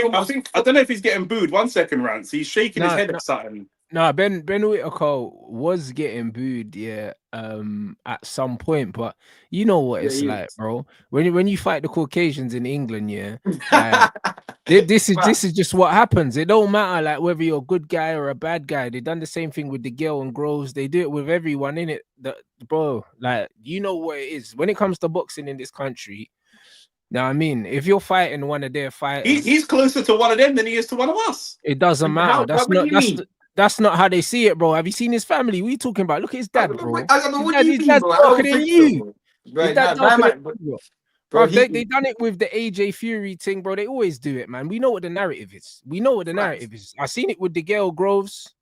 don't know if he's getting booed. 1 second, Rance. He's shaking his head at something. No, Ben Whittaker was getting booed, at some point, but you know what it's like, bro. When you fight the Caucasians in England, this is just what happens. It don't matter like whether you're a good guy or a bad guy. They done the same thing with the girl and Groves. They do it with everyone in it, bro. Like you know what it is when it comes to boxing in this country. Now, I mean, if you're fighting one of their fighters, he's closer to one of them than he is to one of us. It doesn't matter. That's not how they see it, bro. Have you seen his family? What are you talking about? Look at his dad, bro. His dad's darker than you. Bro, they done it with the AJ Fury thing, bro. They always do it, man. We know what the narrative is. I seen it with the girl Groves.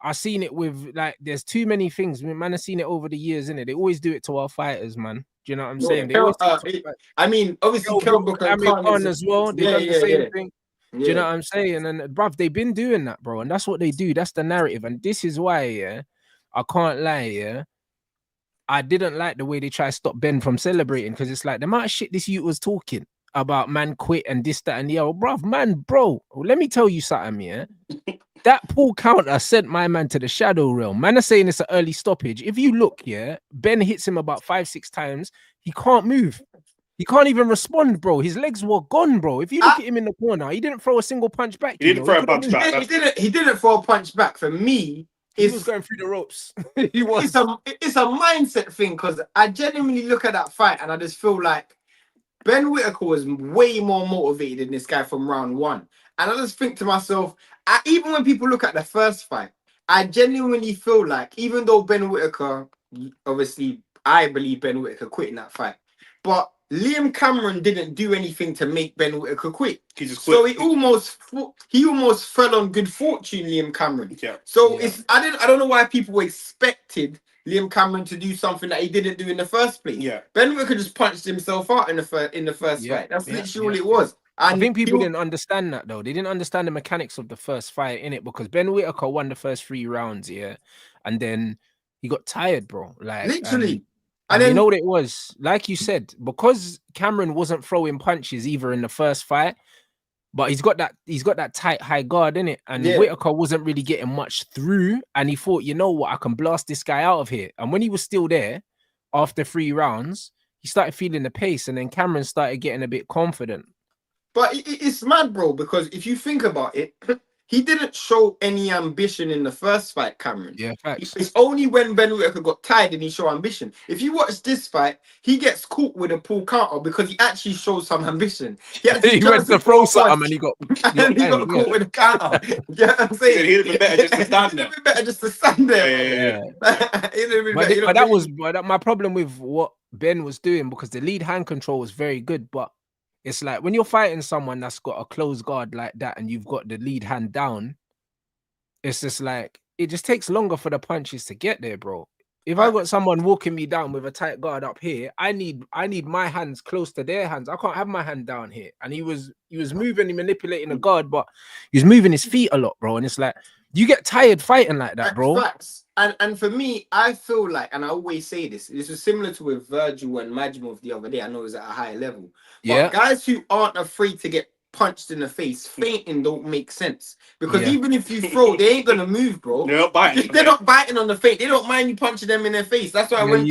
I seen it with there's too many things. Man, I've seen it over the years, innit? They always do it to our fighters, man. Do you know what I'm saying? Obviously, Kell Booker and Khan as well. They done the same thing. Do you know what I'm saying? And bruv, they've been doing that, bro. And that's what they do. That's the narrative. And this is why, I can't lie, I didn't like the way they try to stop Ben from celebrating because it's like the amount of shit this youth was talking about man quit and this, that, and the other. Bro, let me tell you something, that pull counter sent my man to the shadow realm. Man are saying it's an early stoppage. If you look, Ben hits him about 5-6 times. He can't move. He can't even respond, bro. His legs were gone, bro. If you look at him in the corner, he didn't throw a single punch back. He didn't throw a punch back. He didn't throw a punch back. For me, he was going through the ropes. He was. It's a mindset thing because I genuinely look at that fight and I just feel like Ben Whittaker was way more motivated than this guy from round one. And I just think to myself, even when people look at the first fight, I genuinely feel like even though Ben Whittaker, obviously, I believe Ben Whittaker quit in that fight, but Liam Cameron didn't do anything to make Ben Whittaker quit. He just quit. So he almost fell on good fortune, Liam Cameron. Yeah. So I don't know why people expected Liam Cameron to do something that he didn't do in the first place. Yeah. Ben Whittaker just punched himself out in the first fight. That's literally all it was. And I think people didn't understand that though. They didn't understand the mechanics of the first fight in it because Ben Whittaker won the first 3 rounds, and then he got tired, bro. Like literally. And then, you know what it was? Like you said, because Cameron wasn't throwing punches either in the first fight, but he's got that tight high guard in it, and Whittaker wasn't really getting much through. And he thought, you know what, I can blast this guy out of here. And when he was still there after 3 rounds, he started feeling the pace, and then Cameron started getting a bit confident. But it's mad, bro, because if you think about it, he didn't show any ambition in the first fight, Cameron. Yeah, facts. It's only when Ben Whittaker got tired did he show ambition. If you watch this fight, he gets caught with a pull counter because he actually shows some ambition. He went to throw something and he got caught with a counter. You know what I'm saying? He'd have been better just to stand there. He'd have been better just to stand there. But my problem with what Ben was doing, because the lead hand control was very good, but it's like when you're fighting someone that's got a closed guard like that and you've got the lead hand down, it's just like it just takes longer for the punches to get there, bro. If I got someone walking me down with a tight guard up here, I need my hands close to their hands. I can't have my hand down here. And he was moving and manipulating the guard, but he was moving his feet a lot, bro. And it's like you get tired fighting like that, bro. Facts. And for me, I feel like, and I always say this was similar to with Virgil and Majimov the other day. I know it was at a higher level. But guys who aren't afraid to get punched in the face, fainting don't make sense. Because even if you throw, they ain't gonna move, bro. They're not biting. They're not biting on the feint. They don't mind you punching them in their face. That's why when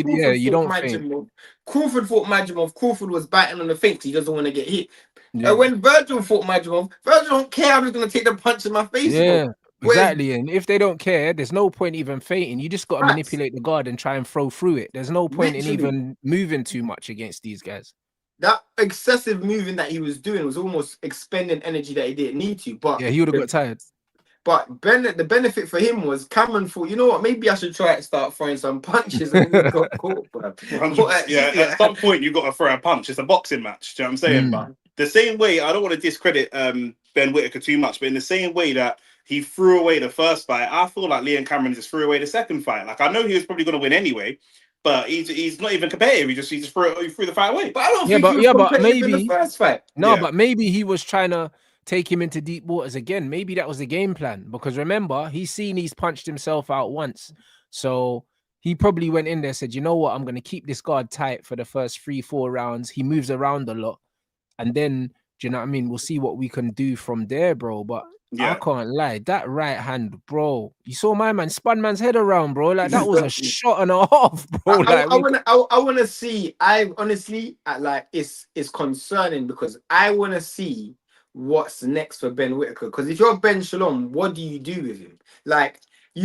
Crawford fought Majimov, Crawford was biting on the feint. He doesn't want to get hit. When Virgil fought Majimov, Virgil don't care. I'm just gonna take the punch in my face. Yeah. Bro. Exactly, and if they don't care, there's no point even fainting. You just got to manipulate the guard and try and throw through it. There's no point in even moving too much against these guys. That excessive moving that he was doing was almost expending energy that he didn't need to. But he would have got tired. But the benefit for him was Cameron thought, you know what, maybe I should try to start throwing some punches, and he got caught. At some point you got to throw a punch. It's a boxing match. Do you know what I'm saying? But the same way, I don't want to discredit Ben Whittaker too much, but in the same way that he threw away the first fight, I feel like Liam Cameron just threw away the second fight. Like, I know he was probably going to win anyway, but he's not even competitive. He just threw the fight away. But I don't think he was competitive in the first fight. No, but maybe he was trying to take him into deep waters again. Maybe that was the game plan, because remember, he's punched himself out once. So he probably went in there, said, you know what, I'm going to keep this guard tight for the first 3-4 rounds. He moves around a lot. And then, do you know what I mean? We'll see what we can do from there, bro. But I can't lie. That right hand, bro. You saw my man spun man's head around, bro. Like, that was a shot and a half, bro. I want to see. I honestly, like, it's concerning because I want to see what's next for Ben Whittaker. Because if you're Ben Shalom, what do you do with him? Like, he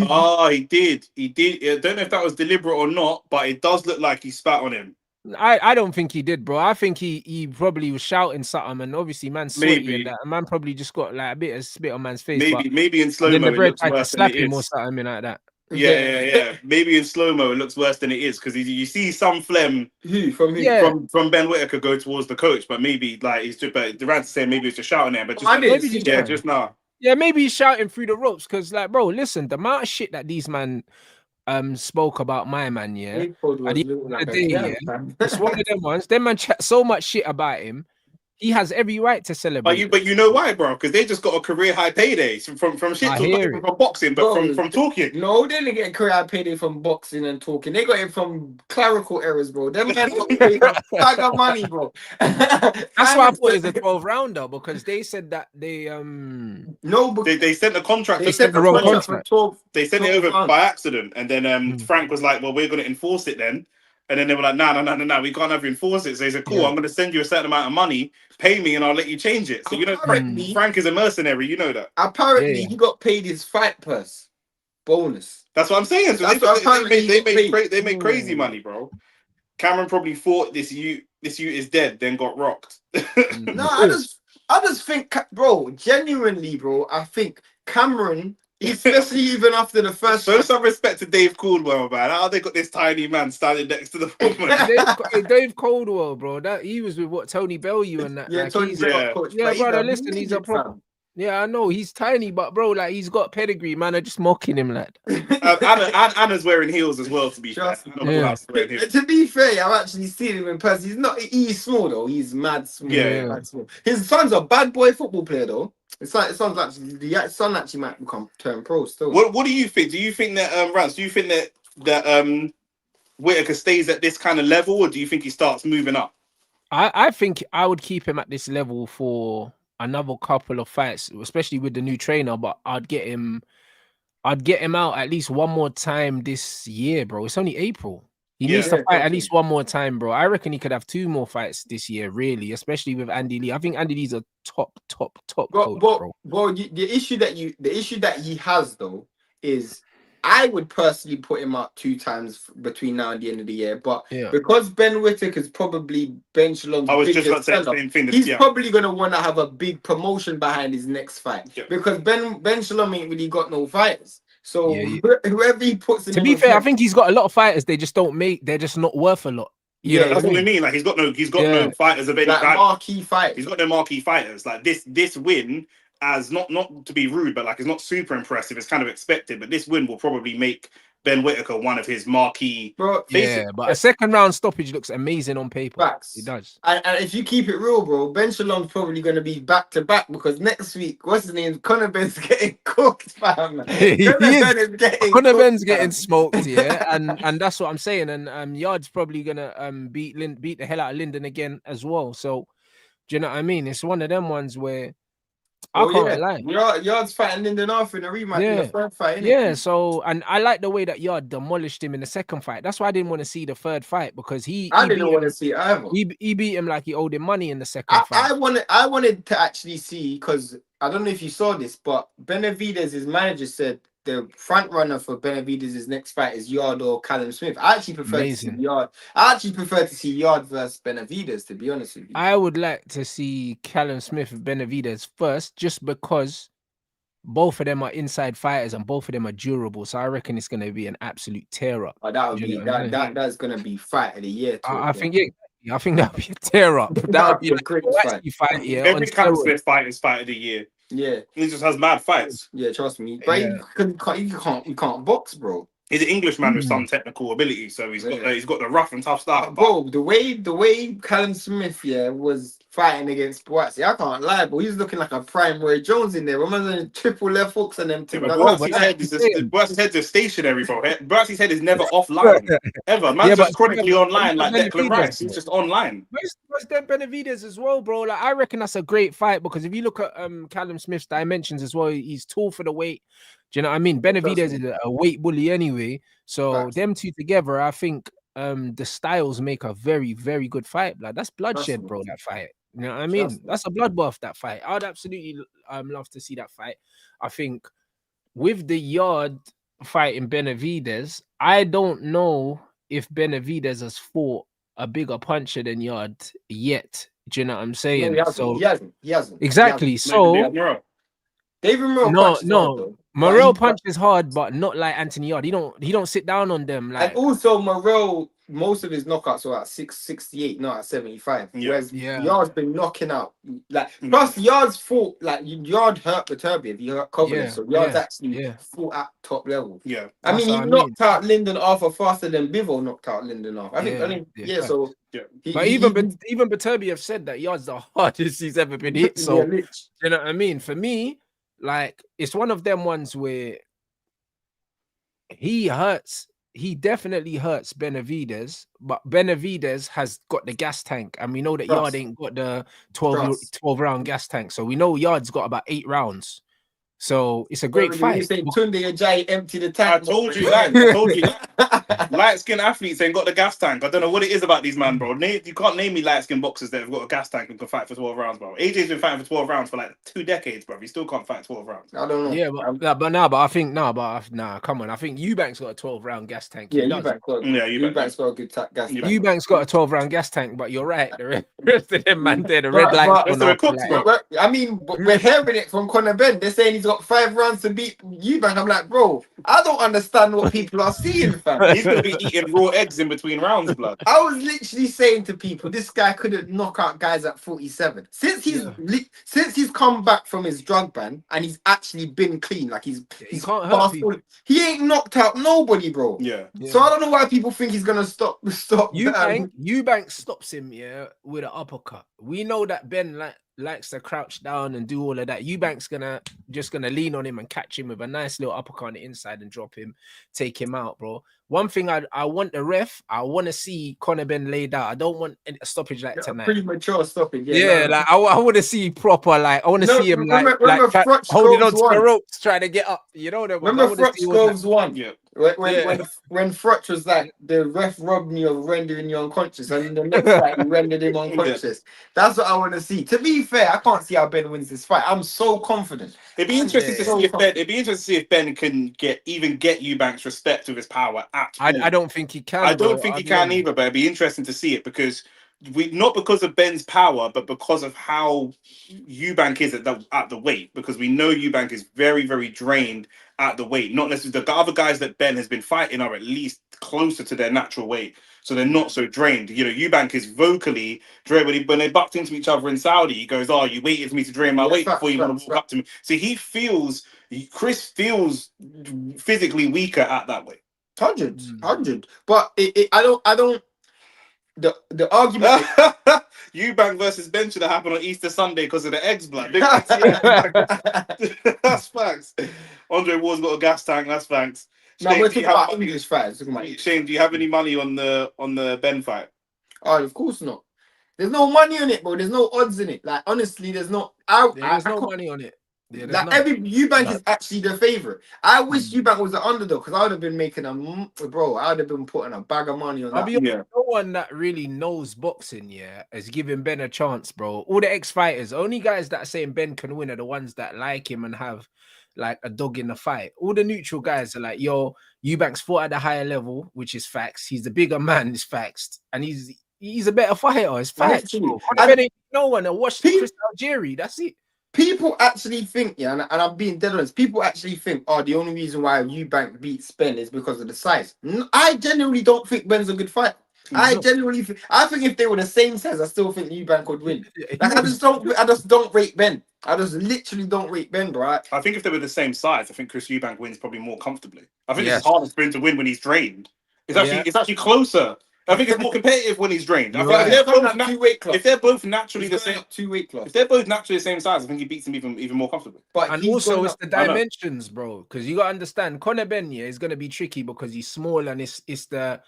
did. I don't know if that was deliberate or not, but it does look like he spat on him. I don't think he did, bro. I think he probably was shouting something, and obviously man sweaty and that. And man probably just got like a bit of spit on man's face. Maybe in slow mo, it looks worse than it is. Or something like that. Yeah. Maybe in slow mo, it looks worse than it is, because you see some phlegm from Ben Whittaker go towards the coach, but maybe like he's just. But Durant's saying maybe it's just shouting there, but just just now. Yeah, maybe he's shouting through the ropes, because like, bro, listen, the amount of shit that these man spoke about my man, it's one of them ones. Them man chat so much shit about him. He has every right to celebrate. But you know why, bro? Because they just got a career high payday from shit from boxing, but from talking. No, they didn't get a career high payday from boxing and talking. They got it from clerical errors, bro. Them man got paid a bag of money, bro. That's why I thought it was a 12 rounder, because they said that they they sent the contract. They sent the wrong contract. They sent it over by accident, and then Frank was like, "Well, we're going to enforce it then." And then they were like, no, we can't have you enforce it. So he said, cool, I'm going to send you a certain amount of money, pay me, and I'll let you change it. So, you know, Frank is a mercenary, you know that. Apparently, he got paid his fight purse bonus. That's what I'm saying. So they make crazy money, bro. Cameron probably thought this ute is dead, then got rocked. No, I just think, bro, genuinely, bro, I think Cameron, especially even after the first. Show some respect to Dave Caldwell, man. How they got this tiny man standing next to the woman? Dave Caldwell, bro. That he was with what Tony Bellew and that. Yeah, like, Tony Bellew, coach. Yeah, brother. He's Listen, he's a proper. Yeah, I know he's tiny, but bro, like he's got pedigree, man. I'm just mocking him, lad. Anna's wearing heels as well. To be fair, to be fair, I've actually seen him in person. He's small though. He's mad small. Yeah. Mad small. His son's a bad boy football player though. His son actually might turn pro still. What do you think? Do you think that Rance? Do you think that Whitaker stays at this kind of level, or do you think he starts moving up? I think I would keep him at this level for another couple of fights, especially with the new trainer. But I'd get him out at least one more time this year, bro. It's only April. He needs to fight at least one more time, bro. I reckon he could have 2 more fights this year, really, especially with Andy Lee. I think Andy Lee's a top coach, bro. Well, the issue that he has though is I would personally put him up 2 times between now and the end of the year, but because Ben Whittaker is probably Ben Shalom's biggest seller, he's probably going to want to have a big promotion behind his next fight because Ben Shalom ain't really got no fighters. So whoever he puts in. To be fair, I think he's got a lot of fighters. They just don't make. They're just not worth a lot. That's what I mean. Like he's got no fighters of any kind. Marquee fighters. He's got no marquee fighters. Like this win, as not to be rude, but like it's not super impressive. It's kind of expected, but this win will probably make Ben Whittaker one of his marquee. Bro, but a second round stoppage looks amazing on paper. Facts. It does. And if you keep it real, bro, Ben Shalom's probably going to be back to back because next week, what's his name? Conor Ben's getting cooked, fam. Conor Ben's getting smoked, and that's what I'm saying. And Yard's probably gonna beat the hell out of Lyndon again as well. So, do you know what I mean? It's one of them ones where. I can't lie. Yard's fighting Lyndon off in a rematch in the third fight. So and I like the way that Yard demolished him in the second fight. That's why I didn't want to see the third fight because I didn't want to see it either. He beat him like he owed him money in the second fight. I wanted to actually see because I don't know if you saw this, but Benavidez, his manager said the front runner for Benavidez' next fight is Yard or Callum Smith. I actually prefer to see Yard. I actually prefer to see Yard versus Benavidez, to be honest with you. I would like to see Callum Smith and Benavidez first, just because both of them are inside fighters and both of them are durable. So I reckon it's going to be an absolute tear up. That would be that's going to be fight of the year. I think that would be a tear up. That would be a great fight. Every Callum Smith fight is fight of the year. Yeah, he just has mad fights. Yeah, trust me. But you can't box, bro. He's an Englishman with some technical ability, so he's got the rough and tough style. Bro, the way Callum Smith was fighting against Boatsy, I can't lie, but he's looking like a prime Roy Jones in there. Remember the triple left hooks and them. Boatsy's head is stationary, bro. Boatsy's head is never offline ever. Man's just chronically online like Declan Rice. He's just online. Where's them Benavidez as well, bro? Like I reckon that's a great fight because if you look at Callum Smith's dimensions as well, he's tall for the weight. Do you know what I mean? Benavidez is a weight bully anyway. So them two together, I think the styles make a very, very good fight. Like that's bloodshed, bro, that fight. You know what I mean? That's a bloodbath, that fight. I'd absolutely love to see that fight. I think with the Yard fight in Benavidez, I don't know if Benavidez has fought a bigger puncher than Yard yet. Do you know what I'm saying? No, he hasn't. Exactly. So David Morrell Morrell punches hard, but not like Anthony Yard. He don't sit down on them. Like, and also Morrell, most of his knockouts are at 668, not at 75. Whereas Yard's been knocking out plus Yard's fought Yard hurt Beterbiev, he hurt Kovalev, so Yard's actually fought at top level. Yeah, I mean he knocked out Lyndon Arthur faster than Bivol knocked out Lyndon Arthur. So. But even Beterbiev said that Yard's the hardest he's ever been hit. So you know what I mean? For me, like it's one of them ones where he definitely hurts Benavidez, but Benavidez has got the gas tank, and we know that Yard ain't got the 12 round gas tank. So we know Yard's got about 8 rounds. So it's a Bro, great you fight. say Tunde Ajayi empty the tank. I told you that. I told you that. Light skinned athletes ain't got the gas tank. I don't know what it is about these man, bro. You can't name me light skinned boxers that have got a gas tank and can fight for 12 rounds, bro. AJ's been fighting for 12 rounds for like 2 decades, bro. He still can't fight 12 rounds. I don't know. Yeah, but I think come on. I think Eubank's got a 12-round gas tank. Yeah, He does. Eubank's got a good gas tank. Eubank's got a 12-round gas tank, but you're right. The rest of them, man, they're the red lights. I mean, we're hearing it from Conor Ben. They're saying he's got 5 rounds to beat Eubank. I'm like, bro, I don't understand what people are seeing, fam. He's gonna be eating raw eggs in between rounds, blood. I was literally saying to people, this guy couldn't knock out guys at 47. Since he's come back from his drug ban and he's actually been clean, like he can't hurt people. He ain't knocked out nobody, bro. Yeah. So I don't know why people think he's gonna stop. Eubank stops him, with an uppercut. We know that Ben likes to crouch down and do all of that. Eubank's just gonna lean on him and catch him with a nice little uppercut on the inside and drop him, take him out, bro. One thing I want the ref, I want to see Conor Ben laid out. I don't want a stoppage like tonight. Pretty mature stoppage. I want to see proper, I want to see him holding on to the ropes, trying to get up. You know that. Remember Frotch won? Yeah. When Frotch was like, the ref robbed me of rendering you unconscious, and the next fight he rendered him unconscious. That's what I want to see. To be fair, I can't see how Ben wins this fight. I'm so confident. It'd be interesting to see if Ben. It'd be interesting to see if Ben can get Eubank's respect with his power at all. I don't think he can. I don't think he can either. But it'd be interesting to see it because not because of Ben's power, but because of how Eubank is at the weight. Because we know Eubank is very, very drained at the weight. Not necessarily the other guys that Ben has been fighting are at least closer to their natural weight, so they're not so drained. You know, Eubank is vocally drained. When they bucked into each other in Saudi, he goes, "Oh, you waited for me to drain my weight before you want to walk up to me." So Chris feels physically weaker at that weight. 100. But I don't. The argument Eubank versus Ben should have happened on Easter Sunday because of the eggs, blood. That's facts. Andre Ward's got a gas tank. That's facts. No, we're talking about English fights. Shane, do you have any money on the Ben fight? Oh, of course not. There's no money on it, bro. There's no odds in it. Like, honestly, there's no. There's no money on it. Yeah, Eubank is actually the favorite. I wish Eubank was the underdog because I would have been making I would have been putting a bag of money on that. No one that really knows boxing, is giving Ben a chance, bro. All the ex-fighters, only guys that are saying Ben can win are the ones that like him and have like a dog in the fight. All the neutral guys are like, yo, Eubank's fought at a higher level, which is facts. He's the bigger man, is facts, and he's a better fighter. It's facts. No one watched Chris Algieri. That's it. People actually think, and I'm being dead honest, people actually think, the only reason why Eubank beats Ben is because of the size. I genuinely don't think Ben's a good fighter. I think if they were the same size, I still think Eubank would win. Like, I just don't rate Ben. I just literally don't rate Ben, bro. I think if they were the same size, I think Chris Eubank wins probably more comfortably. I think it's harder for him to win when he's drained. It's actually closer. I think it's more competitive when he's drained. I think if they're both naturally the same, 2 weight class. If they're both naturally the same size, I think he beats him even more comfortably. And also, it's the dimensions, bro. Because you gotta understand, Conor Ben is gonna be tricky because he's small and it's the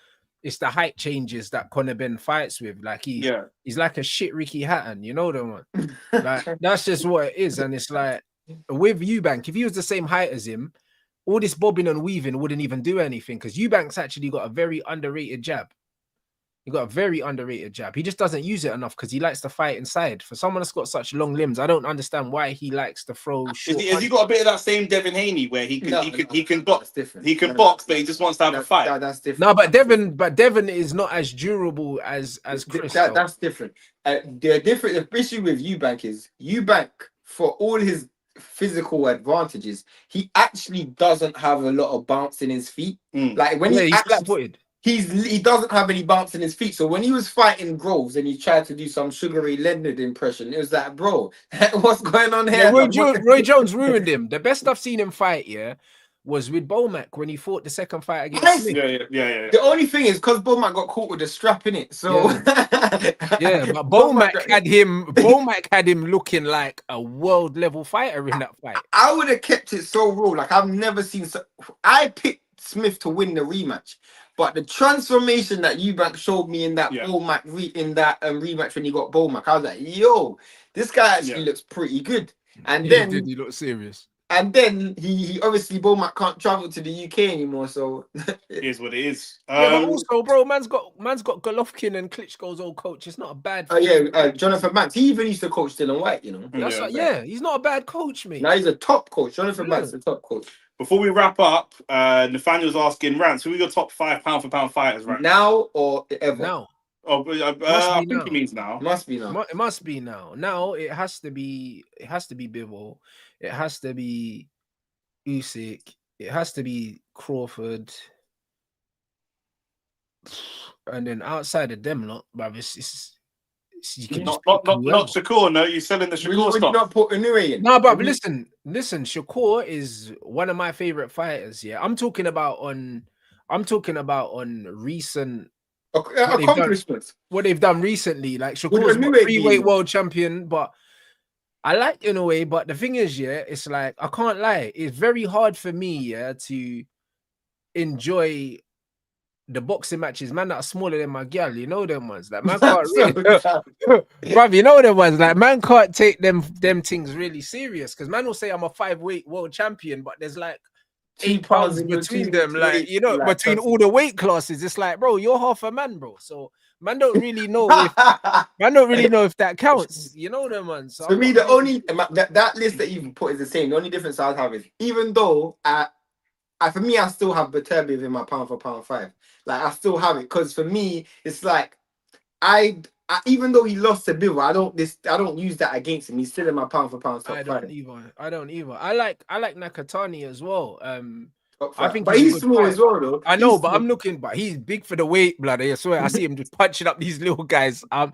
height changes that Conor Ben fights with. Like he's like a shit Ricky Hatton, you know the one. Like that's just what it is. And it's like with Eubank, if he was the same height as him, all this bobbing and weaving wouldn't even do anything because Eubank's actually got a very underrated jab. He got a very underrated jab. He just doesn't use it enough because he likes to fight inside. For someone that's got such long limbs, I don't understand why he likes to throw short. Has he got a bit of that same Devin Haney where he can box? He can box, but he just wants to have a fight. That's different. No, but Devin is not as durable as Chris. That's different. The issue with Eubank is Eubank, for all his physical advantages, he actually doesn't have a lot of bounce in his feet. Like when he's flat-footed. He doesn't have any bounce in his feet. So when he was fighting Groves and he tried to do some sugary Leonard impression, it was like, bro, what's going on here? Yeah, Roy Jones ruined him. The best I've seen him fight, was with Bomac when he fought the second fight against Smith. Yeah. The only thing is because Bomac got caught with a strap in it. So but Bomac had him looking like a world level fighter in that fight. I would have kept it so raw. Like I've never seen. I picked Smith to win the rematch. But the transformation that Eubank showed me in that Bomac rematch when he got Bomac, I was like, yo, this guy actually looks pretty good. And then he looked serious. And then he obviously Beaumont can't travel to the UK anymore, so It is what it is. Yeah, but also, bro, man's got Golovkin and Klitschko's old coach. It's not a bad oh yeah, thing. Jonathan Banks. He even used to coach Dylan White, you know. That's Yeah. like, yeah, he's not a bad coach, mate. Now he's a top coach. Jonathan Yeah. Banks is a top coach. Before we wrap up, Nathaniel's asking, Rance, who are your top 5 pound for pound fighters right Now or ever? Now. Oh, I think he means now. Must be now. It must be now. Now it has to be Bivol. It has to be Usyk. It has to be Crawford. And then outside of them lot, bruv, it's you can Not just pick whoever. Shakur, no, you're selling the Shakur Would you stock. not put Inoue in? No, but listen, Shakur is one of my favorite fighters. Yeah, I'm talking about on recent Accomplishments. what they've done recently. Like Would Shakur's Inoue be freeweight in? world champion, but I like in a way. But the thing is, yeah, it's like I can't lie. It's very hard for me, yeah, to enjoy the boxing matches, man, that are smaller than my girl, you know them ones. Like man can't really, bruv, you know them ones. Like man can't take them things really serious because man will say I'm a 5-weight world champion, but there's like 8 pounds between them. Like you know, like, between all the weight classes, it's like, bro, you're half a man, bro. So man don't really know if that counts. You know them ones. So for me, the only that list that you put is the same. The only difference I have is even though for me, I still have Beterbiev in my pound for pound 5. Like I still have it because for me, it's like I even though he lost to Bivol, I don't use that against him. He's still in my pound for pound top 5. I don't either. I like Nakatani as well. I think but he's small as well, though. I know, but I'm looking, but he's big for the weight, blood. I swear, I see him just punching up these little guys. I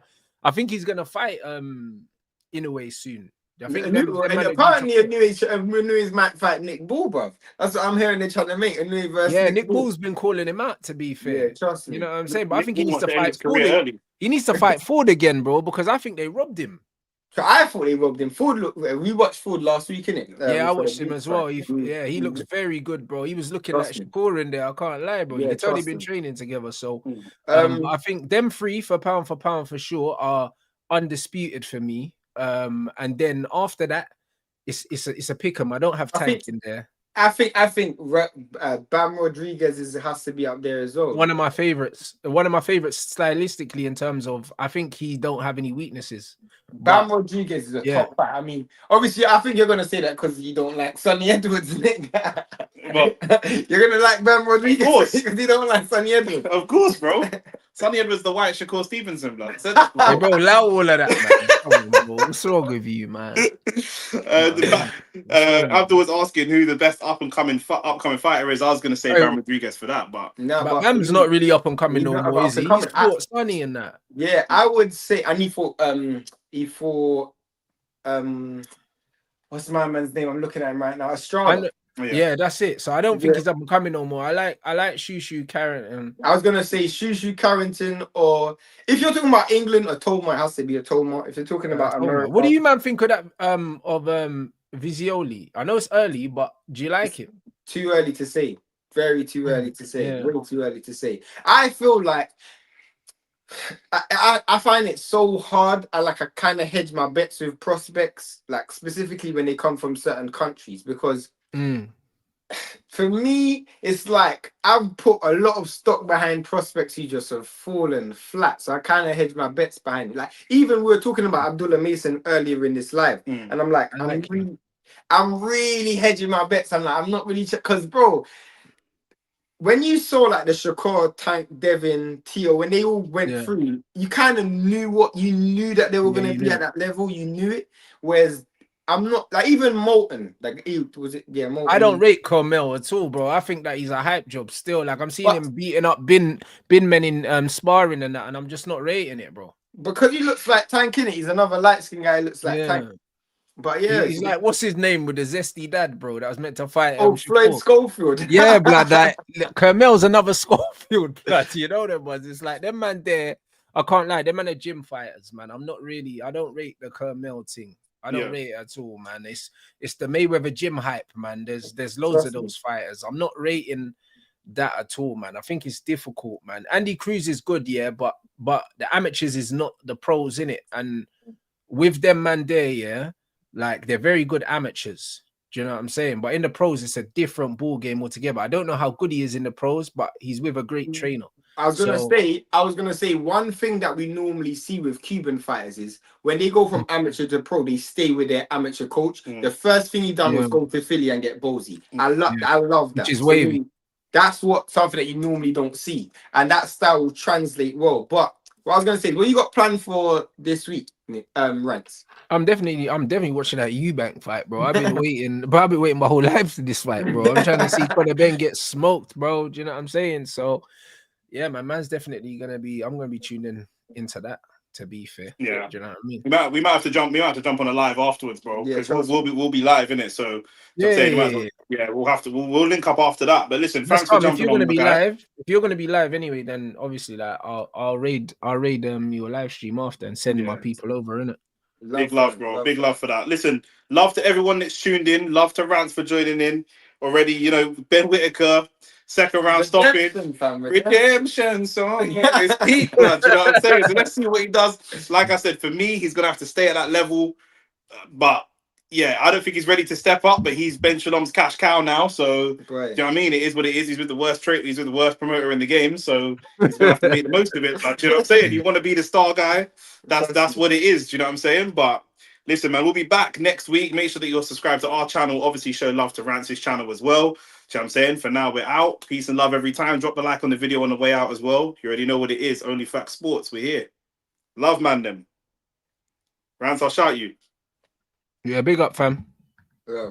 think he's gonna fight in a way soon. I think apparently Inouye's might fight Nick Bull, bruv. That's what I'm hearing they're trying to make. Inouye versus Nick Bull's been calling him out, to be fair. Yeah, trust me. You know what I'm saying? But Nick I think he Bull needs to wants to end fight his career Ford. early. He needs to fight Ford again, bro, because I think they robbed him. So I thought they robbed him. We watched Ford last week, innit? Yeah, I watched him as well. He looks very good, bro. He was looking like Shakur in there. I can't lie, bro. You can tell they've been training together. So I think them 3 for pound for sure are undisputed for me. And then after that, it's a pick 'em. I don't have Tank in there. I think Bam Rodriguez has to be up there as well. One of my favorites stylistically in terms of I think he don't have any weaknesses. Bam Rodriguez is a top fight. I mean, obviously, I think you're gonna say that because you don't like Sonny Edwards. Well, you're gonna like Bam Rodriguez because you don't like Sonny Edwards. Of course, bro. Sonny Edwards, the white Shakur Stevenson, blood. Hey, bro, allow all of that, man. Come on, bro. What's wrong with you, man? Abdul was asking who the best upcoming fighter is. I was going to say Bam Rodriguez for that, but Bam's not really up and coming no more, is he? He's fought Sonny in that. Yeah, I would say, and he fought what's my man's name? I'm looking at him right now. Estrada. Yeah, that's it. So I don't think he's up and coming no more. I like Shushu Carrington. I was gonna say Shushu Carrington, or if you're talking about England, a Toma. It has to be a Toma. If you're talking about America, what do you man think of that Vizioli? I know it's early, but do you like it? Too early to say. Very too early to say. Yeah. Way too early to say. I feel like I find it so hard. I kind of hedge my bets with prospects, like specifically when they come from certain countries, because for me, it's like I've put a lot of stock behind prospects who just have fallen flat. So I kind of hedge my bets behind it. Like even we were talking about Abdullah Mason earlier in this live, and I'm like, I'm really hedging my bets. I'm like, I'm not really because, bro, when you saw like the Shakur, Tank, Devin, Tio, when they all went through, you kind of knew that they were going to be at that level. You knew it. Whereas I'm not like even Moulton. Moulton. I don't rate Carmel at all, bro. I think that he's a hype job still. Like I'm seeing him beating up bin men in sparring and that, and I'm just not rating it, bro. Because he looks like Tank, innit? He's another light skinned guy. Who looks like Tank. But yeah, he's like, what's his name with the zesty dad, bro? That was meant to fight. Floyd Schofield. Yeah, blood. Like Carmel's another Schofield, blood. You know them ones. It's like them man there. I can't lie. Them man are gym fighters, man. I don't rate the Carmel thing. I don't rate it at all, man. It's the Mayweather gym hype, man. There's loads of those fighters. I'm not rating that at all, man. I think it's difficult, man. Andy Cruz is good, yeah, but the amateurs is not the pros in it. And with them man there, yeah. Like they're very good amateurs. Do you know what I'm saying? But in the pros, it's a different ball game altogether. I don't know how good he is in the pros, but he's with a great trainer. I was gonna say one thing that we normally see with Cuban fighters is when they go from amateur to pro, they stay with their amateur coach. The first thing he done was go to Philly and get Bozy. I love that. Which is wavy. That's something that you normally don't see, and that style will translate well. But what I was gonna say, what you got planned for this week, Rents? I'm definitely watching that Eubank fight, bro. I've been waiting my whole life for this fight, bro. I'm trying to see Cutler Ben get smoked, bro. Do you know what I'm saying? So yeah, my man's definitely I'm gonna be tuning into that, to be fair. Yeah. Do you know what I mean? We might have to jump on a live afterwards, bro. Because we'll be live in it. So we'll link up after that. But listen, thanks for jumping on. If you're gonna be live anyway, then obviously like I'll raid your live stream after and send my people over, innit? Big love, bro. Big love for that. Listen, love to everyone that's tuned in. Love to Rants for joining in already. You know, Ben Whittaker, second round stoppage. Redemption song. It's peak, blood. You know what I'm saying? So let's see what he does. Like I said, for me, he's gonna have to stay at that level. But yeah, I don't think he's ready to step up, but he's Ben Shalom's cash cow now. So do you know what I mean? It is what it is. He's with the worst he's with the worst promoter in the game. So he's gonna have to make the most of it. Like, do you know what I'm saying? You want to be the star guy, that's what it is. Do you know what I'm saying? But listen, man, we'll be back next week. Make sure that you're subscribed to our channel. Obviously, show love to Rance's channel as well. Do you know what I'm saying? For now, we're out. Peace and love every time. Drop the like on the video on the way out as well. You already know what it is. Only Fact Sports. We're here. Love, man, them. Rance, I'll shout you. Yeah, big up, fam. Yeah.